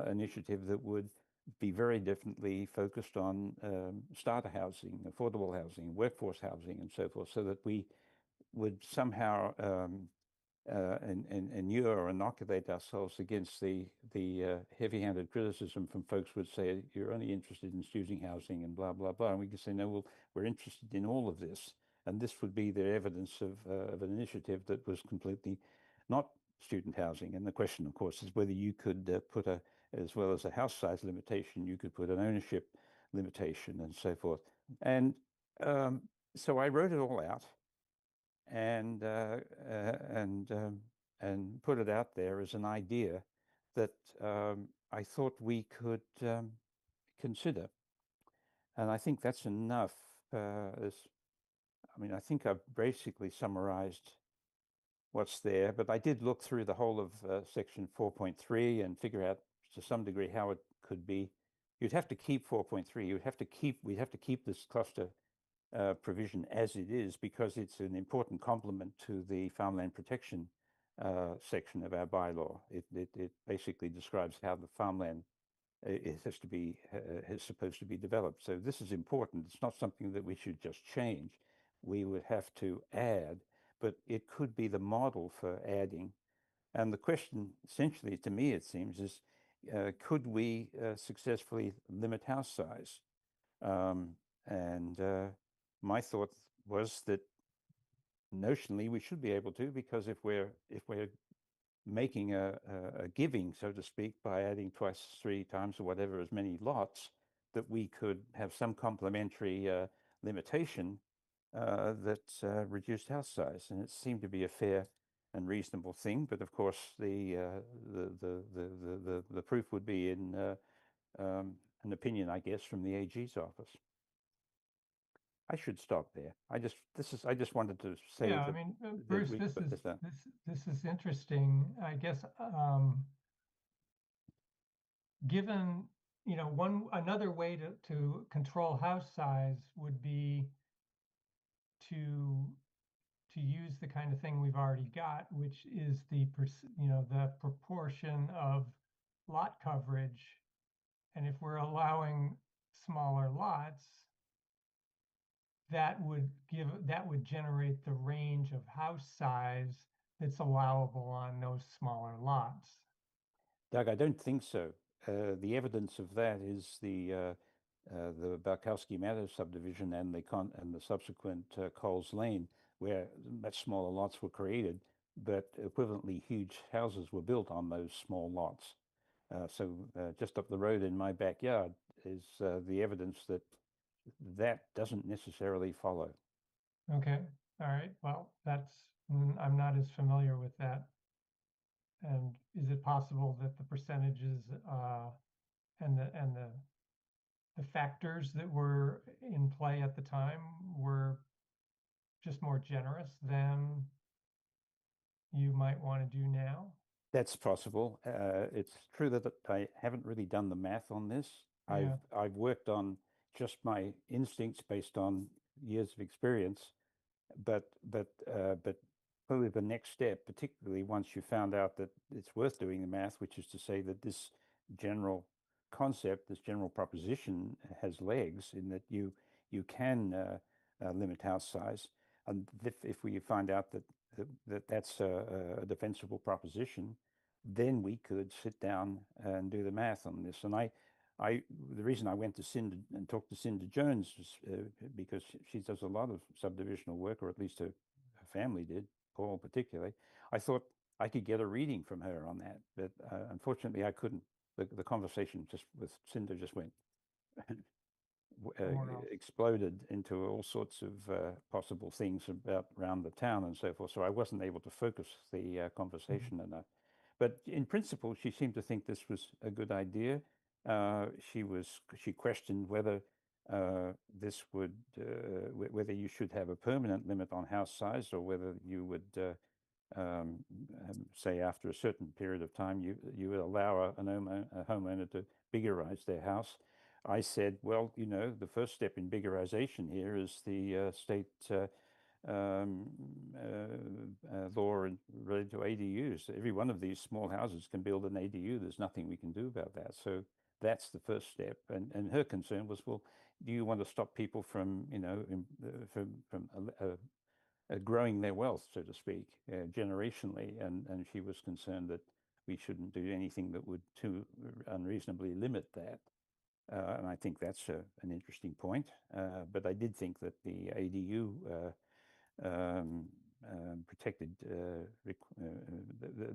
initiative that would be very differently focused on starter housing, affordable housing, workforce housing, and so forth, so that we would somehow inure or inoculate ourselves against the heavy-handed criticism from folks who would say, you're only interested in student housing and blah, blah, blah. And we could say, no, well, we're interested in all of this. And this would be the evidence of an initiative that was completely not student housing. And the question, of course, is whether you could put as well as a house size limitation, you could put an ownership limitation and so forth. And so I wrote it all out and put it out there as an idea that I thought we could consider. And I think that's enough. I think I've basically summarized what's there, but I did look through the whole of section 4.3 and figure out to some degree how it could be. You'd have to keep 4.3. We'd have to keep this cluster provision as it is, because it's an important complement to the farmland protection section of our bylaw. It basically describes how the farmland is supposed to be developed. So this is important. It's not something that we should just change. We would have to add, but it could be the model for adding. And the question, essentially, to me, it seems, is could we successfully limit house size? my thought was that notionally we should be able to, because if we're making a giving, so to speak, by adding twice, 3 times, or whatever, as many lots, that we could have some complementary limitation that reduced house size, and it seemed to be a fair and reasonable thing. But of course, the proof would be in an opinion, I guess, from the AG's office. I should stop there. I just wanted to say Yeah, I that, mean, that Bruce, we this put is this down. this is interesting. I guess given, you know, another way to control house size would be to use the kind of thing we've already got, which is the proportion of lot coverage. And if we're allowing smaller lots, that would generate the range of house size that's allowable on those smaller lots. Doug, I don't think so. The evidence of that is the Barkowski Meadows subdivision and the subsequent Coles Lane, where much smaller lots were created, but equivalently huge houses were built on those small lots. So just up the road in my backyard is the evidence that that doesn't necessarily follow. Okay, all right. Well, I'm not as familiar with that. And is it possible that the percentages and the factors that were in play at the time were just more generous than you might want to do now? That's possible. It's true that I haven't really done the math on this. Yeah. I've worked on just my instincts based on years of experience, but probably the next step, particularly once you found out that it's worth doing the math, which is to say that this general concept, this general proposition has legs in that you can limit house size, and if we find out that that's a defensible proposition, then we could sit down and do the math on this. And the reason I went to Cinda and talked to Cinda Jones was because she does a lot of subdivisional work, or at least her family did, Paul particularly. I thought I could get a reading from her on that, but unfortunately I couldn't. The conversation just with Cinda just went exploded into all sorts of possible things around the town and so forth. So I wasn't able to focus the conversation enough. But in principle, she seemed to think this was a good idea. She questioned whether this would whether you should have a permanent limit on house size, or whether you would say after a certain period of time you would allow a homeowner to biggerize their house. I said, well, you know, the first step in biggerization here is the state law related to ADUs. Every one of these small houses can build an ADU. There's nothing we can do about that. So that's the first step. And her concern was, well, do you want to stop people from, you know, from growing their wealth, so to speak, generationally? And she was concerned that we shouldn't do anything that would too unreasonably limit that. And I think that's an interesting point. But I did think that the ADU protected,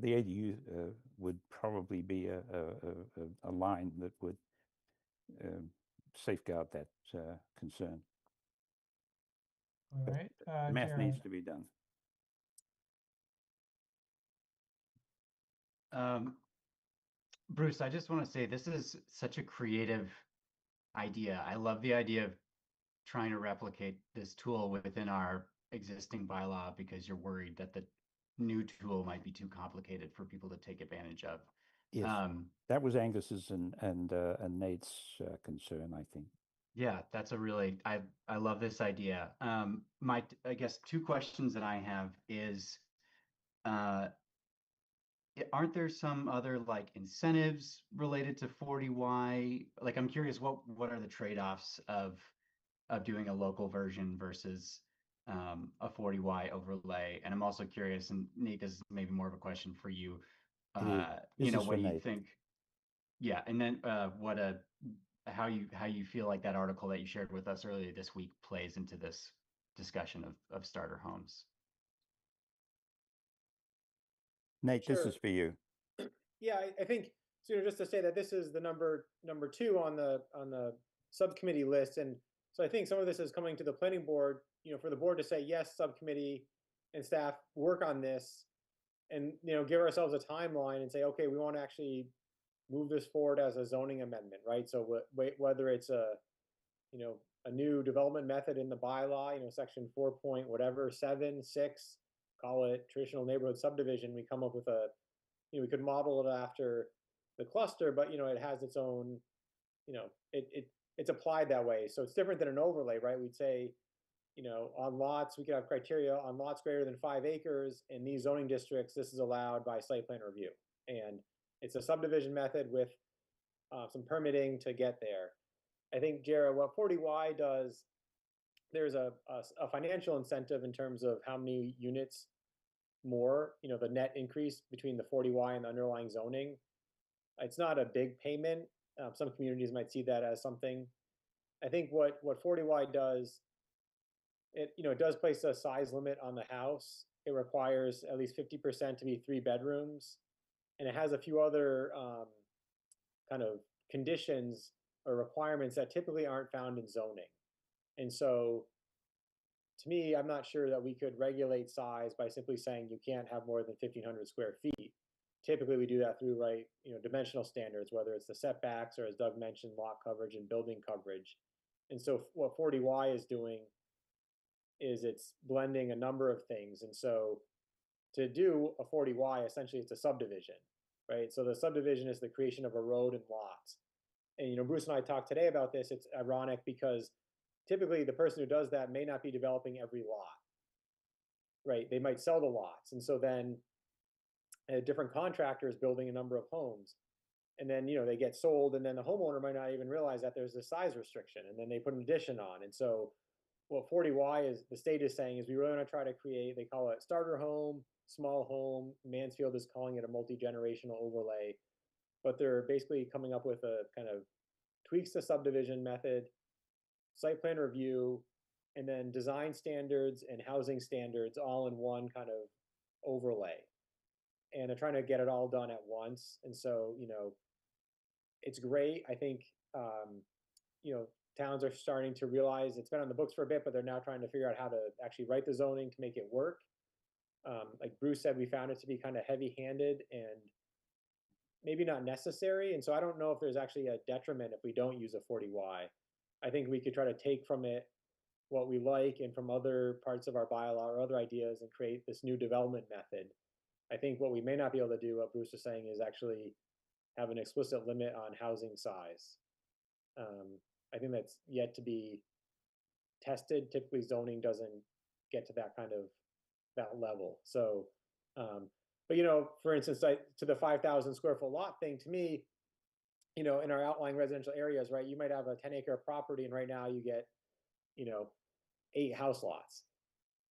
the ADU would probably be a line that would safeguard that concern. All right. The math Jared. needs to be done. Bruce, I just want to say this is such a creative idea. I love the idea of trying to replicate this tool within our existing bylaw, because you're worried that the new tool might be too complicated for people to take advantage of. Yes, that was Angus's and Nate's concern, I think. Yeah, that's a really, I love this idea. I guess 2 questions that I have is, aren't there some other like incentives related to 40Y? Like, I'm curious, what are the trade-offs of doing a local version versus a 40Y overlay? And I'm also curious, and Nate, this is maybe more of a question for you. You know, what do you think? Yeah, and then how you feel like that article that you shared with us earlier this week plays into this discussion of starter homes. Nate, this Sure. is for you. Yeah, I think so. Just to say that this is the number two on the subcommittee list, and so I think some of this is coming to the planning board. For the board to say yes, subcommittee and staff work on this, and give ourselves a timeline and say, okay, we want to actually move this forward as a zoning amendment, right? So whether it's a new development method in the bylaw, section 4 point whatever 7 6, call it traditional neighborhood subdivision, we come up with we could model it after the cluster, but it has its own, it's applied that way. So it's different than an overlay, right? We'd say, on lots, we could have criteria on lots greater than 5 acres in these zoning districts, this is allowed by site plan review. And it's a subdivision method with some permitting to get there. I think, Jared, what 40Y does, there's a financial incentive in terms of how many units more, the net increase between the 40Y and the underlying zoning. It's not a big payment. Some communities might see that as something. I think what 40Y does, it does place a size limit on the house. It requires at least 50% to be 3 bedrooms, and it has a few other kind of conditions or requirements that typically aren't found in zoning. And so, to me, I'm not sure that we could regulate size by simply saying you can't have more than 1,500 square feet. Typically, we do that through dimensional standards, whether it's the setbacks or, as Doug mentioned, lot coverage and building coverage. And so, what 40Y is doing is it's blending a number of things. And so, to do a 40Y, essentially, it's a subdivision, right? So the subdivision is the creation of a road and lots. And Bruce and I talked today about this. It's ironic because typically the person who does that may not be developing every lot, right? They might sell the lots. And so then a different contractor is building a number of homes. And then, they get sold, and then the homeowner might not even realize that there's a size restriction, and then they put an addition on. And so what 40Y is, the state is saying, is we really want to try to create, they call it starter home, small home. Mansfield is calling it a multi-generational overlay. But they're basically coming up with a kind of tweaks the subdivision method, site plan review, and then design standards and housing standards all in one kind of overlay. And they're trying to get it all done at once. And so, it's great. I think, towns are starting to realize it's been on the books for a bit, but they're now trying to figure out how to actually write the zoning to make it work. Like Bruce said, we found it to be kind of heavy-handed and maybe not necessary. And so I don't know if there's actually a detriment if we don't use a 40Y. I think we could try to take from it what we like and from other parts of our bylaw or other ideas and create this new development method. I think what we may not be able to do, what Bruce was saying, is actually have an explicit limit on housing size. I think that's yet to be tested. Typically zoning doesn't get to that kind of that level. So, but for instance, to the 5,000 square foot lot thing, to me, in our outlying residential areas, right, you might have a 10-acre property, and right now you get, 8 house lots.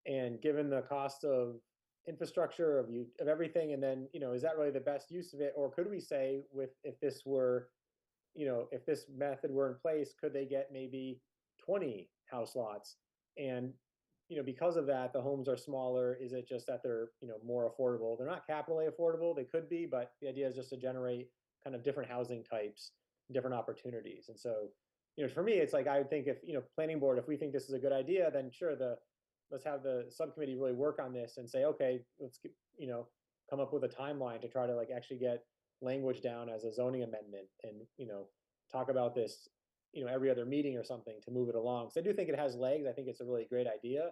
And given the cost of infrastructure of everything, and then, is that really the best use of it? Or could we say, if this were, if this method were in place, could they get maybe 20 house lots? And because of that, the homes are smaller. Is it just that they're more affordable? They're not capitally affordable. They could be, but the idea is just to generate kind of different housing types, different opportunities. And so, for me, it's like I would think if planning board, if we think this is a good idea, then sure, let's have the subcommittee really work on this and say, okay, let's come up with a timeline to try to actually get language down as a zoning amendment, and talk about this every other meeting or something to move it along. So I do think it has legs. I think it's a really great idea.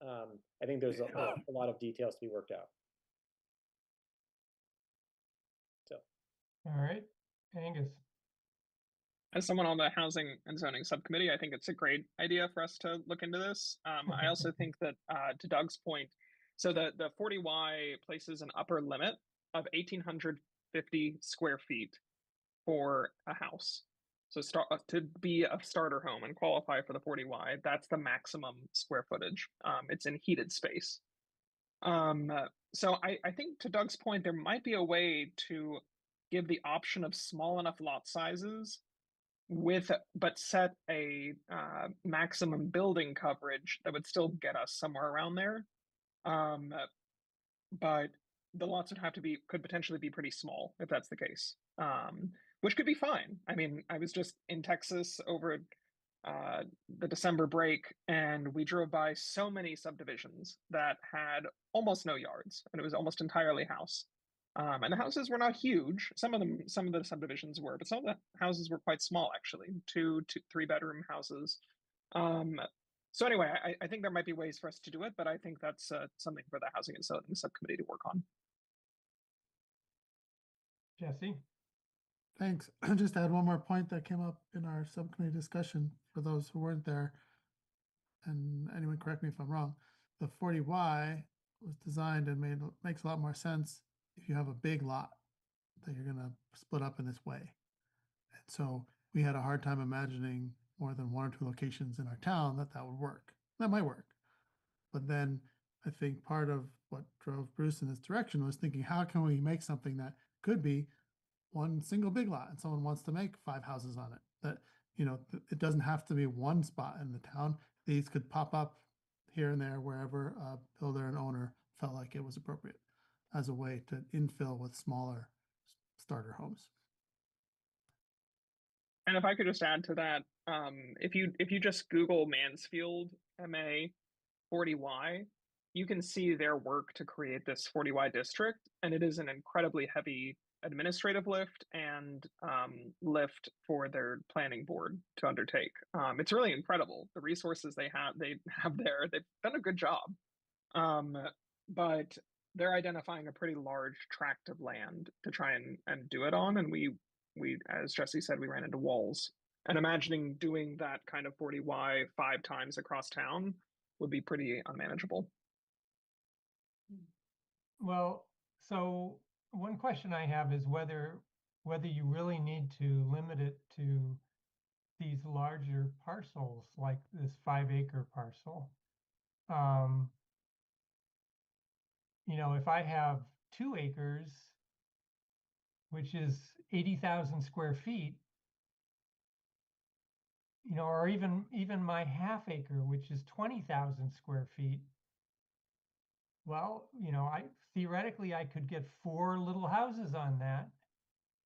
I think there's a lot of details to be worked out. So, All right, Angus. As someone on the housing and zoning subcommittee, I think it's a great idea for us to look into this. I also think that, to Doug's point, so the 40Y places an upper limit of 1,850 square feet for a house. So to be a starter home and qualify for the 40Y, that's the maximum square footage. It's in heated space. So I think, to Doug's point, there might be a way to give the option of small enough lot sizes but set a maximum building coverage that would still get us somewhere around there. But the lots would have to could potentially be pretty small if that's the case, which could be fine. I mean, I was just in Texas over the December break, and we drove by so many subdivisions that had almost no yards, and it was almost entirely house. And the houses were not huge. Some of the subdivisions were, but some of the houses were quite small, actually, two, 3-bedroom houses. So anyway, I think there might be ways for us to do it, but I think that's something for the Housing and Zoning Subcommittee to work on. Jesse? Thanks. Just to add one more point that came up in our subcommittee discussion for those who weren't there, and anyone correct me if I'm wrong, the 40Y was designed and makes a lot more sense if you have a big lot that you're going to split up in this way. And so we had a hard time imagining more than 1 or 2 locations in our town that would work. That might work. But then I think part of what drove Bruce in this direction was thinking, how can we make something that could be one single big lot and someone wants to make 5 houses on it? That, you know, it doesn't have to be one spot in the town. These could pop up here and there wherever a builder and owner felt like it was appropriate as a way to infill with smaller starter homes. And if I could just add to that, if you just Google Mansfield MA 40Y, you can see their work to create this 40Y district, and it is an incredibly heavy administrative lift and lift for their planning board to undertake. It's really incredible the resources they have there. They've done a good job, but they're identifying a pretty large tract of land to try and do it on, and we, as Jesse said, we ran into walls. And imagining doing that kind of 40Y 5 times across town would be pretty unmanageable. Well, so one question I have is whether you really need to limit it to these larger parcels like this 5-acre parcel. You know, if I have 2 acres, which is 80,000 square feet, you know, or even my ½ acre, which is 20,000 square feet. Well, you know, theoretically I could get 4 little houses on that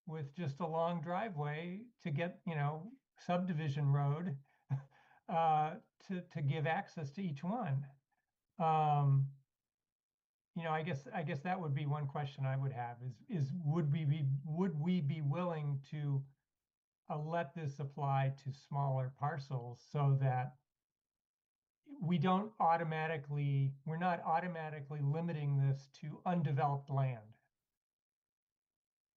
with just a long driveway to get, you know, subdivision road to give access to each one. You know, I guess that would be one question I would have is would we be willing to let this apply to smaller parcels so that we're not automatically limiting this to undeveloped land.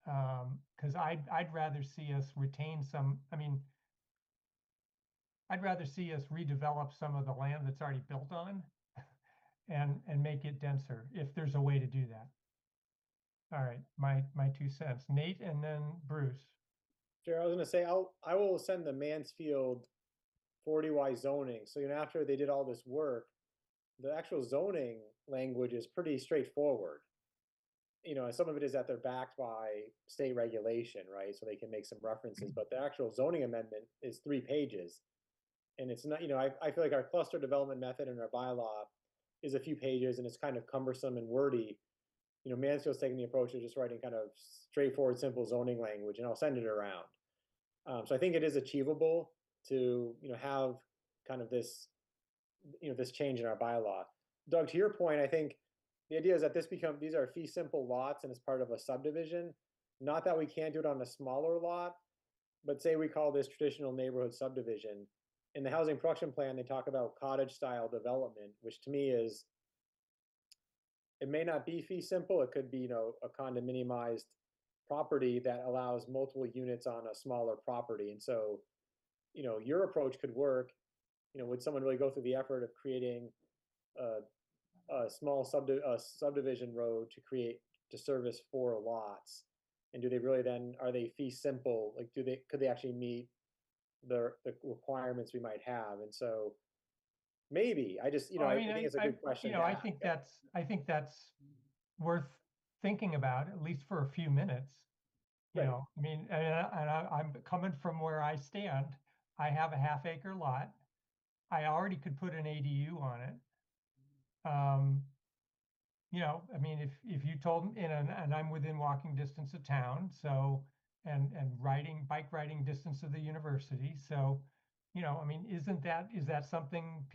Because I'd rather see us retain some, I mean, I'd rather see us redevelop some of the land that's already built on and make it denser if there's a way to do that. All right, my 2 cents. Nate and then Bruce. Sure, I was going to say I will send the Mansfield 40Y zoning. So, you know, after they did all this work, the actual zoning language is pretty straightforward. You know, some of it is that they're backed by state regulation, right? So they can make some references, but the actual zoning amendment is 3 pages. And it's not, you know, I feel like our cluster development method in our bylaw is a few pages and it's kind of cumbersome and wordy. You know, Mansfield's taking the approach of just writing kind of straightforward, simple zoning language, and I'll send it around. So I think it is achievable to, you know, have kind of this, you know, this change in our bylaw. Doug, to your point, I think the idea is that these are fee simple lots and it's part of a subdivision. Not that we can't do it on a smaller lot, but say we call this traditional neighborhood subdivision. In the housing production plan, they talk about cottage style development, which to me is, it may not be fee simple. It could be, you know, a condominiumized property that allows multiple units on a smaller property. And so, you know, your approach could work. You know, would someone really go through the effort of creating a small subdivision road to service 4 lots? And do they really then, are they fee simple? Like, could they actually meet the requirements we might have? And so maybe I just, you know, I think it's a good question. You know, I think that's worth thinking about, at least for a few minutes. You Right. know, I mean, I'm coming from where I stand. I have a half-acre lot. I already could put an ADU on it. You know, I mean, if you told me, and I'm within walking distance of town, so and bike riding distance of the university, so you know, I mean, is that something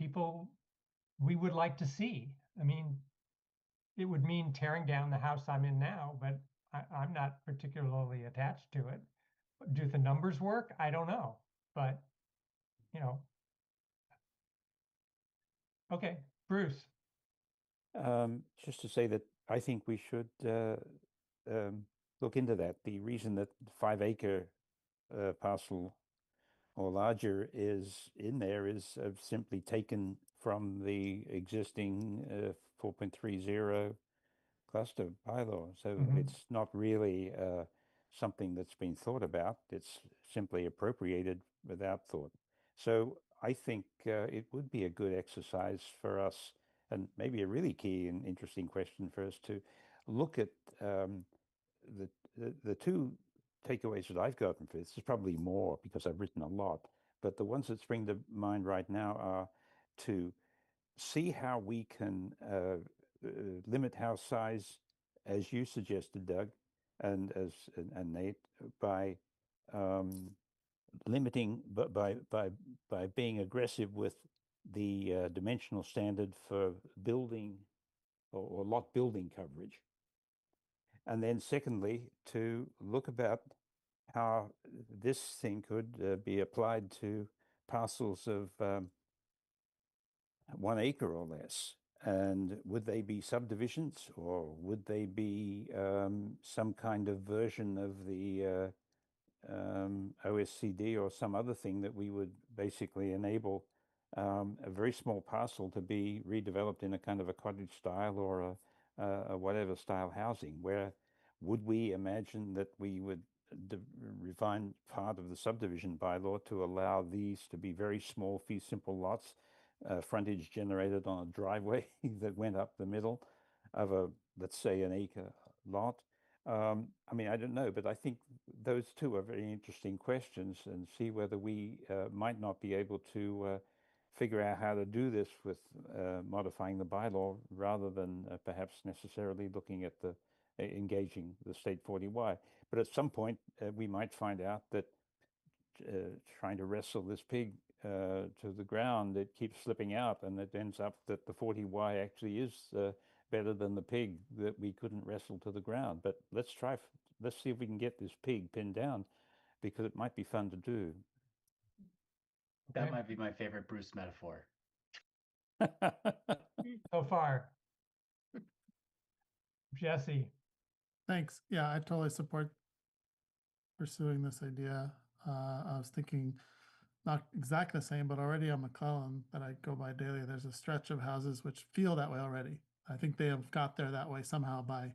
we would like to see? I mean, it would mean tearing down the house I'm in now, but I'm not particularly attached to it. Do the numbers work? I don't know, but you know, okay, Bruce. Just to say that I think we should look into that. The reason that 5 acre parcel or larger is in there is simply taken from the existing 4.30 cluster bylaw. So it's not really something that's been thought about. It's simply appropriated without thought. So I think it would be a good exercise for us, and maybe a really key and interesting question for us to look at the two takeaways that I've gotten for this. There's probably more because I've written a lot, but the ones that spring to mind right now are to see how we can limit house size, as you suggested, Doug, and Nate, by limiting, but by being aggressive with the dimensional standard for building or lot building coverage. And then secondly, to look about how this thing could be applied to parcels of 1 acre or less. And would they be subdivisions, or would they be some kind of version of the OSCD or some other thing that we would basically enable a very small parcel to be redeveloped in a kind of a cottage style or a whatever style housing? Where would we imagine that we would refine part of the subdivision bylaw to allow these to be very small fee simple lots, frontage generated on a driveway that went up the middle of a, let's say, an acre lot? I mean, I don't know, but I think those two are very interesting questions, and see whether we might not be able to figure out how to do this with modifying the bylaw, rather than perhaps necessarily looking at the engaging the state 40Y. But at some point, we might find out that trying to wrestle this pig to the ground, it keeps slipping out, and it ends up that the 40Y actually is better than the pig that we couldn't wrestle to the ground. But let's see if we can get this pig pinned down, because it might be fun to do. That Okay. might be my favorite Bruce metaphor. So far. Jesse. Thanks. Yeah, I totally support pursuing this idea. I was thinking not exactly the same, but already on McClellan that I go by daily, there's a stretch of houses which feel that way already. I think they have got there that way somehow by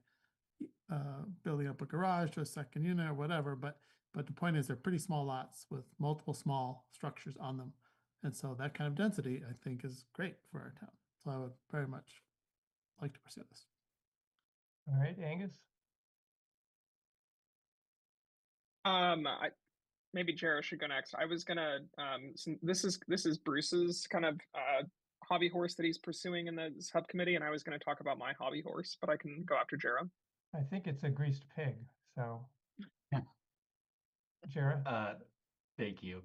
building up a garage to a second unit or whatever. But the point is, they're pretty small lots with multiple small structures on them. And so that kind of density, I think, is great for our town. So I would very much like to pursue this. All right, Angus. Maybe Jara should go next. I was gonna this is Bruce's kind of hobby horse that he's pursuing in the subcommittee, and I was gonna talk about my hobby horse, but I can go after Jara. I think it's a greased pig. So, Jara. Thank you.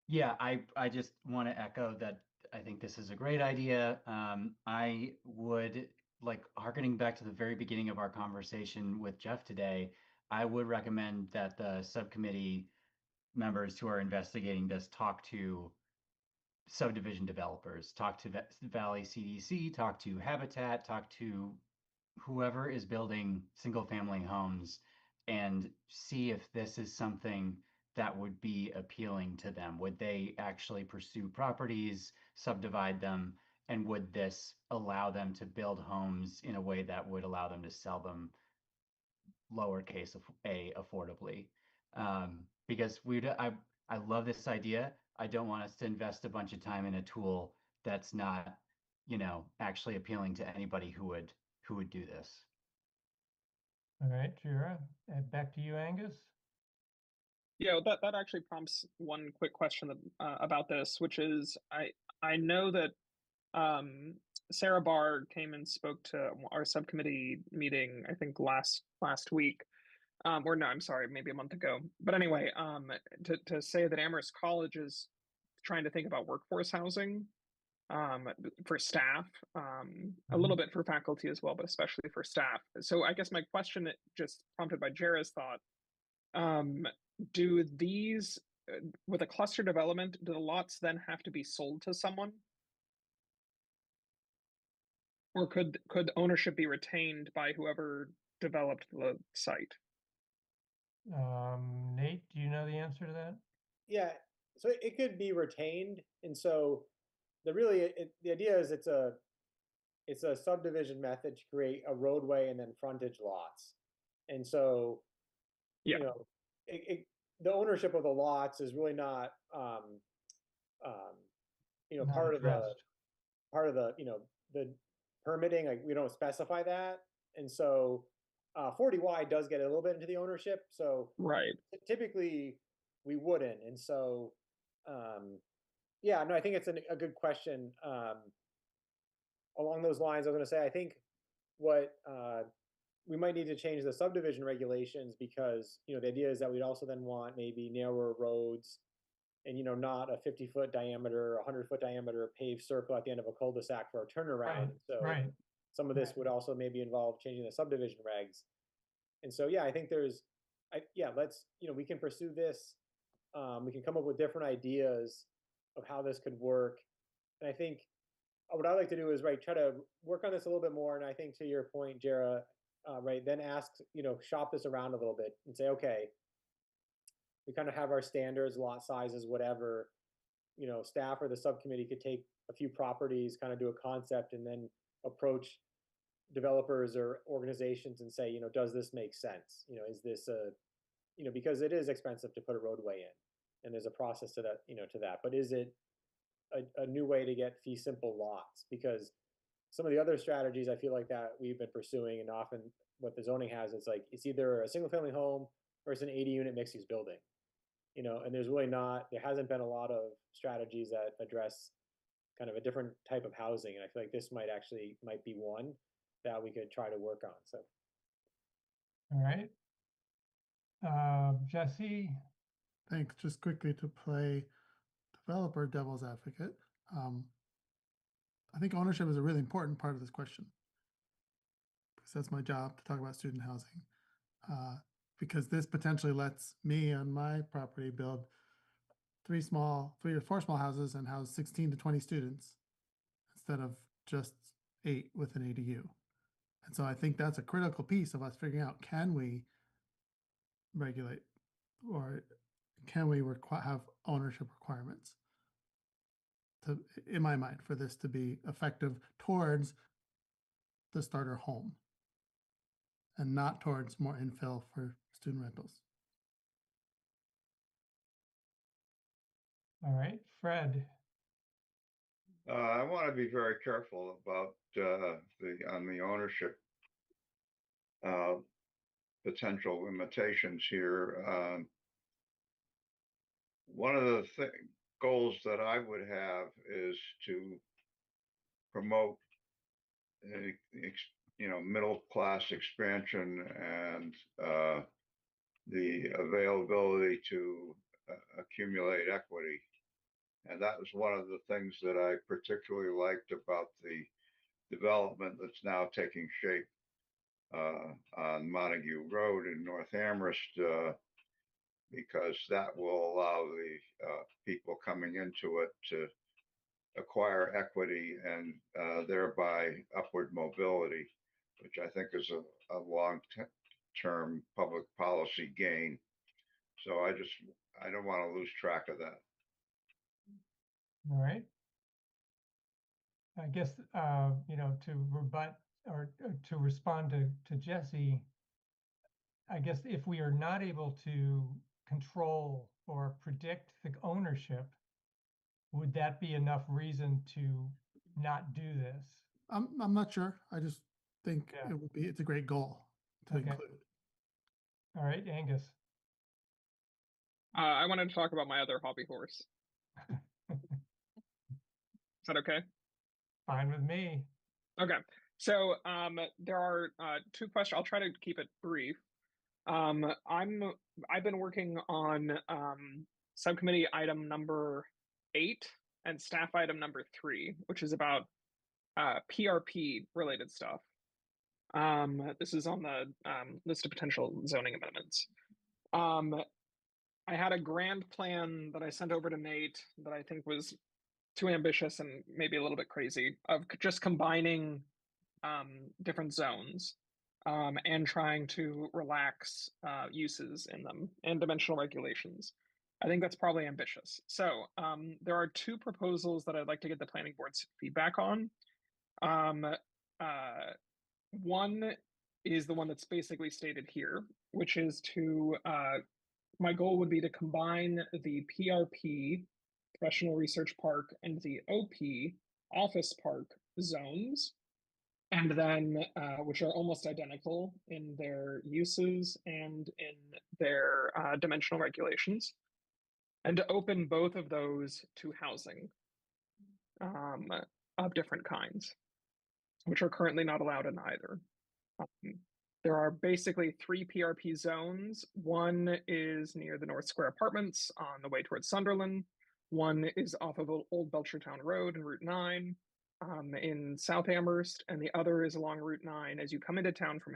Yeah, I just want to echo that I think this is a great idea. I would, like, harkening back to the very beginning of our conversation with Jeff today, I would recommend that the subcommittee members who are investigating this talk to subdivision developers, talk to Valley CDC, talk to Habitat, talk to whoever is building single family homes, and see if this is something that would be appealing to them. Would they actually pursue properties, subdivide them, and would this allow them to build homes in a way that would allow them to sell them lowercase a affordably? Because I love this idea. I don't want us to invest a bunch of time in a tool that's not, actually appealing to anybody who would do this. All right, Jira, back to you, Angus. Yeah, well, that actually prompts one quick question about this, which is I know that Sarah Barr came and spoke to our subcommittee meeting, I think last week, or no, I'm sorry, maybe a month ago. But anyway, to say that Amherst College is trying to think about workforce housing for staff, a little bit for faculty as well, but especially for staff. So I guess my question, just prompted by Jara's thought, do these with a cluster development, do the lots then have to be sold to someone? Or could ownership be retained by whoever developed the site? Nate, do you know the answer to that? Yeah, so it could be retained, and so the idea is it's a subdivision method to create a roadway and then frontage lots, and so Yeah. you know the ownership of the lots is really not Not part of the addressed. the permitting. Like, we don't specify that, and so 40Y does get a little bit into the ownership, so Right. typically we wouldn't, and so yeah, no, I think it's a good question. Along those lines, I was going to say, I think what we might need to change the subdivision regulations, because the idea is that we'd also then want maybe narrower roads, and not a 50-foot diameter, 100-foot diameter paved circle at the end of a cul-de-sac for a turnaround. Right, So right. some of this right. would also maybe involve changing the subdivision regs. And so yeah, I think let's we can pursue this. We can come up with different ideas of how this could work. And I think what I like to do is try to work on this a little bit more. And I think, to your point, Jara, then ask, shop this around a little bit and say, okay, we kind of have our standards, lot sizes, whatever. Staff or the subcommittee could take a few properties, kind of do a concept, and then approach developers or organizations and say, does this make sense? Is this because it is expensive to put a roadway in, and there's a process to that, but is it a new way to get fee simple lots? Because some of the other strategies I feel like that we've been pursuing, and often what the zoning has, is like, it's either a single family home or it's an 80-unit mixed use building, and there hasn't been a lot of strategies that address kind of a different type of housing. And I feel like this might be one that we could try to work on. So. All right. Jesse? Thanks. Just quickly to play developer devil's advocate. I think ownership is a really important part of this question, because that's my job to talk about student housing. Because this potentially lets me on my property build 3 or 4 small houses and house 16 to 20 students instead of just 8 with an ADU. And so I think that's a critical piece of us figuring out, can we regulate, or can we have ownership requirements, to, in my mind, for this to be effective towards the starter home and not towards more infill for student rentals. All right, Fred. I want to be very careful about on the ownership potential limitations here. One of the goals that I would have is to promote middle class expansion and the availability to accumulate equity. And that was one of the things that I particularly liked about the development that's now taking shape on Montague Road in North Amherst, because that will allow the people coming into it to acquire equity and thereby upward mobility, which I think is a long-term public policy gain. So I don't want to lose track of that. All right. I guess, to rebut or to respond to Jesse, I guess if we are not able to control or predict the ownership, would that be enough reason to not do this? I'm not sure. I just think Yeah. it's a great goal to Okay. include. All right, Angus. I wanted to talk about my other hobby horse. Is that okay? Fine with me. Okay. So there are two questions. I'll try to keep it brief. I've been working on subcommittee item number 8 and staff item number 3, which is about PRP related stuff. This is on the list of potential zoning amendments. I had a grand plan that I sent over to Nate that I think was too ambitious and maybe a little bit crazy, of just combining different zones and trying to relax uses in them and dimensional regulations. I think that's probably ambitious. So there are two proposals that I'd like to get the planning board's feedback on. One is the one that's basically stated here, which is to my goal would be to combine the PRP, Professional Research Park, and the OP, Office Park zones, and then which are almost identical in their uses and in their dimensional regulations, and to open both of those to housing of different kinds, which are currently not allowed in either. There are basically 3 PRP zones. One is near the North Square Apartments on the way towards Sunderland. One is off of Old Belchertown Road and Route 9 in South Amherst, and the other is along Route 9 as you come into town from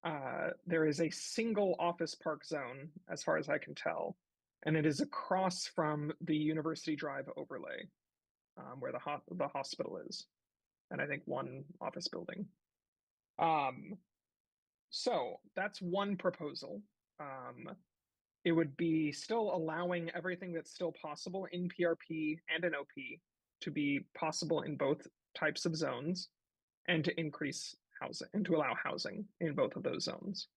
Hadley. There is a single office park zone, as far as I can tell, and it is across from the University Drive overlay, where the hospital is, and I think one office building. So that's one proposal. It would be still allowing everything that's still possible in PRP and in OP to be possible in both types of zones, and to increase housing and to allow housing in both of those zones.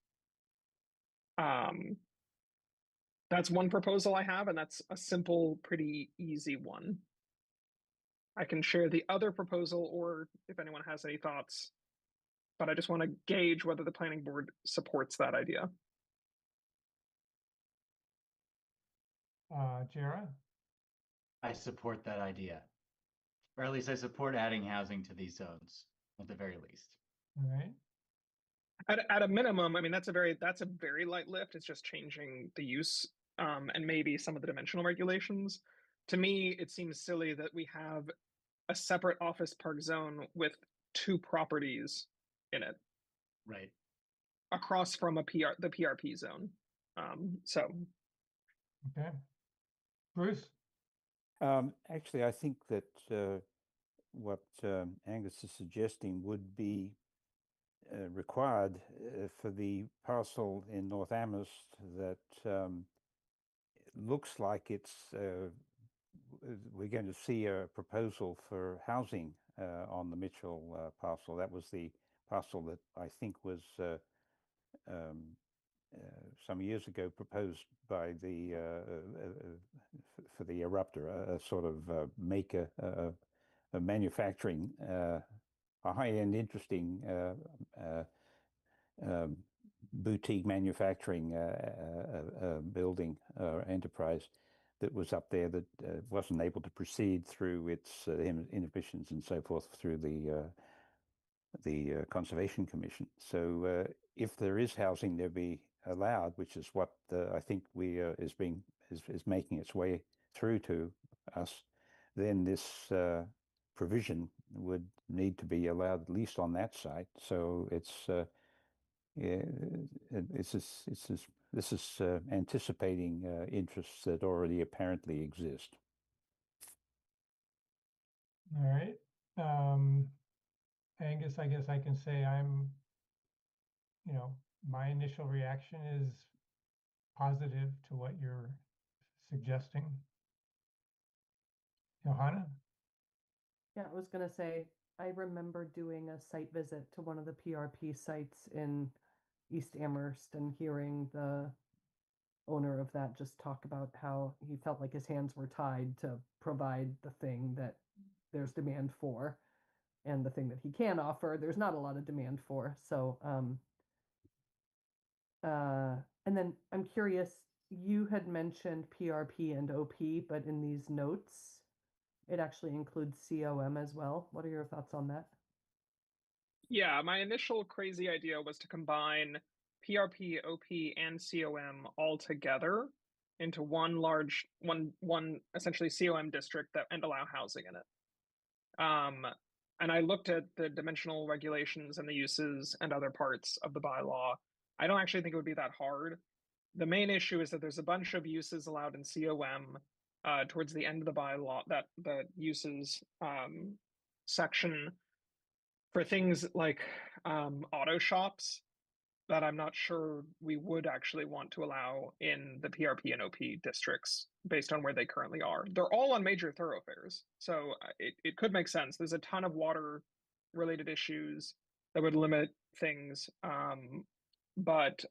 That's one proposal I have, and that's a simple, pretty easy one. I can share the other proposal, or if anyone has any thoughts, but I just want to gauge whether the planning board supports that idea. Jara? I support that idea. Or at least I support adding housing to these zones, at the very least. All right. At a minimum, I mean, that's a very light lift. It's just changing the use and maybe some of the dimensional regulations. To me, it seems silly that we have a separate office park zone with 2 properties in it. Right. Across from the PRP zone. So Okay. Bruce? Actually, I think that what Angus is suggesting would be required for the parcel in North Amherst that looks like it's we're going to see a proposal for housing on the Mitchell parcel. That was the parcel that I think was some years ago proposed by the for the eruptor, a sort of maker, a manufacturing, a high-end, interesting boutique manufacturing building enterprise that was up there that wasn't able to proceed through its inhibitions and so forth through the Conservation Commission. So if there is housing there be allowed, which is what I think is making its way through to us, then this provision would need to be allowed at least on that site. So this is anticipating interests that already apparently exist. All right. Angus, I guess I can say my initial reaction is positive to what you're suggesting. Johanna? Yeah, I was going to say, I remember doing a site visit to one of the PRP sites in East Amherst and hearing the owner of that just talk about how he felt like his hands were tied to provide the thing that there's demand for, and the thing that he can offer, there's not a lot of demand for. So And then I'm curious, you had mentioned PRP and OP, but in these notes, it actually includes COM as well. What are your thoughts on that? Yeah, my initial crazy idea was to combine PRP, OP, and COM all together into one large one essentially COM district that and allow housing in it. And I looked at the dimensional regulations and the uses and other parts of the bylaw. I don't actually think it would be that hard. The main issue is that there's a bunch of uses allowed in COM towards the end of the bylaw, that the uses section for things like auto shops that I'm not sure we would actually want to allow in the PRP and OP districts based on where they currently are. They're all on major thoroughfares, so it could make sense. There's a ton of water related issues that would limit things, but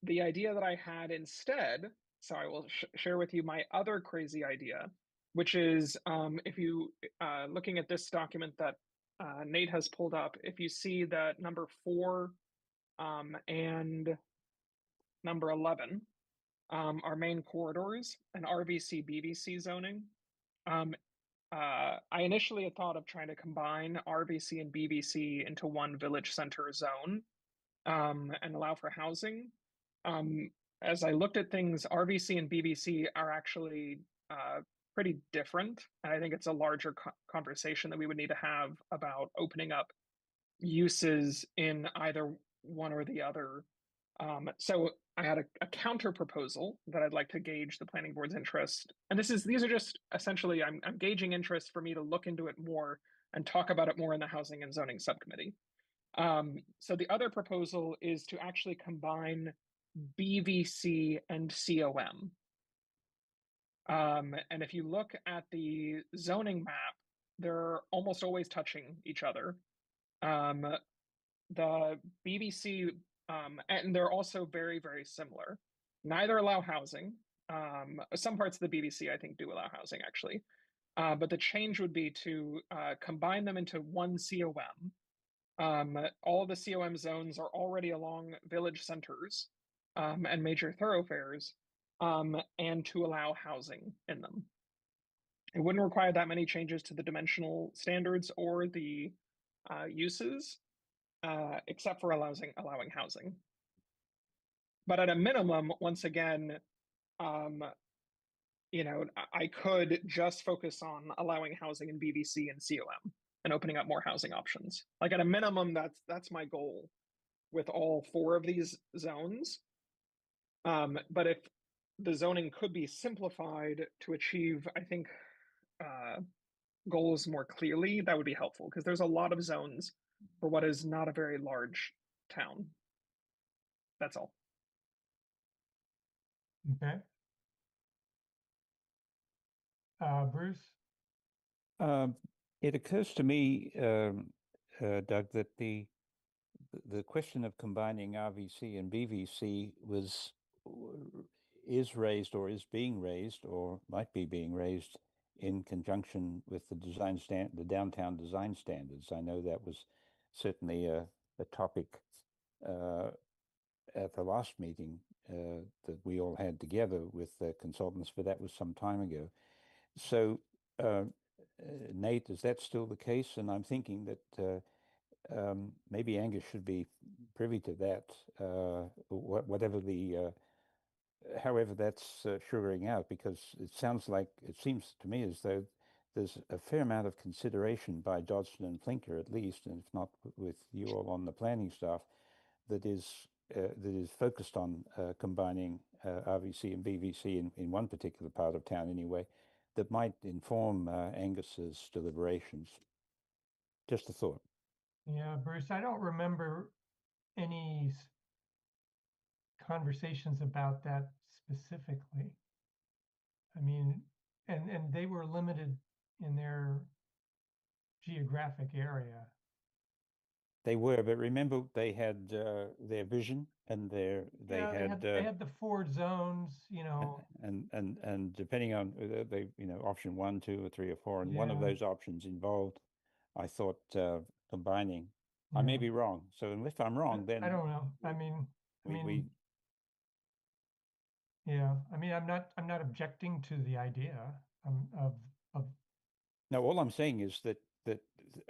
the idea that I had instead, so I will share with you my other crazy idea, which is if you looking at this document that Nate has pulled up, if you see that number 4 and number 11 are main corridors and RVC BVC zoning. I initially had thought of trying to combine RVC and BVC into one village center zone and allow for housing. As I looked at things, RVC and BVC are actually pretty different. And I think it's a larger conversation that we would need to have about opening up uses in either one or the other. So I had a counter proposal that I'd like to gauge the planning board's interest. And these are just essentially, I'm gauging interest for me to look into it more and talk about it more in the housing and zoning subcommittee. So the other proposal is to actually combine BVC and COM. And if you look at the zoning map, they're almost always touching each other. The BVC, and they're also very, very similar. Neither allow housing. Some parts of the BVC, I think, do allow housing, actually. But the change would be to combine them into one COM. All the COM zones are already along village centers and major thoroughfares, and to allow housing in them. It wouldn't require that many changes to the dimensional standards or the uses, except for allowing housing. But at a minimum, once again, I could just focus on allowing housing in BVC and COM and opening up more housing options. Like at a minimum, that's my goal with all 4 of these zones. But if the zoning could be simplified to achieve, I think, goals more clearly, that would be helpful because there's a lot of zones for what is not a very large town. That's all. Okay. Bruce? It occurs to me, Doug, that the question of combining RVC and BVC is raised or is being raised or might be being raised in conjunction with the downtown design standards. I know that was certainly a topic at the last meeting that we all had together with consultants, but that was some time ago. So, Nate, is that still the case? And I'm thinking that maybe Angus should be privy to that, however that's sugaring out, because it seems to me as though there's a fair amount of consideration by Dodson and Flinker, at least, and if not with you all on the planning staff, that is focused on combining RVC and BVC in one particular part of town anyway, that might inform Angus's deliberations. Just a thought. Yeah, Bruce, I don't remember any conversations about that specifically. I mean, and they were limited in their geographic area. They were, but remember they had their vision and they had the 4 zones, and depending on they option 1, 2, or 3, or 4, and one of Yeah. those options involved, I thought, combining I may Yeah. be wrong. So if I'm wrong, then I don't know. I mean, yeah, I mean, I'm not objecting to the idea of no, all I'm saying is that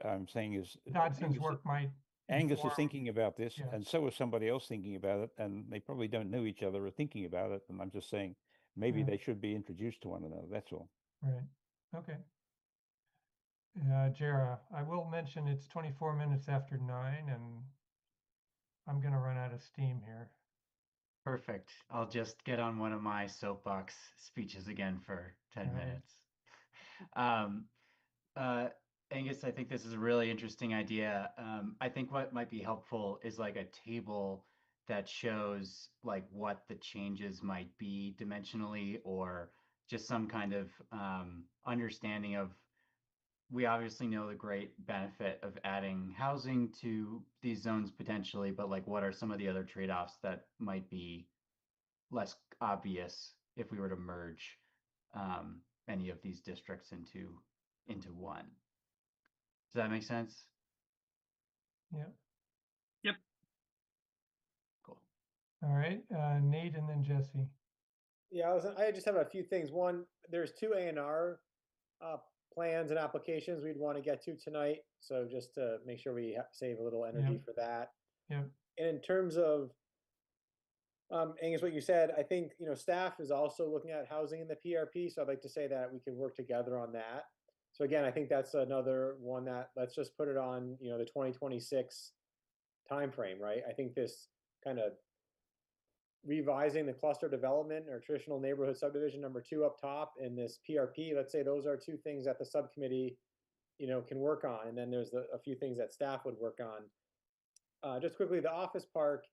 I'm saying is Dodson's work might Angus is inform. thinking about this, Yeah. and so is somebody else thinking about it, and they probably don't know each other or thinking about it. And I'm just saying maybe Yeah. they should be introduced to one another. That's all. Right. Okay. Jara, I will mention it's 24 minutes after 9, and I'm going to run out of steam here. Perfect. I'll just get on one of my soapbox speeches again for 10 All right. minutes. Um, Angus, I think this is a really interesting idea. I think what might be helpful is like a table that shows like what the changes might be dimensionally, or just some kind of understanding of, we obviously know the great benefit of adding housing to these zones potentially, but like what are some of the other trade-offs that might be less obvious if we were to merge any of these districts into one? Does that make sense? Yeah. Yep. Cool. All right. Nate and then Jesse. Yeah, I just have a few things. One, there's two A&R plans and applications we'd want to get to tonight. So just to make sure we save a little energy for that. Yeah. And in terms of, Angus, what you said, I think, staff is also looking at housing in the PRP. So I'd like to say that we can work together on that. So again, I think that's another one that let's just put it on, the 2026 timeframe, right? I think this kind of revising the cluster development or traditional neighborhood subdivision number 2 up top and this PRP, let's say those are two things that the subcommittee, can work on. And then there's a few things that staff would work on. Just quickly, the office park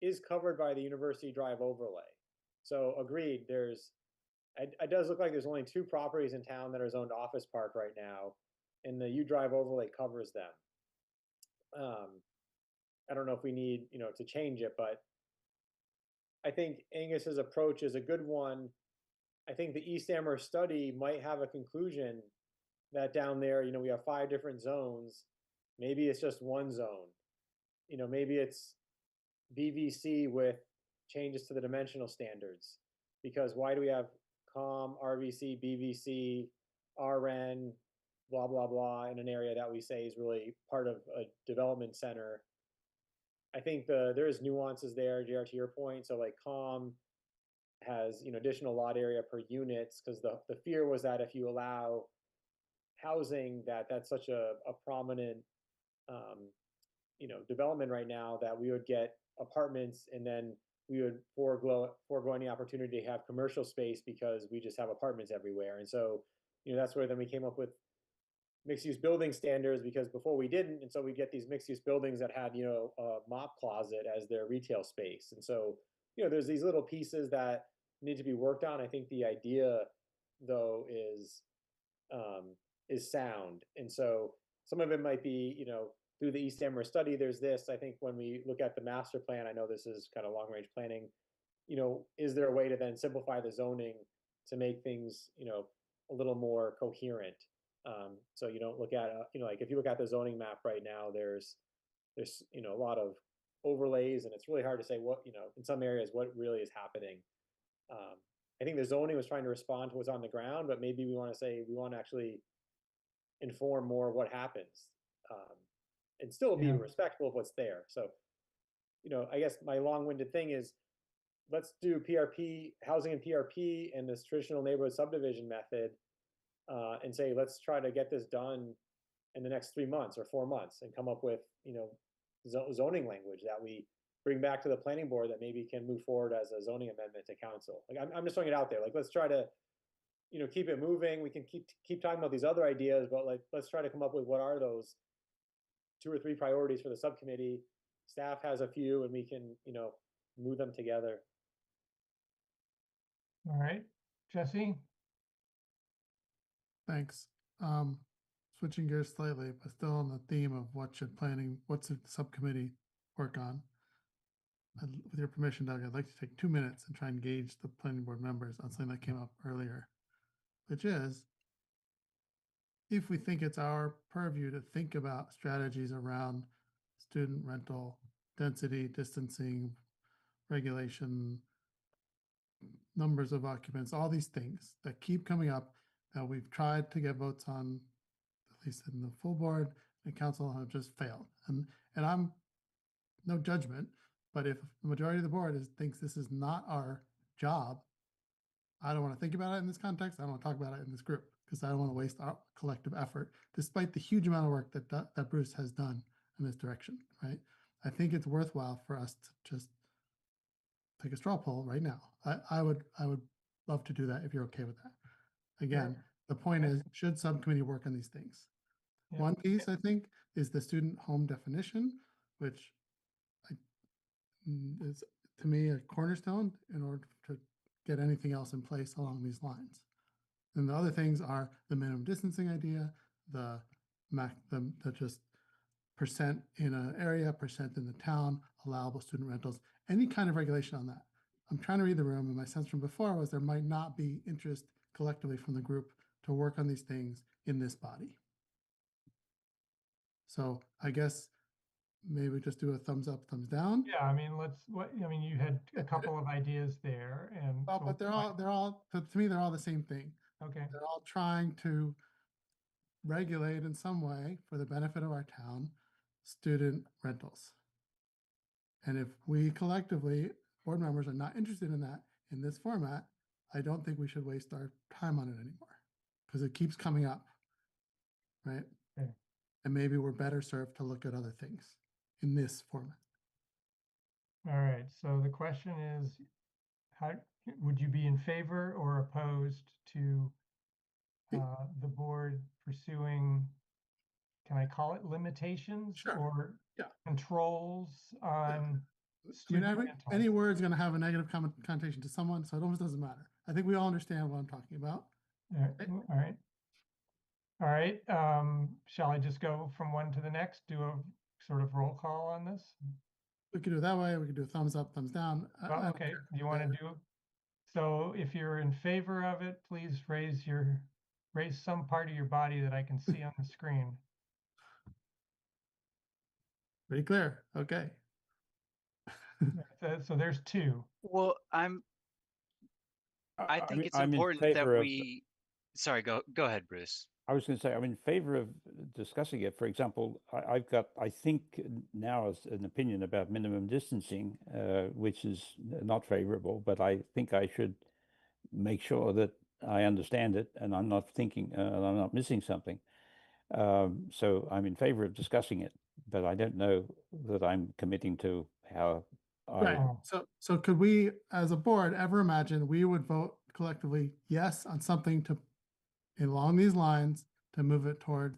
is covered by the University Drive overlay. So agreed, it does look like there's only 2 properties in town that are zoned office park right now, and the U Drive overlay covers them. I don't know if we need, to change it, but I think Angus's approach is a good one. I think the East Amherst study might have a conclusion that down there, we have 5 different zones. Maybe it's just one zone. Maybe it's BVC with changes to the dimensional standards. Because why do we have COM, RVC, BVC, RN, blah, blah, blah, in an area that we say is really part of a development center? I think there is nuances there, JR, to your point. So like COM has additional lot area per units, because the fear was that if you allow housing, that's such a prominent development right now, that we would get apartments and then we would forego any opportunity to have commercial space because we just have apartments everywhere. And so that's where then we came up with mixed-use building standards, because before we didn't. And so we get these mixed-use buildings that had a mop closet as their retail space. And so there's these little pieces that need to be worked on. I think the idea though is sound. And so some of it might be through the East Amherst study. There's this, I think, when we look at the master plan, I know this is kind of long range planning, is there a way to then simplify the zoning to make things a little more coherent? So you don't look at like if you look at the zoning map right now, there's a lot of overlays, and it's really hard to say what in some areas what really is happening. I think the zoning was trying to respond to what's on the ground, but maybe we want to say we want to actually inform more of what happens, and still be respectful of what's there. So I guess my long-winded thing is, let's do PRP housing and PRP and this traditional neighborhood subdivision method, and say let's try to get this done in the next 3 months or 4 months, and come up with zoning language that we bring back to the planning board that maybe can move forward as a zoning amendment to council. Like I'm just throwing it out there. Like let's try to keep it moving. We can keep talking about these other ideas, but like let's try to come up with what are those 2 or 3 priorities for the subcommittee. Staff has a few, and we can move them together. All right, Jesse. Thanks. Switching gears slightly, but still on the theme of what's the subcommittee work on? With your permission, Doug, I'd like to take 2 minutes and try and engage the planning board members on something that came up earlier, which is, if we think it's our purview to think about strategies around student rental, density, distancing, regulation, numbers of occupants, all these things that keep coming up that we've tried to get votes on, at least in the full board and council have just failed. And I'm no judgment, but if the majority of the board thinks this is not our job, I don't want to think about it in this context. I don't want to talk about it in this group because I don't want to waste our collective effort, despite the huge amount of work that Bruce has done in this direction, right? I think it's worthwhile for us to just take a straw poll right now. I would love to do that if you're okay with that. Again, the point is, should subcommittee work on these things? Yeah. One piece, I think, is the student home definition, which is to me a cornerstone in order to get anything else in place along these lines. And the other things are the minimum distancing idea, the just percent in an area, percent in the town, allowable student rentals, any kind of regulation on that. I'm trying to read the room, and my sense from before was there might not be interest collectively from the group to work on these things in this body. So I guess maybe just do a thumbs up, thumbs down. Yeah, I mean, you had a couple of ideas there, and Well, but they're all to me, they're all the same thing. okay. They're all trying to regulate in some way for the benefit of our town, student rentals. And if we collectively, board members, are not interested in that in this format, I don't think we should waste our time on it anymore because it keeps coming up, right? Okay. And maybe we're better served to look at other things in this format. All right. So the question is, how would you be in favor or opposed to the board pursuing, can I call it limitations Sure. or Yeah. controls on I mean, student rentals? any word is going to have a negative connotation to someone, so it almost doesn't matter. I think we all understand what I'm talking about. All right. All right. Shall I just go from one to the next? Do a sort of roll call on this? We could do it that way. We could do a thumbs up, thumbs down. I Well, don't okay. care. Do you want to do? So if you're in favor of it, please raise some part of your body that I can see on the screen. Pretty clear. Okay. So there's two. Well, I think mean, it's I'm in important that favor of. we. Sorry, go ahead, Bruce. I was going to say, I'm in favor of discussing it. For example, I've got, I think now as an opinion about minimum distancing, which is not favorable, but I think I should make sure that I understand it and I'm not thinking, I'm not missing something. So I'm in favor of discussing it, but I don't know that I'm committing to how Right. So could we, as a board, ever imagine we would vote collectively yes on something to along these lines to move it toward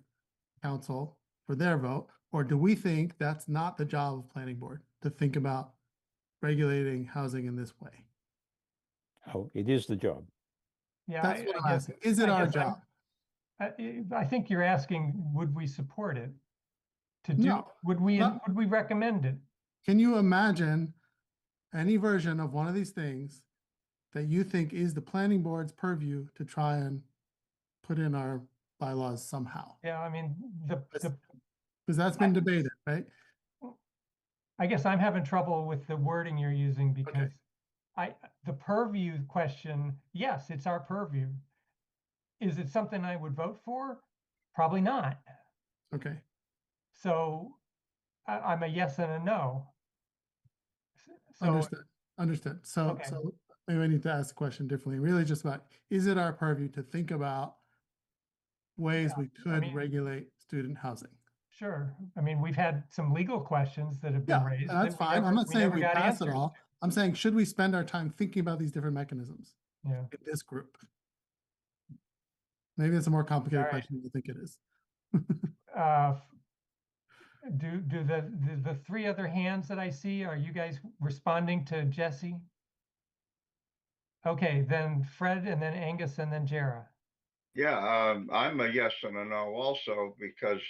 council for their vote? Or do we think that's not the job of planning board to think about regulating housing in this way? Oh, it is the job. Yeah, That's what I'm guess- asking. Is it I our guess I'm- job? I think you're asking, would we support it? To do, No, would we recommend it? Can you imagine any version of one of these things that you think is the planning board's purview to try and put in our bylaws somehow? Yeah, I mean, Because that's been debated, right? I guess I'm having trouble with the wording you're using because the purview question, yes, it's our purview. Is it something I would vote for? Probably not. Okay. So I'm a yes and a no. So, Understood. So, Okay. so maybe I need to ask the question differently. Really just about, is it our purview to think about ways we could regulate student housing? sure. I mean, we've had some legal questions that have been Yeah, raised. that's that we fine. I'm never- not saying never we got pass it answers all. to. I'm saying, should we spend our time thinking about these different mechanisms Yeah. in this group? Maybe it's a more complicated All right. question than you think it is. Do the three other hands that I see, are you guys responding to Jesse? Okay, then Fred and then Angus and then Jara. Yeah, I'm a yes and a no also because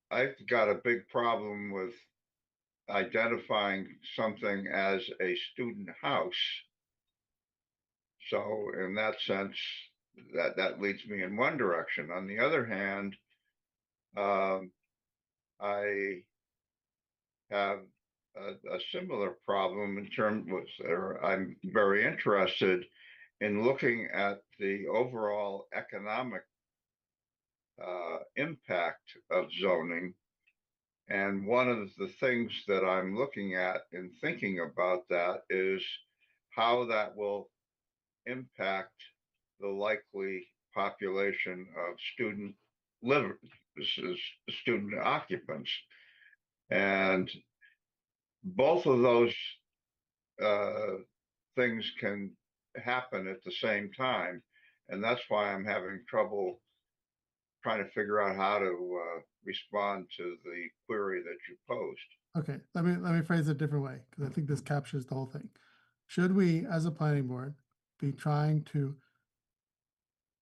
I've got a big problem with identifying something as a student house. So in that sense, that leads me in one direction. On the other hand, I have a similar problem in terms of, I'm very interested in looking at the overall economic impact of zoning. And one of the things that I'm looking at in thinking about that is how that will impact the likely population of student student occupants. And both of those things can happen at the same time. And that's why I'm having trouble trying to figure out how to respond to the query that you posed. Okay, let me phrase it a different way, because I think this captures the whole thing. Should we, as a planning board, be trying to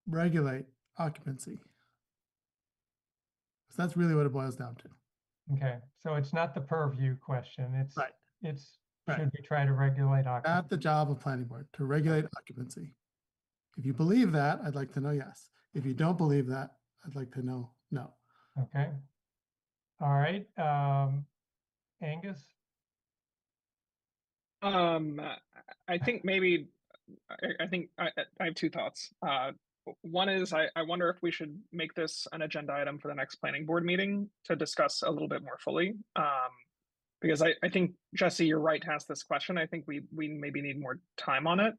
regulate occupancy? Because that's really what it boils down to. Okay, so it's not the purview question. It's Right. It's Right. should we try to regulate Not occupancy? the job of planning board to regulate occupancy. If you believe that, I'd like to know yes. If you don't believe that, I'd like to know no. Okay. All right. Angus? I think maybe I think I have two thoughts. One is I wonder if we should make this an agenda item for the next planning board meeting to discuss a little bit more fully. Because I think Jesse, you're right to ask this question. I think we maybe need more time on it.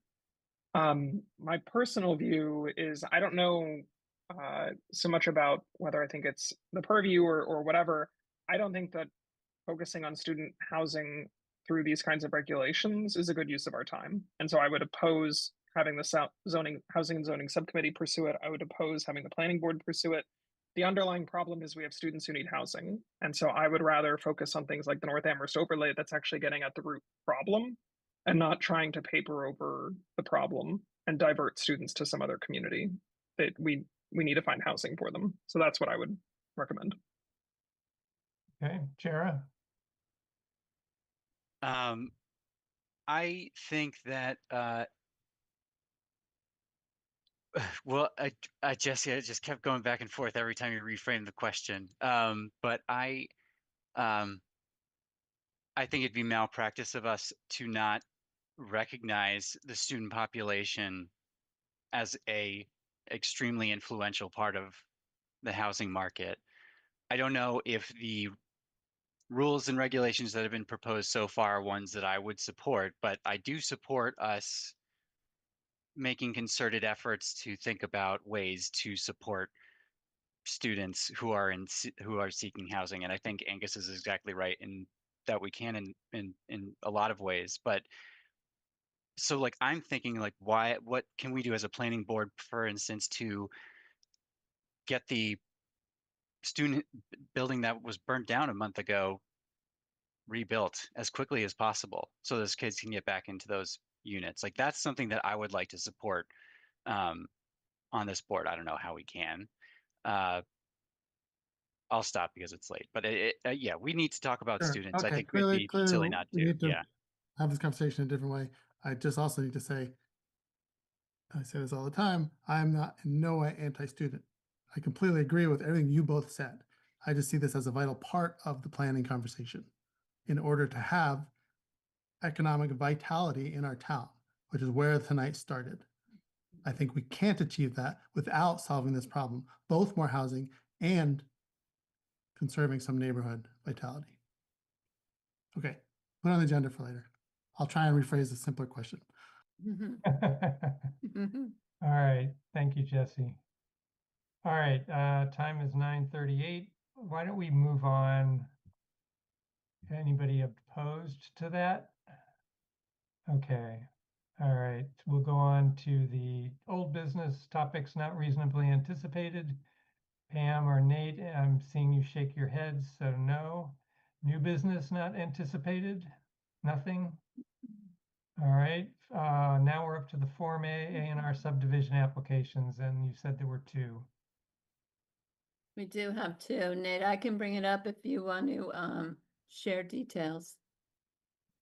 My personal view is I don't know so much about whether I think it's the purview or whatever. I don't think that focusing on student housing through these kinds of regulations is a good use of our time. And so I would oppose having the housing and zoning subcommittee pursue it. I would oppose having the planning board pursue it. The underlying problem is we have students who need housing. And so I would rather focus on things like the North Amherst overlay that's actually getting at the root problem and not trying to paper over the problem and divert students to some other community that we need to find housing for them. So that's what I would recommend. Okay, Jara? I think that well, Jesse, I just kept going back and forth every time you reframed the question. But I think it'd be malpractice of us to not recognize the student population as a extremely influential part of the housing market. I don't know if the rules and regulations that have been proposed so far are ones that I would support, but I do support us making concerted efforts to think about ways to support students who are seeking housing. And I think Angus is exactly right in that we can in a lot of ways. But so like I'm thinking like what can we do as a planning board, for instance, to get the student building that was burnt down a month ago rebuilt as quickly as possible so those kids can get back into those units. Like that's something that I would like to support on this board. I don't know how we can. I'll stop because it's late. But yeah, we need to talk about Sure. students. I Okay, think it'd be silly not we to. need to Yeah. have this conversation a different way. I just also need to say, I say this all the time, I'm not in no way anti-student. I completely agree with everything you both said. I just see this as a vital part of the planning conversation in order to have economic vitality in our town, which is where tonight started. I think we can't achieve that without solving this problem, both more housing and conserving some neighborhood vitality. Okay, put on the agenda for later. I'll try and rephrase a simpler question. All right, thank you, Jesse. All right, time is 9:38. Why don't we move on? Anybody opposed to that? Okay. All right, we'll go on to the old business topics not reasonably anticipated. Pam or Nate, I'm seeing you shake your heads, so no. New business not anticipated? Nothing? All right, now we're up to the Form A&R subdivision applications, and you said there were two. We do have two. Nate, I can bring it up if you want to share details.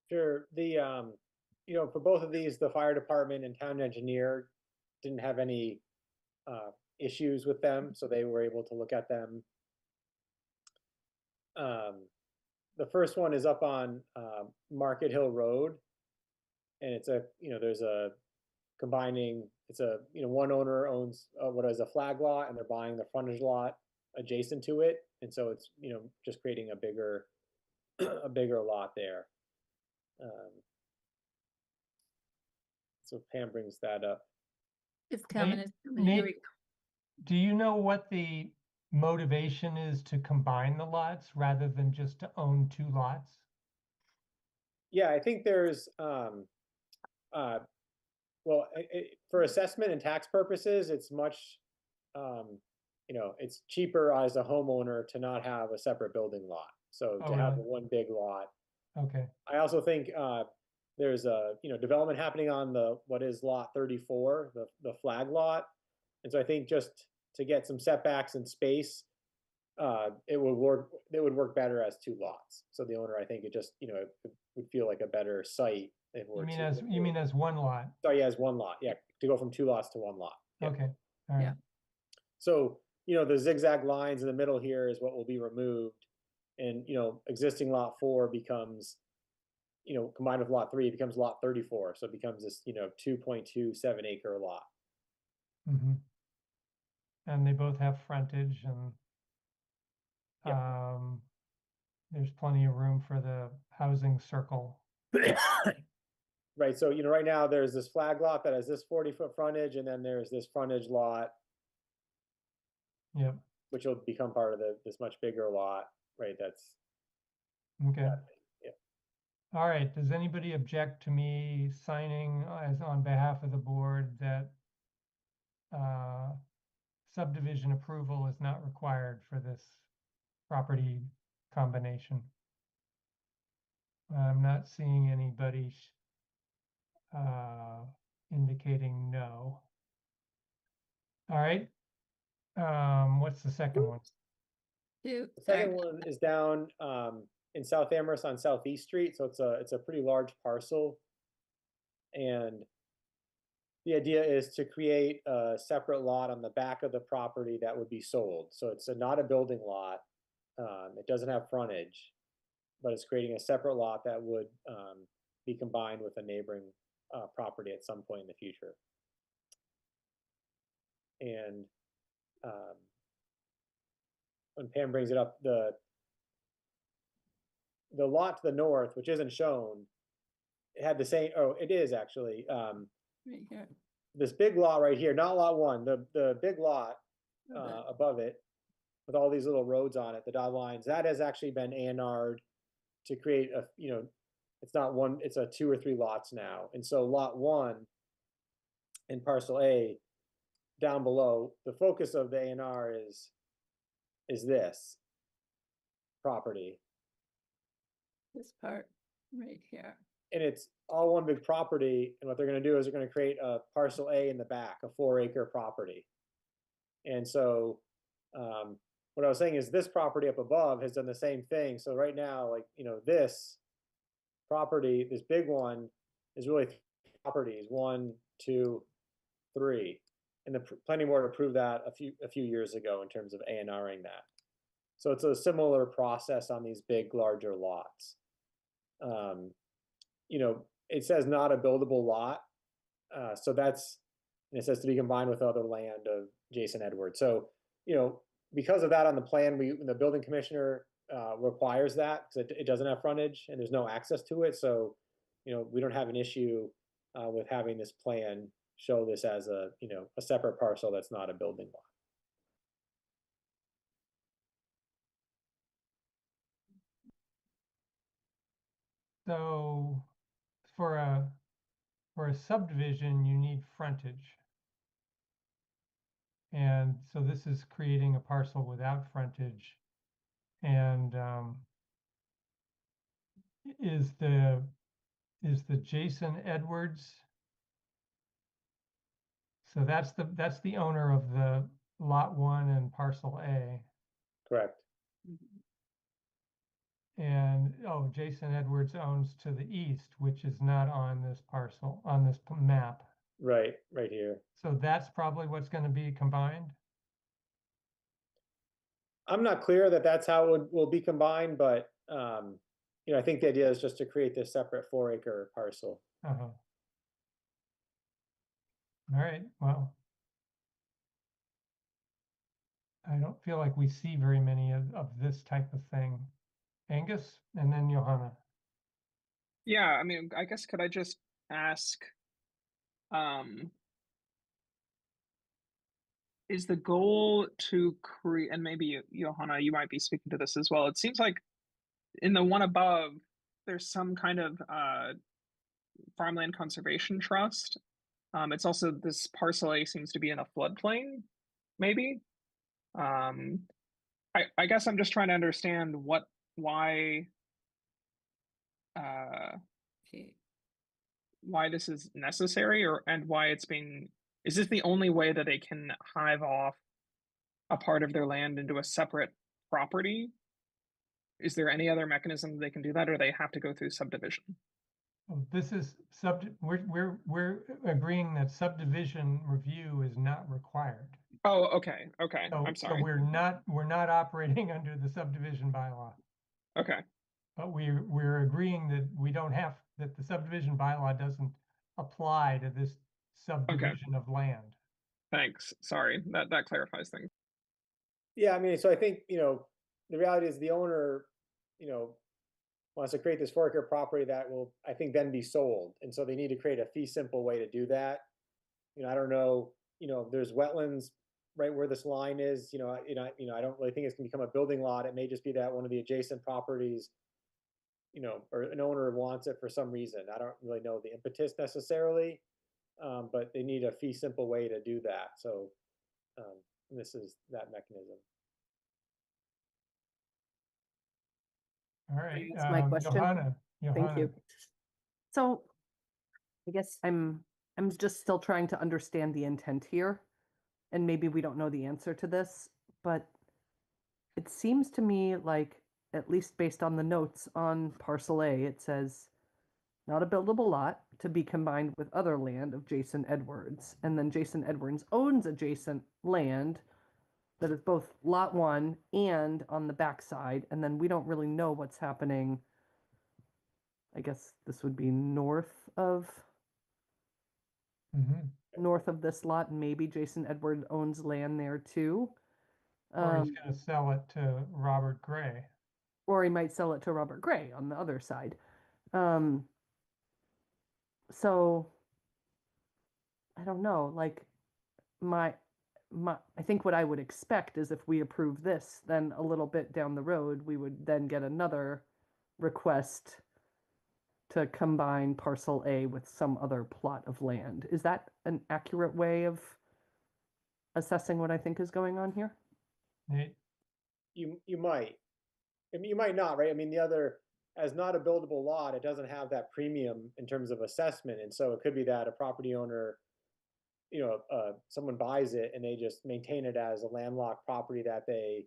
Sure. For both of these, the fire department and town engineer didn't have any issues with them, so they were able to look at them The first one is up on Market Hill Road, and it's a, there's a combining, it's a, one owner owns what is a flag lot, and they're buying the frontage lot adjacent to it, and so it's, just creating a bigger a bigger lot there. So Pam brings that up. It's coming, Nate- it's coming. Here Nate- we go. Do you know what the motivation is to combine the lots rather than just to own two lots? Yeah, I think there's well, for assessment and tax purposes, it's much, it's cheaper as a homeowner to not have a separate building lot. So Oh, to have really? one big lot. Okay. I also think there's a, development happening on what is lot 34, the flag lot. And so I think just to get some setbacks and space, it would work better as two lots. So the owner, I think it just, it would feel like a better site if it were You mean as one lot? Sorry, as one lot, yeah, to go from two lots to one lot. Yeah. Okay, all right. Yeah. So, the zigzag lines in the middle here is what will be removed. And, existing lot 4 becomes, combined with lot 3, it becomes lot 34. So it becomes this, 2.27 acre lot. Mm-hmm. And they both have frontage, and Yep. there's plenty of room for the housing circle. Right. So, right now there's this flag lot that has this 40-foot frontage, and then there's this frontage lot, Yep. which will become part of this much bigger lot, right? That's Okay. yeah. All right. Does anybody object to me signing as on behalf of the board that subdivision approval is not required for this property combination? I'm not seeing anybody indicating no. All right. What's the second one? Two, The sorry. second one is down in South Amherst on Southeast Street, so it's a pretty large parcel, and the idea is to create a separate lot on the back of the property that would be sold. So it's not a building lot. It doesn't have frontage, but it's creating a separate lot that would be combined with a neighboring property at some point in the future. And when Pam brings it up, the lot to the north, which isn't shown, it had the same, oh, it is actually, Right here. this big lot right here, not lot 1, the big lot Okay. above it, with all these little roads on it, the dotted lines, that has actually been A&R'd to create a, it's not one, it's a 2 or 3 lots now. And so lot 1 in parcel A down below, the focus of the A&R is this property. This part right here. And it's all one big property. And what they're going to do is they're going to create a parcel A in the back, a 4-acre property. And so what I was saying is this property up above has done the same thing. So right now, like, this property, this big one is really 3 properties, 1, 2, 3. And the planning board approved that a few years ago in terms of A&Ring that. So it's a similar process on these big, larger lots. It says not a buildable lot. So that's, and it says to be combined with other land of Jason Edwards. So, because of that on the plan, the building commissioner requires that because it doesn't have frontage and there's no access to it. So, we don't have an issue with having this plan show this as a separate parcel that's not a building lot. So for a subdivision, you need frontage. And so this is creating a parcel without frontage. And is the Jason Edwards? So that's the owner of the lot 1 and parcel A. Correct. And Jason Edwards owns to the east, which is not on this parcel, on this map. Right here. So that's probably what's going to be combined. I'm not clear that that's how it will be combined, but, you know, I think the idea is just to create this separate 4-acre parcel. Uh-huh. All right, well. I don't feel like we see very many of this type of thing. Angus, and then Johanna. Yeah, I mean, I guess could I just ask, is the goal to create, and maybe Johanna, you might be speaking to this as well. It seems like in the one above, there's some kind of farmland conservation trust. It's also this parcel A seems to be in a floodplain, maybe. I guess I'm just trying to understand why Okay. why this is necessary, and why it's being, is this the only way that they can hive off a part of their land into a separate property? Is there any other mechanism they can do that, or they have to go through subdivision? Oh, this is we're agreeing that subdivision review is not required. Oh, okay, So, I'm so sorry. we're not operating under the subdivision bylaw. Okay, But we're agreeing that we don't have, that the subdivision bylaw doesn't apply to this subdivision of land. thanks. Sorry, that clarifies things. Yeah, I mean, so I think, you know, the reality is the owner, you know, wants to create this 4-acre property that will, I think, then be sold. And so they need to create a fee simple way to do that. You know, I don't know, you know, there's wetlands right where this line is, you know, I don't really think it's gonna become a building lot. It may just be that one of the adjacent properties, you know, or an owner wants it for some reason. I don't really know the impetus necessarily, but they need a fee simple way to do that. So this is that mechanism. All right, That's my question. Johanna. Thank you. So I guess I'm just still trying to understand the intent here, and maybe we don't know the answer to this, but it seems to me like, at least based on the notes on parcel A, it says not a buildable lot to be combined with other land of Jason Edwards. And then Jason Edwards owns adjacent land that is both lot 1 and on the backside. And then we don't really know what's happening. I guess this would be north of this lot. Maybe Jason Edwards owns land there too. Or he's going to sell it to Robert Gray. Or he might sell it to Robert Gray on the other side. So I don't know, like I think what I would expect is if we approve this, then a little bit down the road, we would then get another request to combine parcel A with some other plot of land. Is that an accurate way of assessing what I think is going on here? Nate? You might. I mean, you might not, right? I mean, the other, as not a buildable lot, it doesn't have that premium in terms of assessment. And so it could be that a property owner, you know, someone buys it and they just maintain it as a landlocked property that they,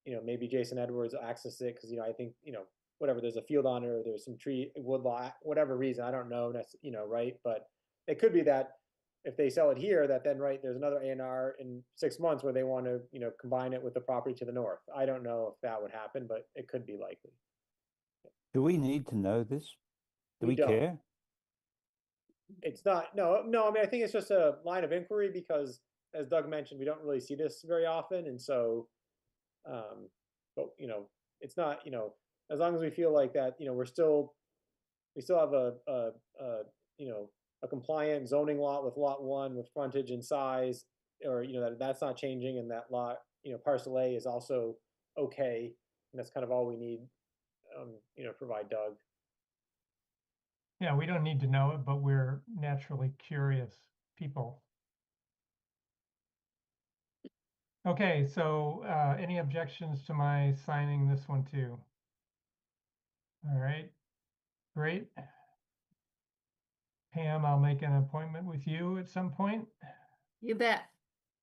you know, maybe Jason Edwards access it because, you know, I think, you know, whatever, there's a field on it or there's some tree, wood lot, whatever reason, I don't know, that's, you know, right? But it could be that if they sell it here, that then, right, there's another A&R in 6 months where they want to, you know, combine it with the property to the north. I don't know if that would happen, but it could be likely. Do we need to know this? Do we don't. care? It's not, no, I mean, I think it's just a line of inquiry because, as Doug mentioned, we don't really see this very often. And so, but, you know, it's not, you know, as long as we feel like that, you know, we still have you know, a compliant zoning lot with lot 1 with frontage and size, or, you know, that's not changing, and that lot, you know, parcel A is also okay. And that's kind of all we need, you know, provide Doug. Yeah, we don't need to know it, but we're naturally curious people. Okay, so any objections to my signing this one too? All right, great. Pam, I'll make an appointment with you at some point. You bet.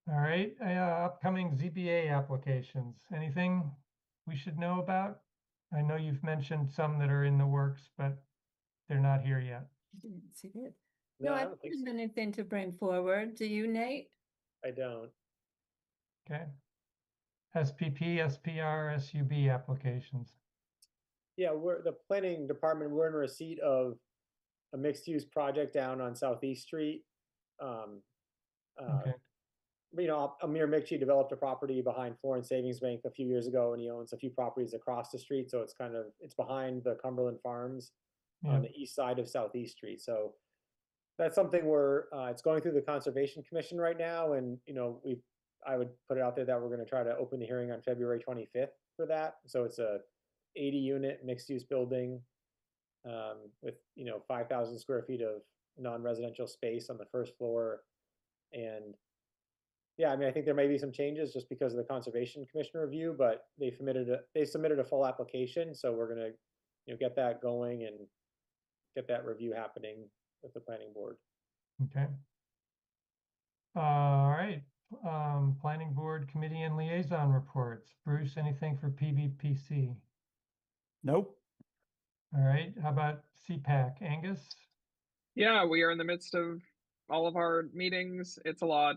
All right, upcoming ZBA applications. Anything we should know about? I know you've mentioned some that are in the works, but they're not here yet. I didn't see it. No, No, I I don't think don't so. have anything to bring forward. Do you, Nate? I don't. Okay. SPP, SPR, SUB applications. Yeah, we're the planning department. We're in receipt of a mixed-use project down on Southeast Street. Okay. You know, Amir Mikchi developed a property behind Florence Savings Bank a few years ago, and he owns a few properties across the street. So it's behind the Cumberland Farms Yeah. on the east side of Southeast Street. So that's something where it's going through the Conservation Commission right now, and you know, I would put it out there that we're going to try to open the hearing on February 25th for that. So it's a 80-unit mixed-use building with 5,000 square feet of non-residential space on the first floor, and yeah, I mean, I think there may be some changes just because of the Conservation Commission review, but they submitted a full application, so we're gonna get that going and get that review happening with the planning board. Okay. All right. Planning board committee and liaison reports. Bruce, anything for PVPC? Nope. All right. How about CPAC? Angus? Yeah, we are in the midst of all of our meetings. It's a lot.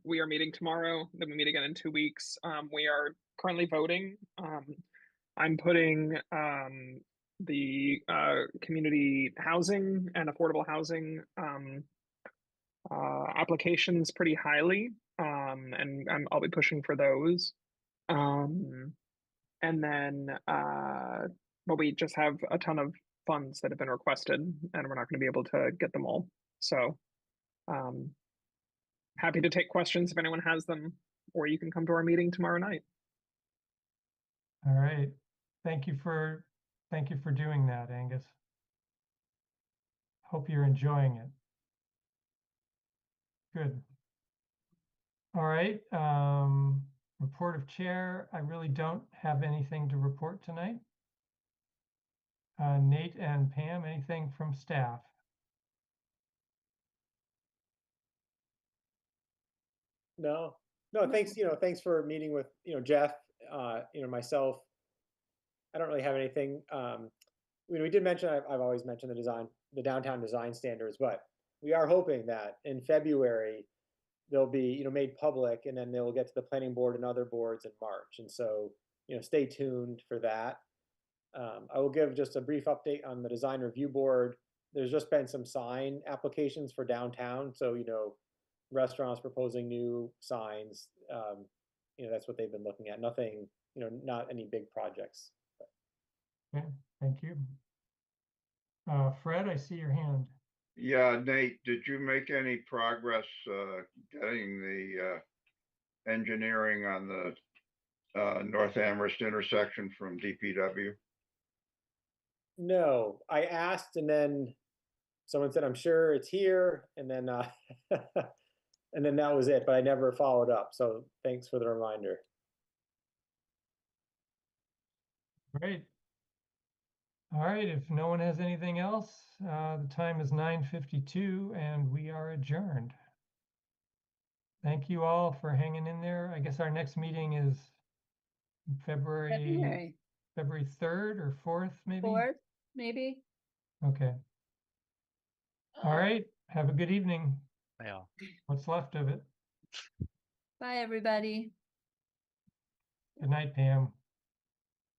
We are meeting tomorrow, then we meet again in 2 weeks. We are currently voting. I'm putting the community housing and affordable housing applications pretty highly, and I'll be pushing for those. And then, but we just have a ton of funds that have been requested, and we're not going to be able to get them all. So, happy to take questions if anyone has them, or you can come to our meeting tomorrow night. All right. Thank you for doing that, Angus. Hope you're enjoying it. Good. All right. Report of chair. I really don't have anything to report tonight. Nate and Pam, anything from staff? No, thanks. Thanks for meeting with Jeff. Myself. I don't really have anything. We did mention I've always mentioned the downtown design standards, but we are hoping that in February they'll be made public, and then they'll get to the planning board and other boards in March. And so stay tuned for that. I will give just a brief update on the design review board. There's just been some sign applications for downtown, so restaurants proposing new signs. That's what they've been looking at. Nothing, not any big projects. Okay, thank you. Fred, I see your hand. Yeah, Nate, did you make any progress getting the engineering on the North Amherst intersection from DPW? No, I asked, and then someone said, "I'm sure it's here," and then and then that was it. But I never followed up. So thanks for the reminder. Great. All right, if no one has anything else, the time is 9:52 and we are adjourned. Thank you all for hanging in there. I guess our next meeting is February 3rd or 4th, maybe? 4th, maybe? Okay. All right, have a good evening. Yeah. What's left of it. Bye, everybody. Good night, Pam.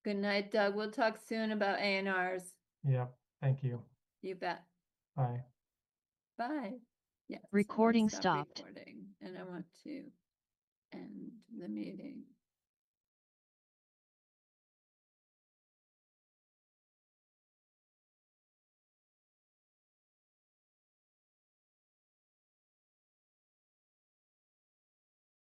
Good night, Doug. We'll talk soon about A&Rs. Yeah, thank you. You bet. Bye. Bye. Yes. Recording Stop stopped. recording, and I want to end the meeting.